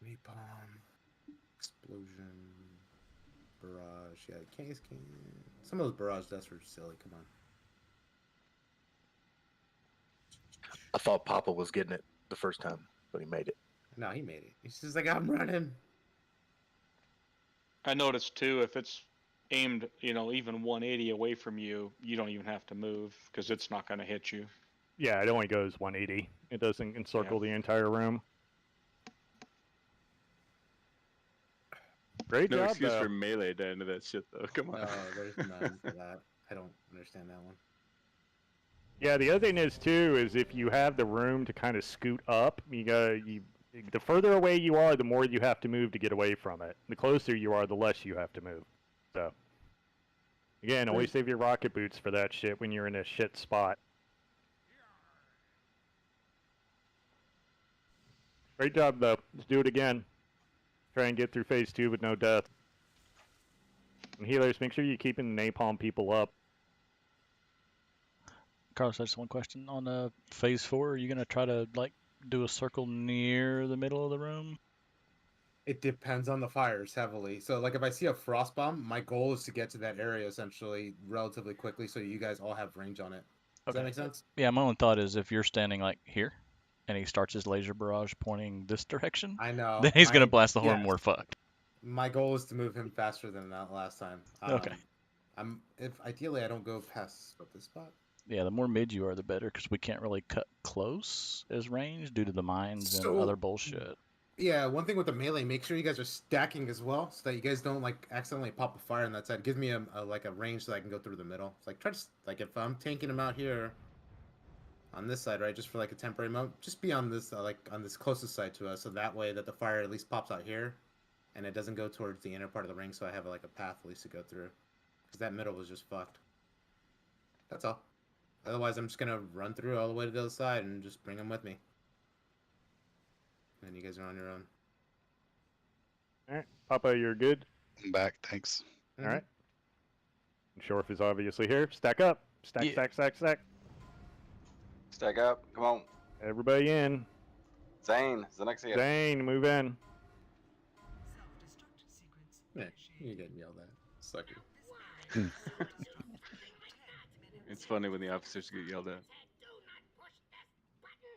Napalm, explosion, barrage. Yeah, can't. Some of those barrage deaths were silly. Come on. I thought Papa was getting it the first time, but he made it. No, he made it. He's just like, I'm running. I noticed too, if it's aimed, even 180 away from you, you don't even have to move because it's not going to hit you. Yeah, it only goes 180. It doesn't encircle the entire room. Great No job, excuse though. for melee down to that shit, though. Come on. No, there's none for that. I don't understand that one. Yeah, the other thing is too is if you have the room to kind of scoot up, the further away you are, the more you have to move to get away from it. The closer you are, the less you have to move. So again, always save your rocket boots for that shit when you're in a shit spot. Great job though. Let's do it again. Try and get through phase 2 with no death. And healers, make sure you're keeping the napalm people up. Carlos, I just one question on phase 4. Are you gonna try to do a circle near the middle of the room? It depends on the fires heavily. So, like, if I see a frost bomb, my goal is to get to that area essentially relatively quickly, so you guys all have range on it. Does that make sense? Yeah, my only thought is if you're standing here, and he starts his laser barrage pointing this direction, I know. then he's gonna blast the horn. We're fucked. My goal is to move him faster than that last time. Okay. If ideally I don't go past this spot. Yeah, the more mid you are, the better, because we can't really cut close as range due to the mines and other bullshit. Yeah, one thing with the melee, make sure you guys are stacking as well, so that you guys don't accidentally pop a fire on that side. Give me a range so I can go through the middle. It's try to if I'm tanking him out here on this side, right, just for a temporary moment, just be on this on this closest side to us, so that way that the fire at least pops out here, and it doesn't go towards the inner part of the ring, so I have a path at least to go through, because that middle was just fucked. That's all. Otherwise, I'm just gonna run through all the way to the other side and just bring them with me. And you guys are on your own. All right, Papa, you're good. I'm back, thanks. All right. Shorf is obviously here. Stack up. Stack, stack, stack, stack. Stack up. Come on. Everybody in. Zane is the next guy. Zane, move in. Yeah, you're getting yelled at. Sucker. It's funny when the officers get yelled at.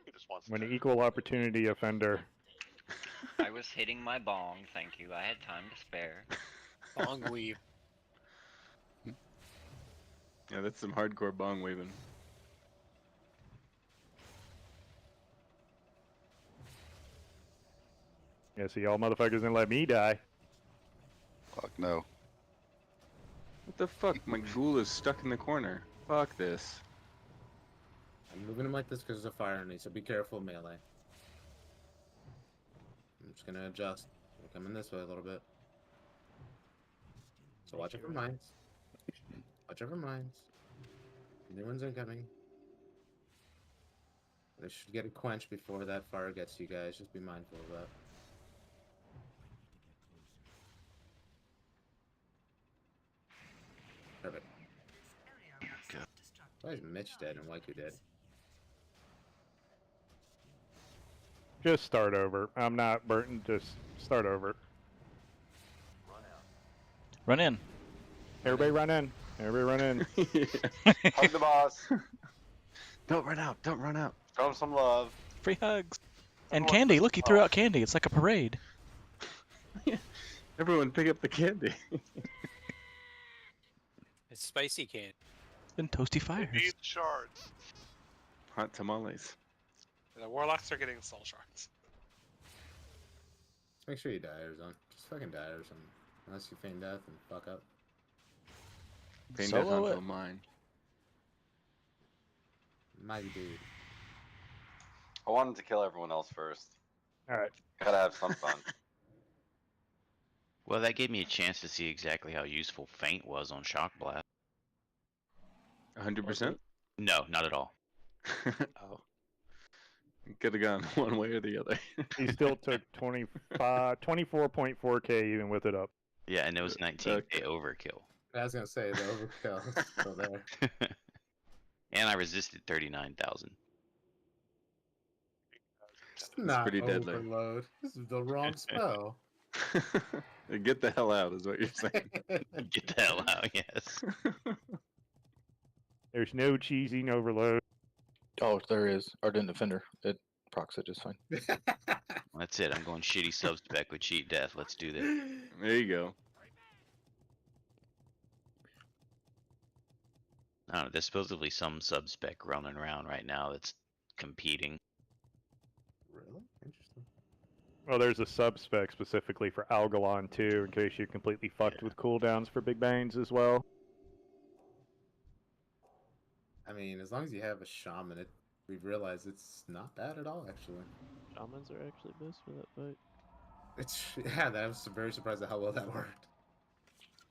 He just wants When an equal opportunity offender. I was hitting my bong, thank you. I had time to spare. Bong weave. Yeah, that's some hardcore bong waving. Yeah, see, y'all motherfuckers didn't let me die. Fuck no. What the fuck? My ghoul is stuck in the corner. Fuck this. I'm moving him like this because there's a fire in me, so be careful, melee. I'm just gonna adjust. I'm coming this way a little bit. So watch out for mines. Watch out for mines. New ones incoming. They should get a quench before that fire gets to you guys. Just be mindful of that. Perfect. Why is Mitch dead and Waiku dead? Just start over. I'm not Burton. Just start over. Run in. Everybody run in. Everybody run in. Hug the boss. Don't run out. Don't run out. Show him some love. Free hugs. And candy. Look, he threw out candy. It's like a parade. Everyone pick up the candy. It's spicy candy. Then toasty fires. Need shards. Hot tamales. The warlocks are getting soul shards. Just make sure you die, Arizona. Just fucking die or something. Unless you feign death and fuck up. Feign death Solo onto it. mine. Mighty dude. I wanted to kill everyone else first. Alright. Gotta have some fun. Well, that gave me a chance to see exactly how useful feint was on Shock Blast. 100%? No, not at all. Oh. Could have gone one way or the other. He still took 24.4k even with it up. Yeah, and it was 19k overkill. I was gonna say the overkill is still there. And I resisted 39,000. It's not pretty deadly. overload. This is the wrong spell. Get the hell out is what you're saying. Get the hell out, yes. There's no cheesing overload. Oh, there is. Ardent Defender. It procs it just fine. That's it. I'm going shitty sub-spec with cheat death. Let's do this. There you go. I don't know. There's supposedly some sub-spec running around right now that's competing. Really? Interesting. Well, there's a sub-spec specifically for Algalon too, in case you completely fucked with cooldowns for Big Bangs as well. I mean, as long as you have a shaman, we've realized it's not bad at all, actually. Shamans are actually best for that fight. Yeah, I was very surprised at how well that worked.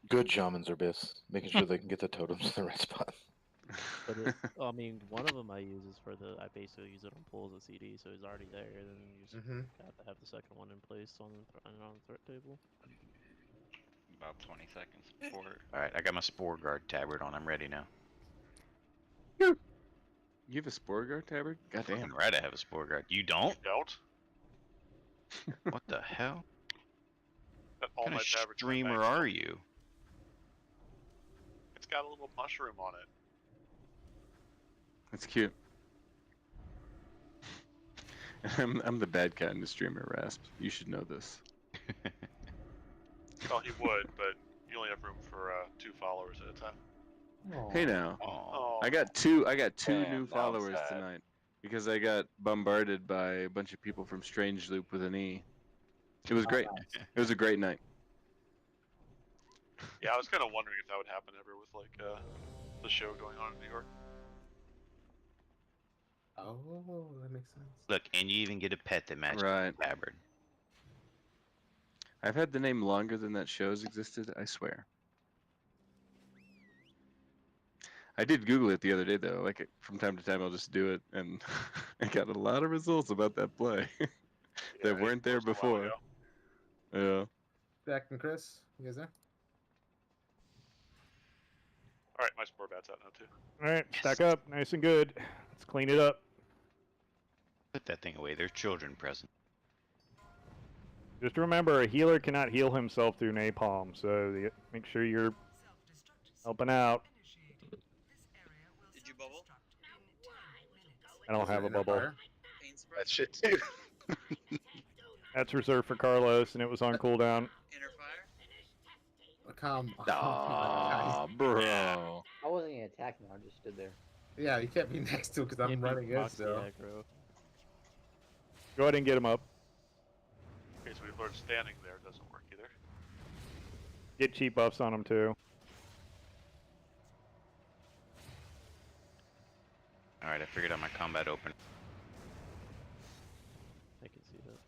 Good shamans are bis, making sure they can get the totems to the right spot. But it, I mean, one of them I use is I basically use it on pull as a CD, so he's already there. Then you just have to have the second one in place on the threat table. About 20 seconds before. Alright, I got my Spore Guard tabard on. I'm ready now. You have a Spore Guard tabard? Goddamn. Fucking right, I have a Spore Guard. You don't? You don't? What the hell? Got all What kind my of tabards in my streamer bag. are you? It's got a little mushroom on it. That's cute. I'm the bad kind of streamer, Rasp. You should know this. Well, he would, but you only have room for 2 followers at a time. Hey now. Oh. I got two Damn, new now I'm followers sad. tonight because I got bombarded by a bunch of people from Strange Loop with an E. It was great. It was a great night. Yeah, I was kind of wondering if that would happen ever with like the show going on in New York. Oh, that makes sense. Look, and you even get a pet that matches Right. the tabard. I've had the name longer than that show's existed, I swear. I did Google it the other day though. Like from time to time, I'll just do it, and I got a lot of results about that play that weren't there before. Yeah. Jack and Chris, you guys there? Alright, my spore bat's out now too. Alright, stack up, nice and good. Let's clean it up. Put that thing away. There's children present. Just remember, a healer cannot heal himself through napalm, so make sure you're helping out. Did you bubble? I don't have a bubble. That shit too. That's reserved for Carlos, and it was on cooldown. Come on, Aw, guys. bro. I wasn't even attacking, I just stood there. Yeah, you can't be next to him because I'm running in still. Go ahead and get him up. Okay, so we've learned standing there doesn't work either. Get cheap buffs on him too. Alright, I figured out my combat open. I can see that.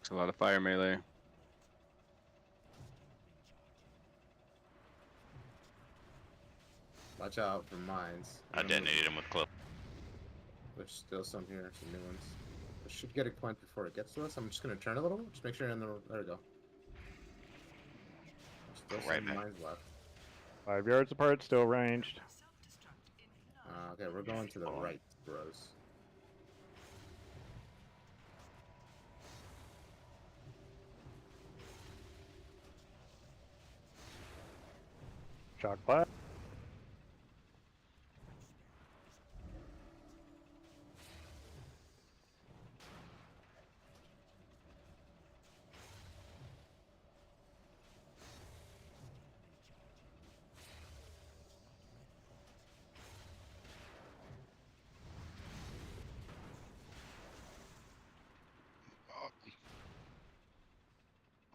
It's a lot of fire melee. Watch out for mines. I detonated him with clip. There's still some here, some new ones. I should get a point before it gets to us. I'm just gonna turn a little. Just make sure you're in the. There we go. Still some mines left. 5 yards apart, still ranged. Okay, we're going to the right, bros. Shock blast.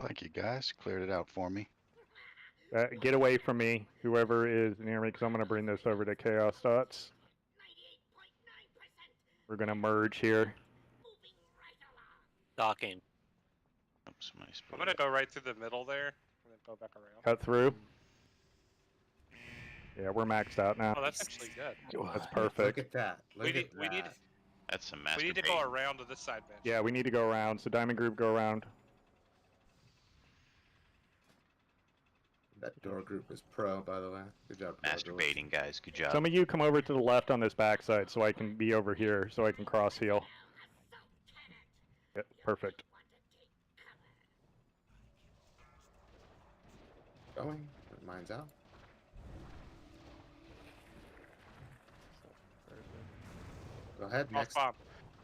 Thank you guys, cleared it out for me. Get away from me, whoever is near me, because I'm going to bring this over to Chaos Dots. We're going to merge here. Docking. Oops, my I'm gonna go right through the middle there, and then go back around. Cut through. Yeah, we're maxed out now. Oh, that's actually good. That's perfect. Look at that. Look We at need, that. we need, That's some we need to go around to this side bench. Yeah, we need to go around. So Diamond Group, go around. That door group is pro, by the way. Good job. Masturbating, guys. Good job. Some of you come over to the left on this backside so I can be over here, so I can cross heal. Yep, perfect. Going. Mine's out. Go ahead. Frost Next. bomb.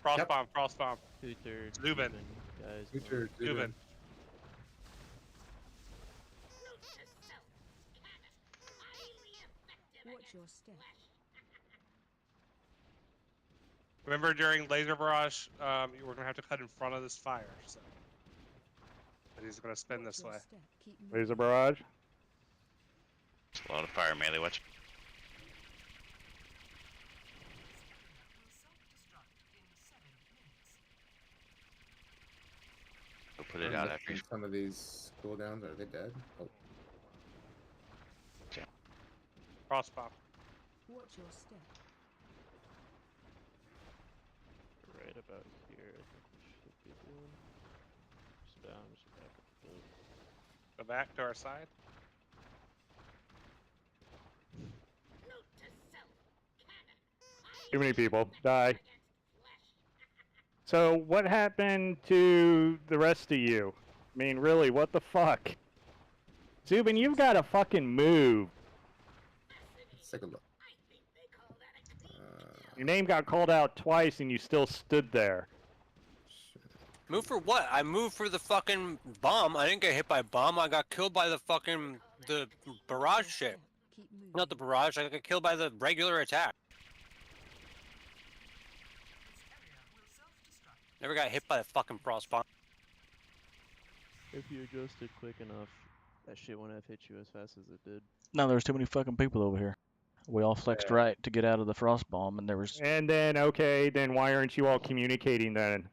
Frost Yep. bomb. Frost bomb. Hooter, Zubin. guys. Hooter, Zubin. Watch your step. Remember during laser barrage, you were gonna have to cut in front of this fire. So. And he's gonna spin this way. Laser barrage. A lot of fire melee. Watch. We'll put it out after you. Some of these cooldowns, are they dead? Oh. Frost bomb. Watch your step. Right about here, I think we should be doing. Just down, just back up a bit. Go back to our side. Too many people. Die. So what happened to the rest of you? I mean, really, what the fuck? Zubin, you've got to fucking move. Let's take a look. Your name got called out twice and you still stood there. Move for what? I moved for the fucking bomb. I didn't get hit by a bomb. I got killed by the fucking the barrage shit. Not the barrage. I got killed by the regular attack. Never got hit by the fucking frost bomb. If you adjusted quick enough, that shit wouldn't have hit you as fast as it did. No, there was too many fucking people over here. We all flexed right to get out of the frost bomb, and there was. And then, okay, then why aren't you all communicating then?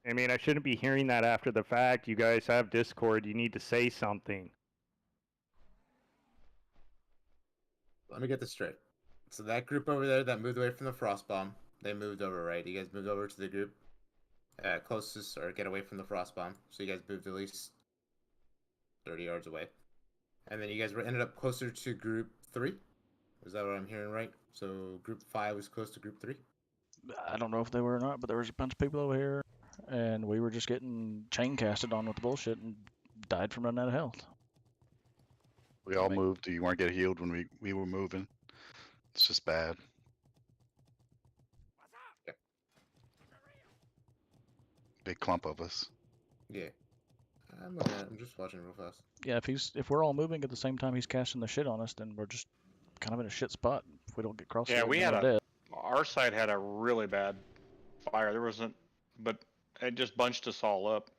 I mean, I shouldn't be hearing that after the fact. You guys have Discord. You need to say something. Let me get this straight. So that group over there that moved away from the frost bomb, they moved over, right? You guys moved over to the group closest, or get away from the frost bomb. So you guys moved at least 30 yards away. And then you guys ended up closer to group 3? Is that what I'm hearing right? So group 5 was close to group 3? I don't know if they were or not, but there was a bunch of people over here, and we were just getting chain casted on with the bullshit and died from running out of health. We all moved. You weren't getting healed when we were moving. It's just bad. Big clump of us. Yeah. I'm looking at it. I'm just watching real fast. Yeah, if we're all moving at the same time he's casting the shit on us, then we're just kind of in a shit spot if we don't get cross. Yeah, we had our side had a really bad fire. There wasn't, but it just bunched us all up.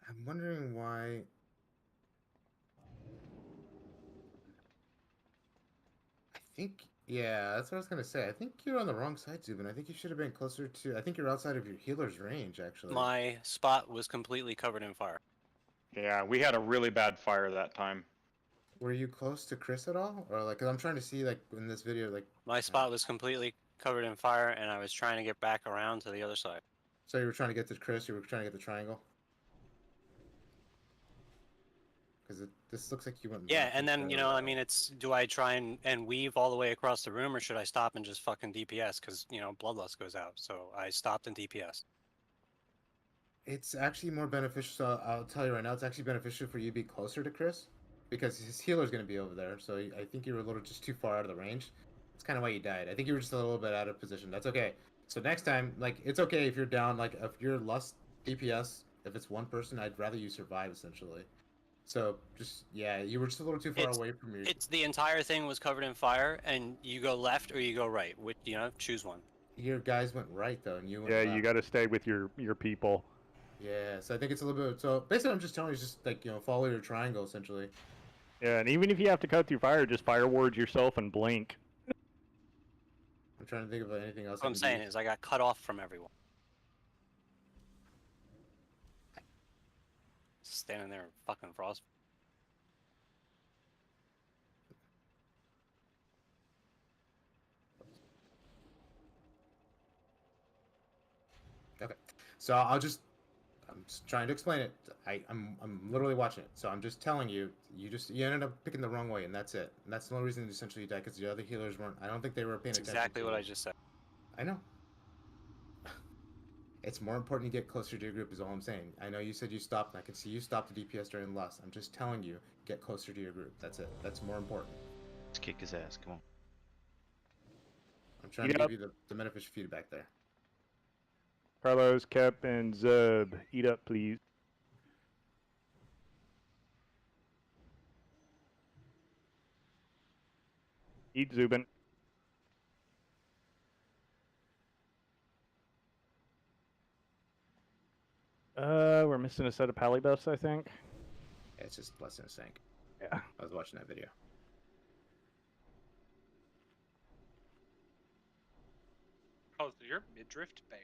I'm wondering why. I think, yeah, that's what I was gonna say. I think you're on the wrong side, Zubin. I think you should have been closer to. I think you're outside of your healer's range, actually. My spot was completely covered in fire. Yeah, we had a really bad fire that time. Were you close to Chris at all, or like? Cause I'm trying to see like in this video, like. My spot was completely covered in fire, and I was trying to get back around to the other side. So you were trying to get to Chris. You were trying to get the triangle. Because this looks like you went. Yeah, and then, you know, I mean, it's, do I try and weave all the way across the room, or should I stop and just fucking DPS? Because, you know, Bloodlust goes out. So I stopped and DPS. It's actually more beneficial. So I'll tell you right now, it's actually beneficial for you to be closer to Chris, because his healer's going to be over there. So I think you were a little just too far out of the range. It's kind of why you died. I think you were just a little bit out of position. That's okay. So next time, like, it's okay if you're down, like, if you're Lust DPS, if it's one person, I'd rather you survive, essentially. So just, yeah, you were just a little too far away from your. It's the entire thing was covered in fire, and you go left or you go right. Which, you know, choose one. Your guys went right though, and you went Yeah, left. you got to stay with your people. Yeah, so I think it's a little bit. So basically, I'm just telling you, just like, you know, follow your triangle essentially. Yeah, and even if you have to cut through fire, just fireward yourself and blink. I'm trying to think of anything else. What I'm saying is I got cut off from everyone. Standing there in fucking frost. Okay, so I'm just trying to explain it. I'm literally watching it, so I'm just telling you. You ended up picking the wrong way, and that's it. And that's the only reason essentially you died, because the other healers weren't. I don't think they were paying attention. Exactly what I just said. I know. It's more important you get closer to your group, is all I'm saying. I know you said you stopped, and I can see you stopped the DPS during Lust. I'm just telling you, get closer to your group. That's it. That's more important. Let's kick his ass. Come on. I'm trying to give you the beneficial feedback there. Carlos, Kep, and Zub, eat up, please. Eat Zubin. We're missing a set of pally buffs, I think. Yeah, it's just Blessing a Sank. Yeah. I was watching that video. Oh, so you're midriff bear.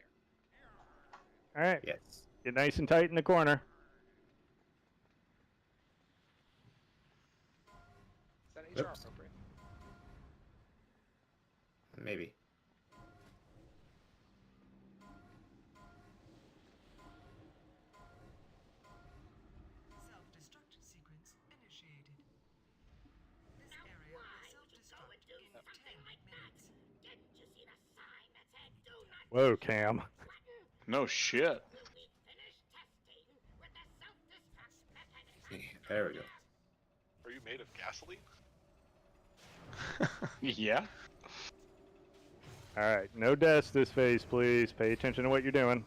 Alright. Yes. Get nice and tight in the corner. Is that HR Oops. appropriate? Maybe. Self-destruct sequence initiated. This area will self-destruct in 10 minutes. Didn't you see the sign that said do not Whoa, Cam. No shit. will we finish testing with the self-destruct mechanism? There we go. Are you made of gasoline? Yeah. Alright, no deaths this phase, please. Pay attention to what you're doing.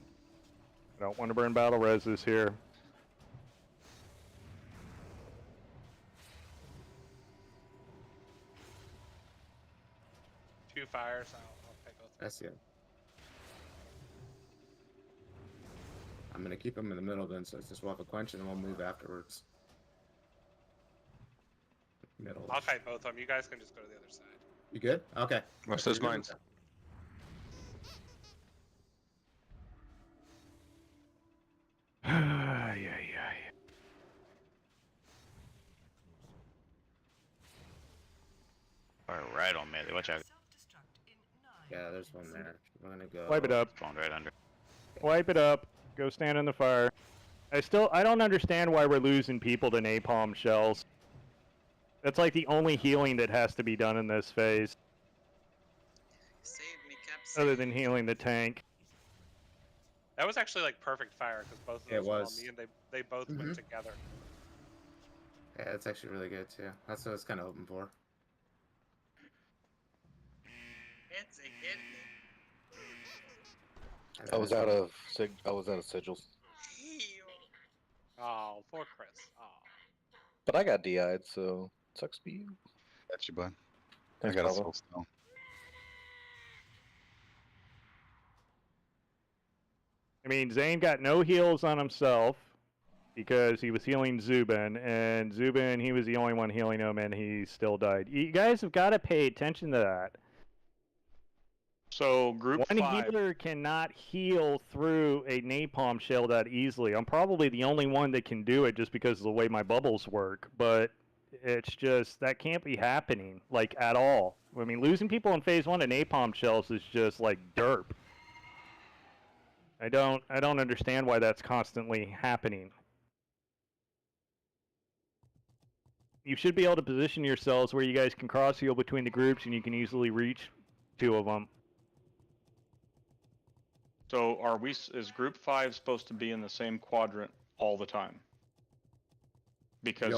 I don't want to burn battle reses here. Two fires. I'll take both. That's it. I'm gonna keep them in the middle then, so it's just we'll have a quench and then we'll move afterwards. Middle. I'll kite both of them. You guys can just go to the other side. You good? Okay. Watch those mines. Right on melee. Watch out. Yeah, there's one there. We're gonna go. Wipe it up. Spawned right under. Wipe it up. Go stand in the fire. I don't understand why we're losing people to napalm shells. That's like the only healing that has to be done in this phase. Save me, Cap. Other than healing the tank. That was actually like perfect fire because both of It those were on was. me and they both went together. Yeah, it's actually really good too. That's what I was kind of hoping for. It's a hit. I was out of sigils, Oh, poor Chris. Oh. but I got DI'd, so sucks to be you. Got you, bud. Thanks, I got a Pablo. soul stone. I mean, Zane got no heals on himself because he was healing Zubin, and Zubin, he was the only one healing him, and he still died. You guys have got to pay attention to that. So group One 5. healer cannot heal through a napalm shell that easily. I'm probably the only one that can do it just because of the way my bubbles work, but it's just, that can't be happening, like, at all. I mean, losing people in phase 1 to napalm shells is just, like, derp. I don't understand why that's constantly happening. You should be able to position yourselves where you guys can cross heal between the groups and you can easily reach two of them. So is group 5 supposed to be in the same quadrant all the time? Because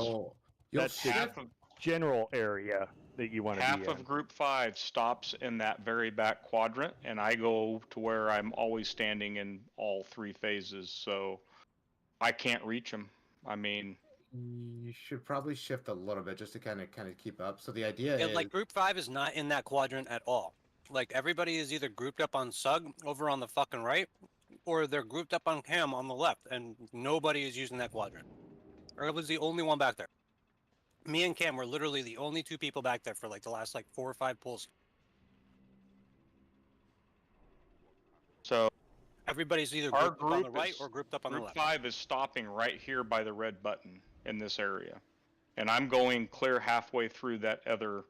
That's the half of general area that you want to be half in. of group 5 stops in that very back quadrant, and I go to where I'm always standing in all 3 phases, so I can't reach them. I mean, You should probably shift a little bit just to kind of keep up. So the idea Yeah, is like group 5 is not in that quadrant at all. Like everybody is either grouped up on Sug over on the fucking right, or they're grouped up on Cam on the left, and nobody is using that quadrant. Or it was the only one back there. Me and Cam were literally the only 2 people back there for like the last like 4 or 5 pulls. so Everybody's either our grouped up on the group right is- or grouped up on the group left. 5 is stopping right here by the red button in this area. And I'm going clear halfway through that other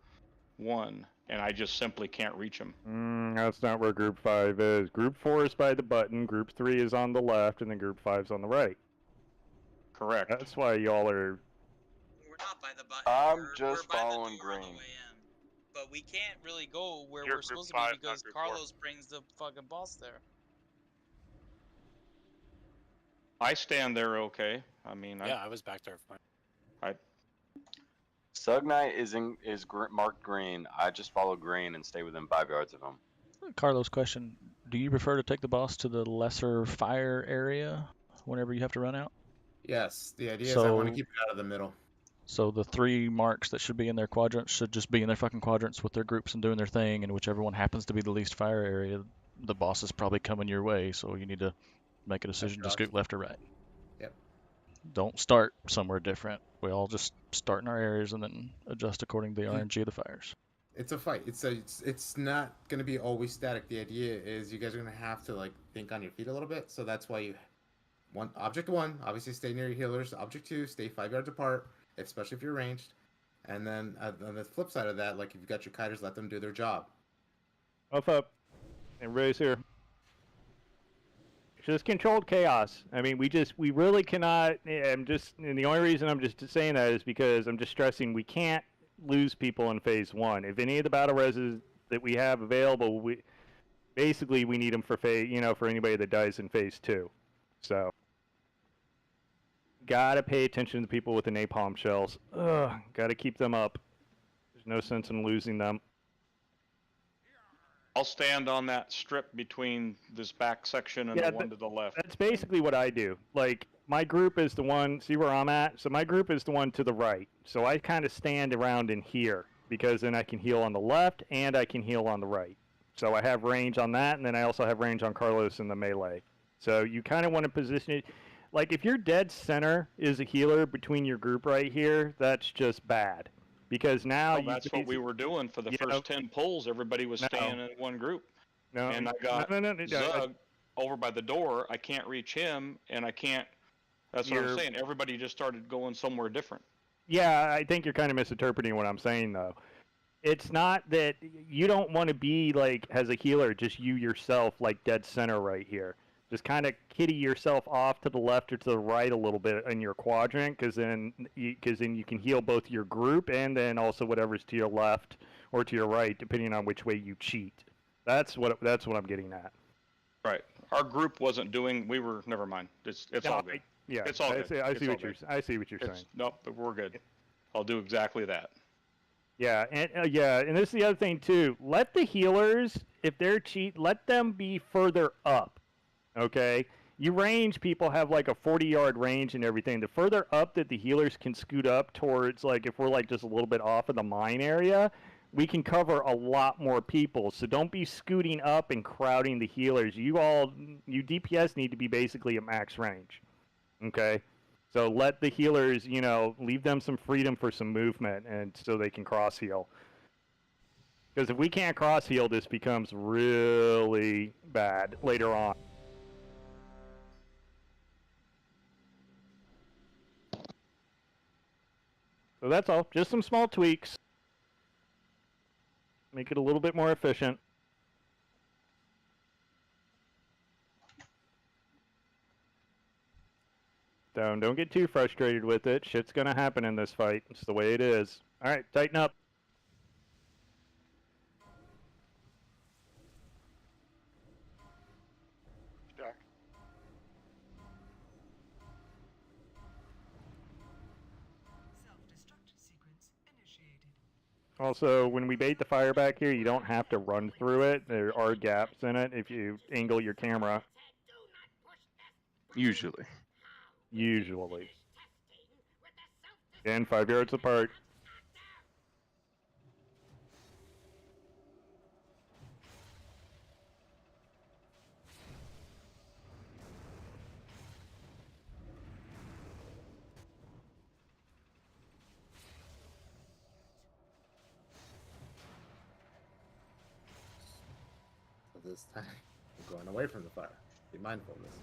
one, and I just simply can't reach them. That's not where group 5 is. Group 4 is by the button, group 3 is on the left, and then group 5 is on the right. Correct. That's why y'all are... We're not by the button. I'm we're just by the following door on the green. way in. But we can't really go where You're we're group supposed 5, to not be because group 4. Carlos brings the fucking boss there. I stand there okay. I mean, Yeah, I was back there. Fine. Sug Knight is marked green. I just follow green and stay within 5 yards of him. Carlos, question: do you prefer to take the boss to the lesser fire area whenever you have to run out? Yes, the idea is I want to So, keep it out of the middle. so the 3 marks that should be in their quadrants should just be in their fucking quadrants with their groups and doing their thing, and whichever one happens to be the least fire area, the boss is probably coming your way. So you need to make a decision to scoot left or right. Yep. Don't start somewhere different. We all just start in our areas and then adjust according to the RNG of the fires. It's a fight. It's not gonna be always static. The idea is you guys are gonna have to like think on your feet a little bit. So that's why object one, obviously stay near your healers. Object 2, stay 5 yards apart, especially if you're ranged. And then on the flip side of that, like if you've got your kiters, let them do their job. Up. Everybody's here. Just controlled chaos. I mean, we really cannot. And the only reason I'm just saying that is because I'm just stressing we can't lose people in phase 1. If any of the battle reses that we have available, we need them for for anybody that dies in phase 2. So gotta pay attention to the people with the napalm shells. Gotta keep them up. There's no sense in losing them. I'll stand on that strip between this back section and the one to the left. That's basically what I do. Like, my group is the one, see where I'm at? So my group is the one to the right. So I kind of stand around in here, because then I can heal on the left and I can heal on the right. So I have range on that, and then I also have range on Carlos in the melee. So you kind of want to position it. Like, if your dead center is a healer between your group right here, that's just bad. Because now that's what we were doing for the first 10 pulls. Everybody was staying in one group. And I got Zug over by the door. I can't reach him, and I can't. That's what I'm saying. Everybody just started going somewhere different. Yeah, I think you're kind of misinterpreting what I'm saying, though. It's not that you don't want to be, like, as a healer, just you yourself, like, dead center right here. Just kind of kitty yourself off to the left or to the right a little bit in your quadrant, because then you can heal both your group and then also whatever's to your left or to your right, depending on which way you cheat. That's what I'm getting at. Right. Our group wasn't doing. We were. Never mind. It's all good. It's all good. I see what you're saying. Nope, but we're good. I'll do exactly that. Yeah, and this is the other thing too. Let the healers, if they're cheat, let them be further up. Okay, you range people have like a 40-yard range and everything. The further up that the healers can scoot up towards, like if we're like just a little bit off of the mine area, we can cover a lot more people. So don't be scooting up and crowding the healers. You DPS need to be basically at max range. Okay, so let the healers, leave them some freedom for some movement, and so they can cross heal. Because if we can't cross heal, this becomes really bad later on. So that's all. Just some small tweaks. Make it a little bit more efficient. Don't get too frustrated with it. Shit's gonna happen in this fight. It's the way it is. Alright, tighten up. Also, when we bait the fire back here, you don't have to run through it. There are gaps in it if you angle your camera. Usually. And 5 yards apart. This time, we're going away from the fire. Be mindful of this.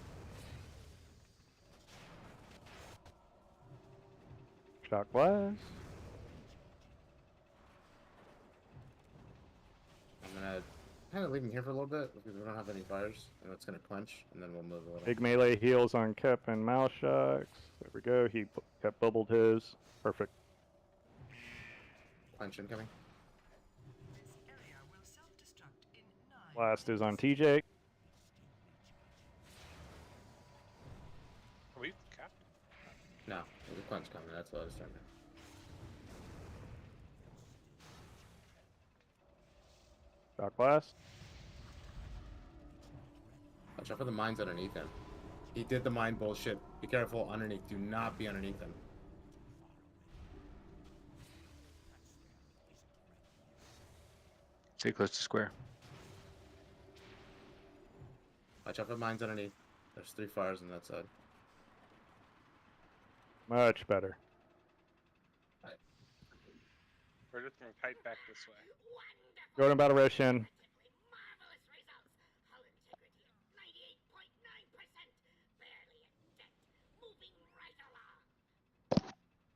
Shock blast. I'm gonna kind of leave him here for a little bit because we don't have any fires, and it's gonna quench, and then we'll move a little. Big melee heals on Kep and Mouse Shocks. There we go. He kept bubbled his. Perfect. Quench incoming. Blast is on TJ. Are we capped? No, there's a quench coming. That's what I was trying to. Shock blast. Watch out for the mines underneath him. He did the mine bullshit. Be careful underneath. Do not be underneath him. Stay close to square. Watch out for mines underneath. There's 3 fires on that side. Much better. We're just gonna kite back this way. Go ahead and battle rush in.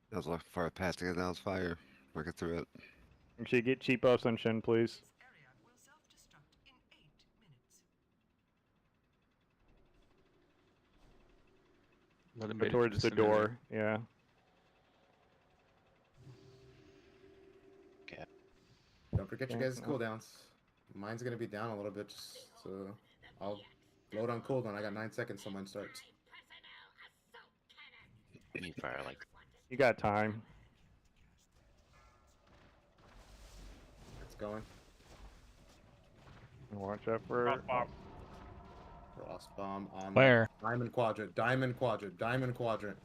That was like fire path to get down fire. Working through it. Make sure you get cheap buffs on Shin, please. Go towards the door, yeah. Okay. Don't forget your guys' cooldowns. Mine's gonna be down a little bit, just so I'll load on cooldown. I got 9 seconds till mine starts. Any fire like. You got time. It's going. Watch out for Frost bomb on Where? Diamond quadrant. Diamond quadrant. Diamond quadrant.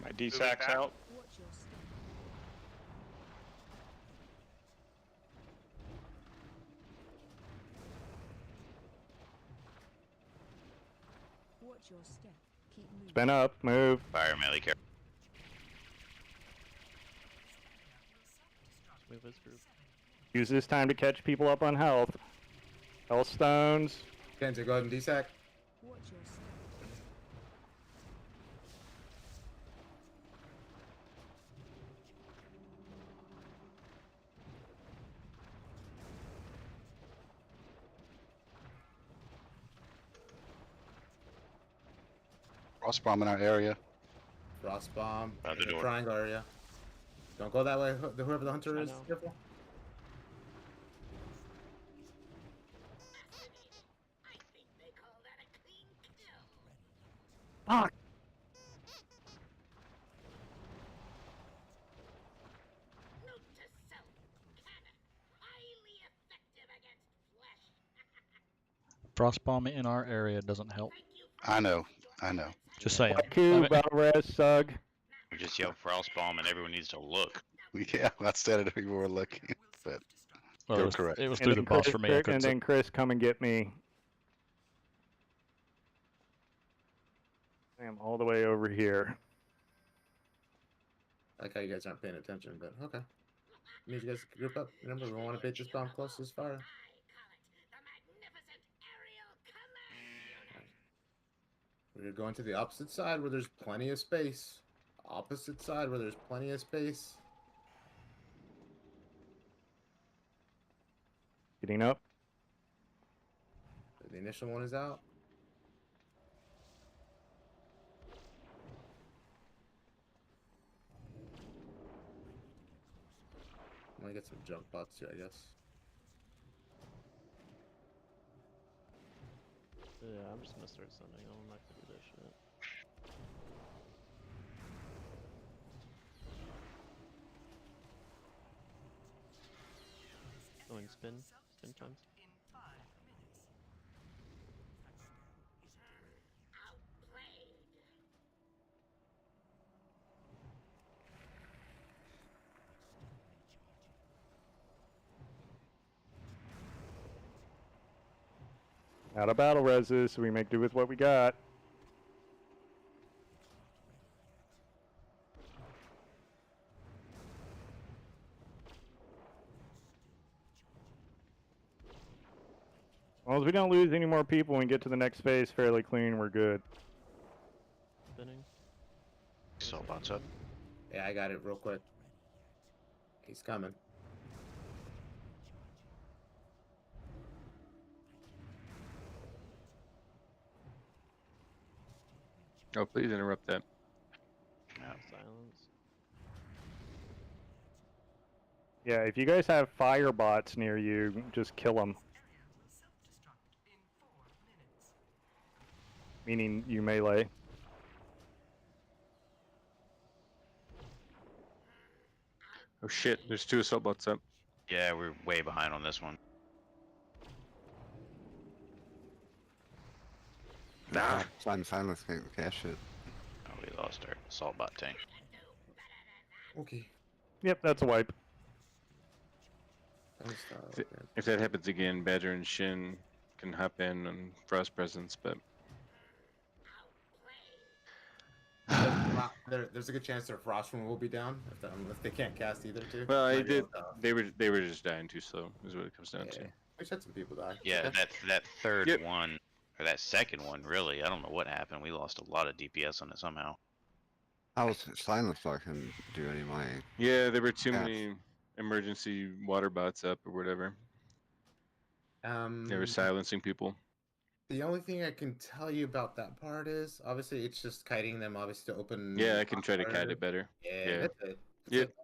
My D-Sac's out. Watch your step. Keep moving. Spin up, move. Fire melee care. Move as group. Use this time to catch people up on health. Health stones. Kenzie, go ahead and D-Sac. Watch your step. Frost bomb in our area. Frost bomb. Out the in door. Triangle area. Don't go that way. Whoever the hunter is, careful. Fuck! Frost bomb in our area doesn't help. I know. Just saying. Q, battle res, Sug. We just yell frost bomb and everyone needs to look. Yeah, I said it. People were looking, but Well, you're it was, correct. It was And through the then boss Chris- for me. I couldn't And see. then Chris, come and get me. I am all the way over here. I like how you guys aren't paying attention, but okay. I need you guys to group up. Remember, we want to bait this bomb close to this fire. We're going to the opposite side where there's plenty of space. Opposite side where there's plenty of space. Getting up. The initial one is out. I'm gonna get some junk bots here, I guess. Yeah, I'm just gonna start sending them. I'm not gonna do that shit. Going spin times. Out of battle reses, so we make do with what we got. As long as we don't lose any more people when we get to the next phase fairly clean, we're good. Spinning. So bots up. Yeah, I got it real quick. He's coming. Oh, please interrupt that. Silence. Yeah, if you guys have fire bots near you, just kill them. Meaning you melee. Oh shit, there's 2 assault bots up. Yeah, we're way behind on this one. Nah. Silence can't cash it. Oh, we lost our assault bot tank. Okay. Yep, that's a wipe. If that happens again, Badger and Shin can hop in on Frost Presence, but There's a good chance their Frost Rune will be down if they can't cast either too. well, I Might be did. able to- They were just dying too slow. Is what it comes down to. We had some people die. Yeah, Okay. that third one, or that second one, really, I don't know what happened. We lost a lot of DPS on it somehow. I was silenced, so I couldn't do any mining. Yeah, there were too many emergency water bots up or whatever. They were silencing people. The only thing I can tell you about that part is obviously it's just kiting them obviously to open. Yeah, I can try to kite it better. Yeah, that's it. That's it.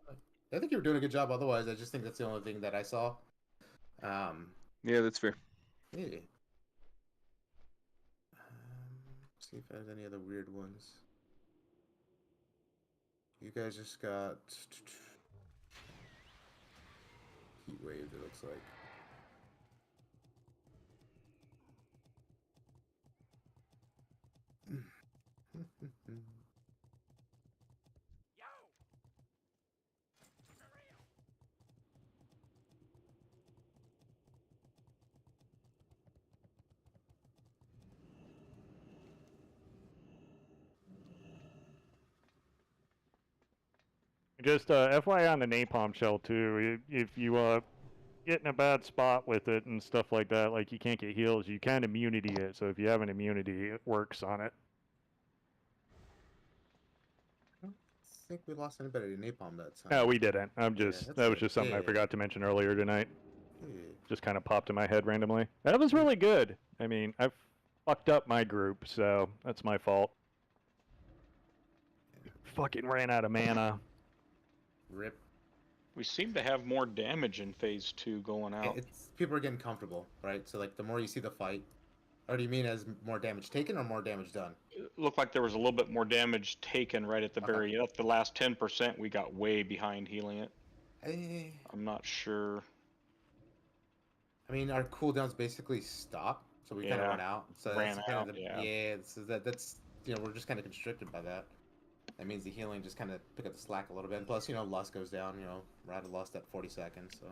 I think you were doing a good job. Otherwise, I just think that's the only thing that I saw. Yeah, that's fair. Yeah. See if there's any other weird ones. You guys just got heat waves. It looks like. Just FYI on the napalm shell too. If you get in a bad spot with it and stuff like that, like you can't get heals, you can immunity it. So if you have an immunity, it works on it. I think we lost anybody to napalm that time. No, we didn't. I'm just that was just something I Yeah. forgot to mention earlier tonight. Yeah. Just kind of popped in my head randomly. That was really good. I mean, I've fucked up my group, so that's my fault. Fucking ran out of mana. Rip. We seem to have more damage in phase 2 going out. It's people are getting comfortable, right? So like the more you see the fight, or do you mean as more damage taken or more damage done? It looked like there was a little bit more damage taken right at the very end. The last 10%, we got way behind healing it. I'm not sure. I mean, our cooldowns basically stop, so we kind of Yeah, run out. So ran that's kind out, of yeah. so that's we're just kind of constricted by that. That means the healing just kind of pick up the slack a little bit. And plus, Lust goes down. We're out of Lust at 40 seconds, so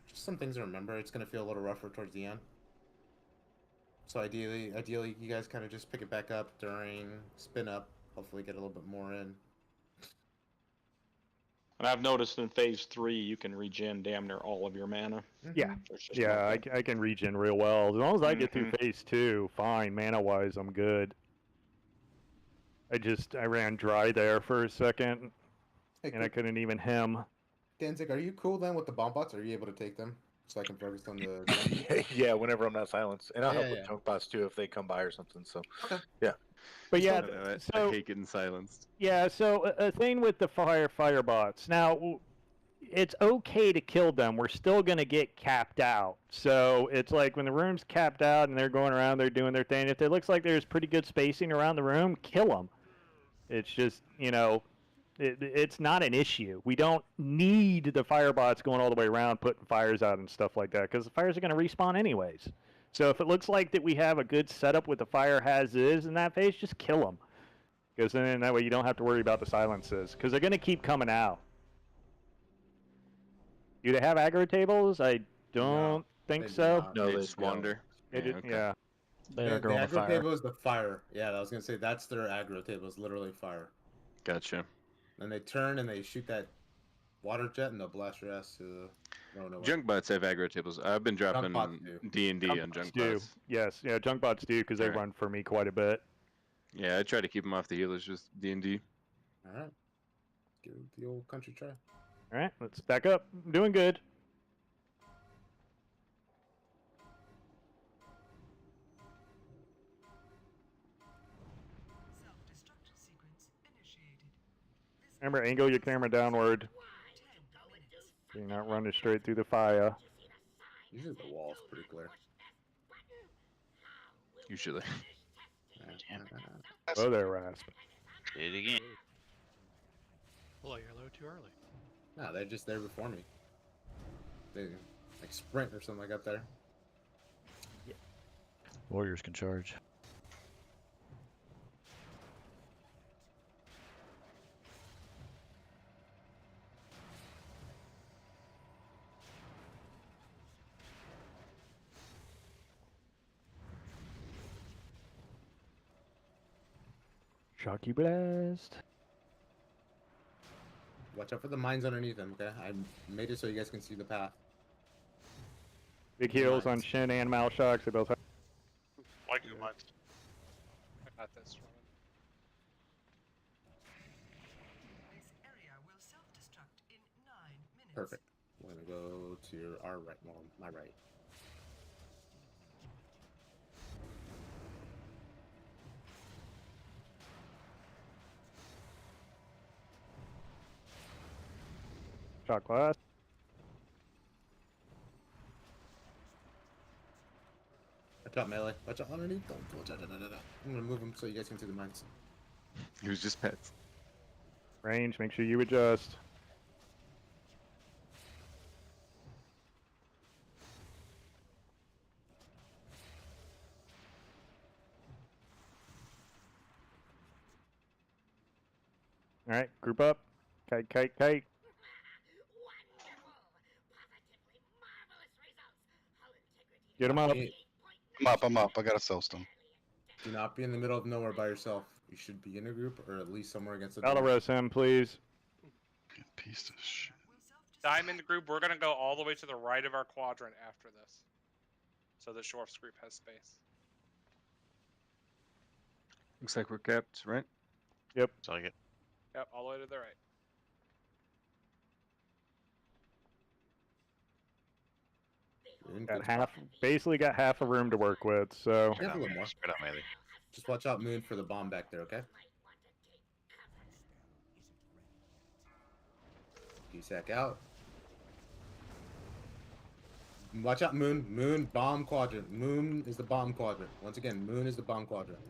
just some things to remember. It's gonna feel a little rougher towards the end. So ideally, you guys kind of just pick it back up during spin up. Hopefully, get a little bit more in. And I've noticed in phase 3, you can regen damn near all of your mana. Yeah, There's just yeah, nothing. I can regen real well. As long as I get through phase 2, fine, mana-wise, I'm good. I ran dry there for a second, and I couldn't even hem. Danzig, are you cool then with the bomb bots? Are you able to take them so I can focus on the? Yeah, whenever I'm not silenced, and I'll help Yeah, with yeah. chunk bots too if they come by or something. So Okay. Yeah. But yeah, I hate getting silenced. Yeah, so a thing with the fire bots. Now, it's okay to kill them. We're still going to get capped out. So it's like when the room's capped out and they're going around, they're doing their thing. If it looks like there's pretty good spacing around the room, kill them. It's just, it's not an issue. We don't need the fire bots going all the way around, putting fires out and stuff like that, because the fires are going to respawn anyways. So if it looks like that we have a good setup with the fire as is in that phase, just kill them. Because then that way you don't have to worry about the silences, because they're going to keep coming out. Do they have aggro tables? I don't think so. No, they just wander. Yeah. The aggro table is the fire. Yeah, I was gonna say that's their aggro table. Is literally fire. Gotcha. And they turn and they shoot that water jet and they'll blast your ass to no. Junk bots have aggro tables. I've been dropping D&D on junk bots. Yes, yeah, junk bots do because they run for me quite a bit. Yeah, I try to keep them off the healers with D&D. All right, give it the old country try. All right, let's stack up. I'm doing good. Remember, angle your camera downward. So you're not running straight through the fire. Usually the wall's pretty clear. Usually. Oh, there, Rasp. Did it again. Well, you're low too early. No, they're just there before me. They like sprint or something like up there. Warriors can charge. Shocky blast. Watch out for the mines underneath them, okay? I made it so you guys can see the path. Big heals on Shin and Malshocks. They both have. Like who mines? I got this, Roman. This area will self-destruct in 9 minutes. Perfect. We're gonna go to our right, well, my right. Shot glass. Watch out, melee. Watch out underneath. Don't watch out. I'm gonna move them so you guys can see the mines. Use just pets. Range, make sure you adjust. Alright, group up. Kite, kite, kite. Get him up. I'm up. I got a Cellstone. Do not be in the middle of nowhere by yourself. You should be in a group or at least somewhere against the Battle door. res him, please. Piece of shit. Diamond group, we're gonna go all the way to the right of our quadrant after this. So the Shorf's group has space. Looks like we're capped, right? Yep. Looks like it. Yep, all the way to the right. Got half, basically got half a room to work with, so. Have a little more. Spread out, melee. Just watch out, Moon, for the bomb back there, okay? DSAC out. Watch out, Moon. Moon, bomb quadrant. Moon is the bomb quadrant. Once again, Moon is the bomb quadrant.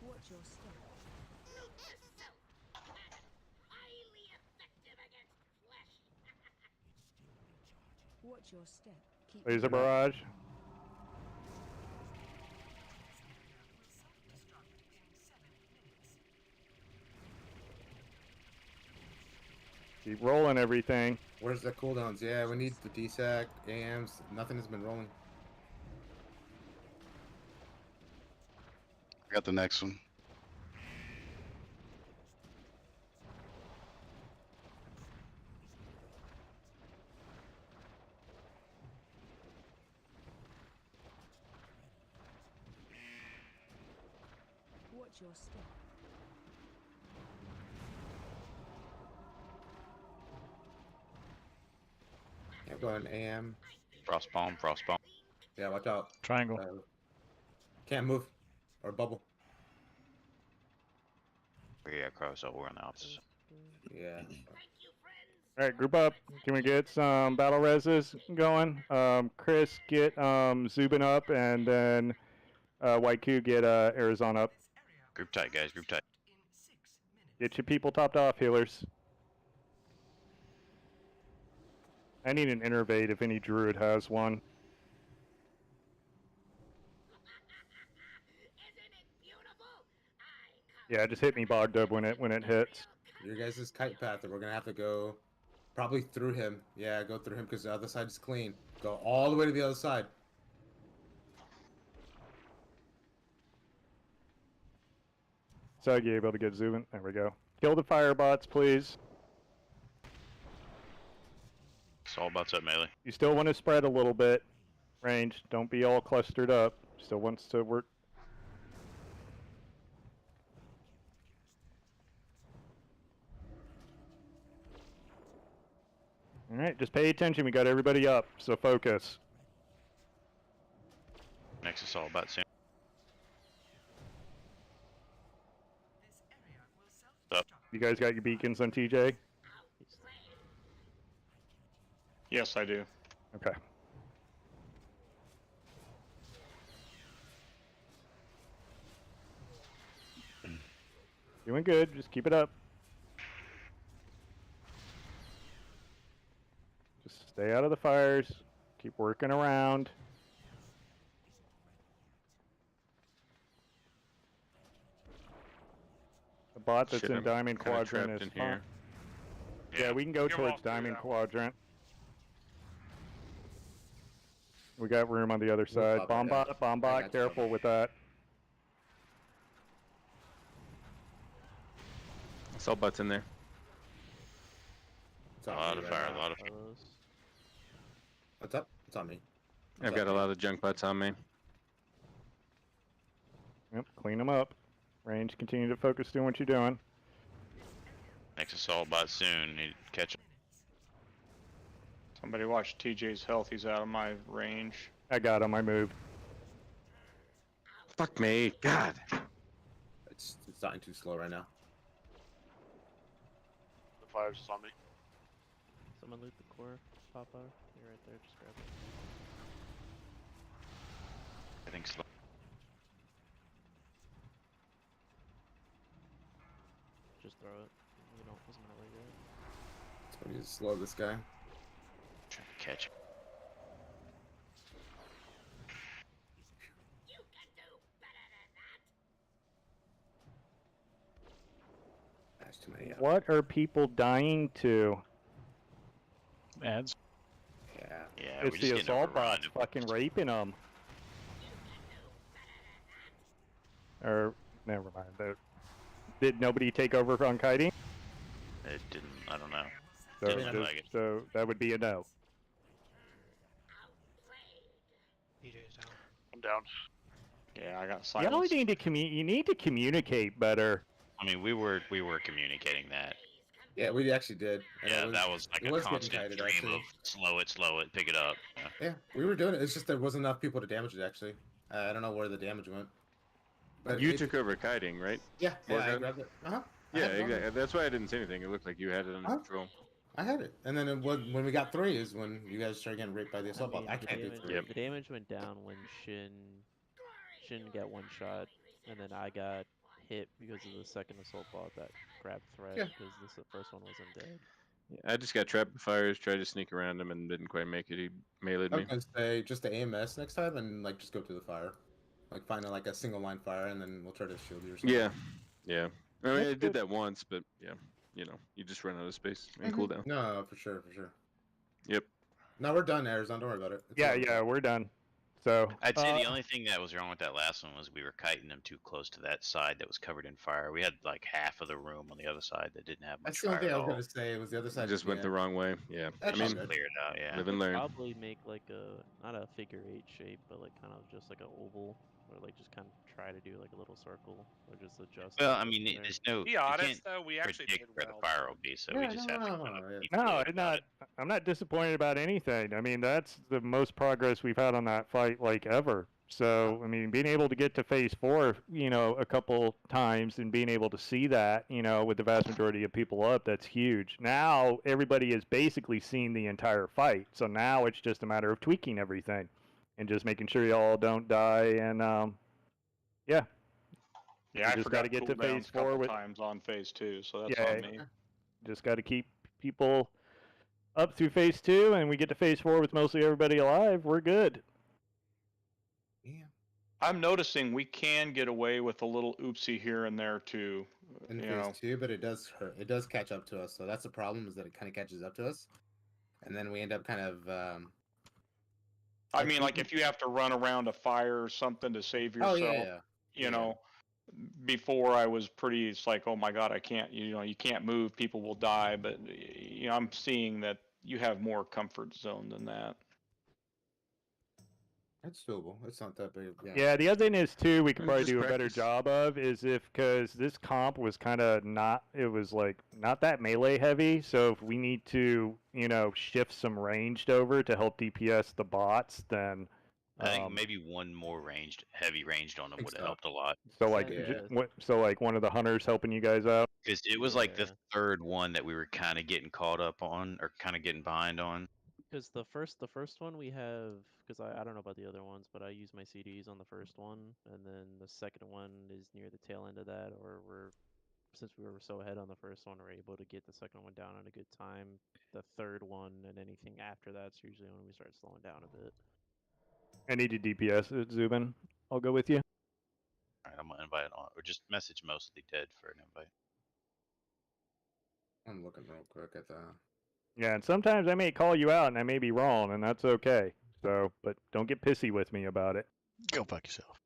Watch your step. Note to self. Highly effective against flesh. Watch your step. Keep Laser barrage. Keep rolling everything. Where's the cooldowns? Yeah, we need the DSAC, AMs. Nothing has been rolling. I got the next one. watch your step. Yeah, going AM. Frost bomb, frost bomb. Yeah, watch out. Triangle. Can't move. Or bubble. Yeah, cross over on the opposite. Yeah. Alright, group up. Can we get some battle reses going? Chris, get Zubin up, and then YQ, get Arizona up. Group tight, guys, group tight. Get your people topped off, healers. I need an innervate if any druid has one. Yeah, just hit me Bogdub when it hits. Your guys' kite path that we're gonna have to go probably through him. Yeah, go through him because the other side is clean. Go all the way to the other side. So you able to get Zubin? There we go. Kill the firebots, please. It's all about that melee. You still want to spread a little bit. Range. Don't be all clustered up. Still wants to work. Alright, just pay attention. We got everybody up, so focus. Next is all about soon. Up. You guys got your beacons on TJ? Yes, I do. Okay. Doing good. Just keep it up. Just stay out of the fires. Keep working around. The bot that's Shit, in I'm Diamond kinda Quadrant trapped is in fine. here. Yeah, we can go we can towards walk through Diamond that. Quadrant. We got room on the other We'll side. pop it, yeah. Bomb I bot, got you. careful with that. Assault bot's in there. It's A on lot me of right fire, a now. lot of. What's up? It's on me. I've got a lot of junk bots on me. Yep, clean them up. Range, continue to focus doing what you're doing. Next assault bot soon. Need to catch him. Somebody watch TJ's health. He's out of my range. I got him, I moved. Fuck me, God. It's starting too slow right now. The fire's just on me. Someone loot the core, Papa. You're right there, just grab it. I think slow. Just throw it. You don't, doesn't matter where you're at. It's gonna be slow, this guy. Trying to catch him. That's too many. What are people dying to? Ads. Yeah. Yeah, It's we're just the getting assault overrun. bots fucking raping them. Or, never mind. Did nobody take over on kiting? It didn't. I don't know. So, Didn't look like it. so that would be a no. I'm down. Yeah, I got You silence. only need to you need to communicate better. I mean, we were communicating that. Yeah, we actually did. And Yeah, it that was like it a was getting constant kited, stream actually. of slow it, pick it up. Yeah. Yeah, we were doing it. It's just there wasn't enough people to damage it, actually. I don't know where the damage went. But You it- took over kiting, right? Yeah, I Morgan? grabbed it. Uh-huh. I Yeah, had it on me. exactly. That's why I didn't say anything. It looked like you had it under Huh? control. I had it. And then when we got 3 is when you guys started getting raped by the assault bot. I the can't do damage, 3. the damage went down when Shin got one shot, and then I got hit because of the second assault bot that grabbed threat Yeah. because the first one wasn't dead. Yeah, I just got trapped by fires, tried to sneak around him, and didn't quite make it. He meleeed I me. was gonna say just the AMS next time and like just go to the fire. Like find like a single line fire and then we'll try to shield you or something. Yeah, yeah. I mean, I did that once, but yeah, you know, you just run out of space and cool down. No, for sure, for sure. Yep. No, we're done, Arizona. Don't worry about it. It's Yeah, over. yeah, we're done. So I'd say the only thing that was wrong with that last one was we were kiting them too close to that side that was covered in fire. We had like half of the room on the other side that didn't have much That's the only fire thing at I was all. gonna say was the other I side. just went the wrong way. Yeah. I That's mean, all good. Clear it out, yeah. live and learn. Probably make like a not a figure 8 shape, but like kind of just like an oval, or like just kind of try to do like a little circle, or just adjust. Well, it I mean, there. there's no. Be you honest can't though, we actually predict did where well. the fire will be, so we Yeah, just no, have to no, kind of no, keep no, fluid I'm about not. it. I'm not disappointed about anything. I mean, that's the most progress we've had on that fight like ever. So, I mean, being able to get to phase 4, you know, a couple times and being able to see that, you know, with the vast majority of people up, that's huge. Now, everybody has basically seen the entire fight. So now it's just a matter of tweaking everything and just making sure y'all don't die. And, yeah. Yeah, I just forgot gotta get cooldowns to phase a couple 4 with, times on phase 2, so that's yeah, on me. just got to keep people up through phase 2, and we get to phase 4 with mostly everybody alive. We're good. I'm noticing we can get away with a little oopsie here and there too. In You phase know, 2, but it does hurt. It does catch up to us. So that's the problem, is that it kind of catches up to us, and then we end up kind of. I mean, like if you have to run around a fire or something to save Oh, yourself, yeah, yeah. you know. Before I was pretty, it's like, oh my god, I can't, you know, you can't move, people will die. But you know, I'm seeing that you have more comfort zone than that. It's doable. It's not that big. Yeah, the other thing is too, we could And probably just do a better practice. job of is because this comp was kind of not, it was like not that melee heavy. So if we need to, you know, shift some ranged over to help DPS the bots, then I think maybe one more heavy ranged on them would have helped a lot. so like so like one of the hunters helping you guys out. Because it was like the third one that we were kind of getting caught up on, or kind of getting behind on. Because the first one we have, because I don't know about the other ones, but I use my CDs on the first one, and then the second one is near the tail end of that, or we're since we were so ahead on the first one, we're able to get the second one down in a good time. The third one and anything after that's usually when we start slowing down a bit. I need you DPS, Zubin. I'll go with you. Alright, I'm gonna invite on, or just message mostly dead for an invite. I'm looking real quick at the. Yeah, and sometimes I may call you out and I may be wrong, and that's okay. So, but don't get pissy with me about it. Go fuck yourself.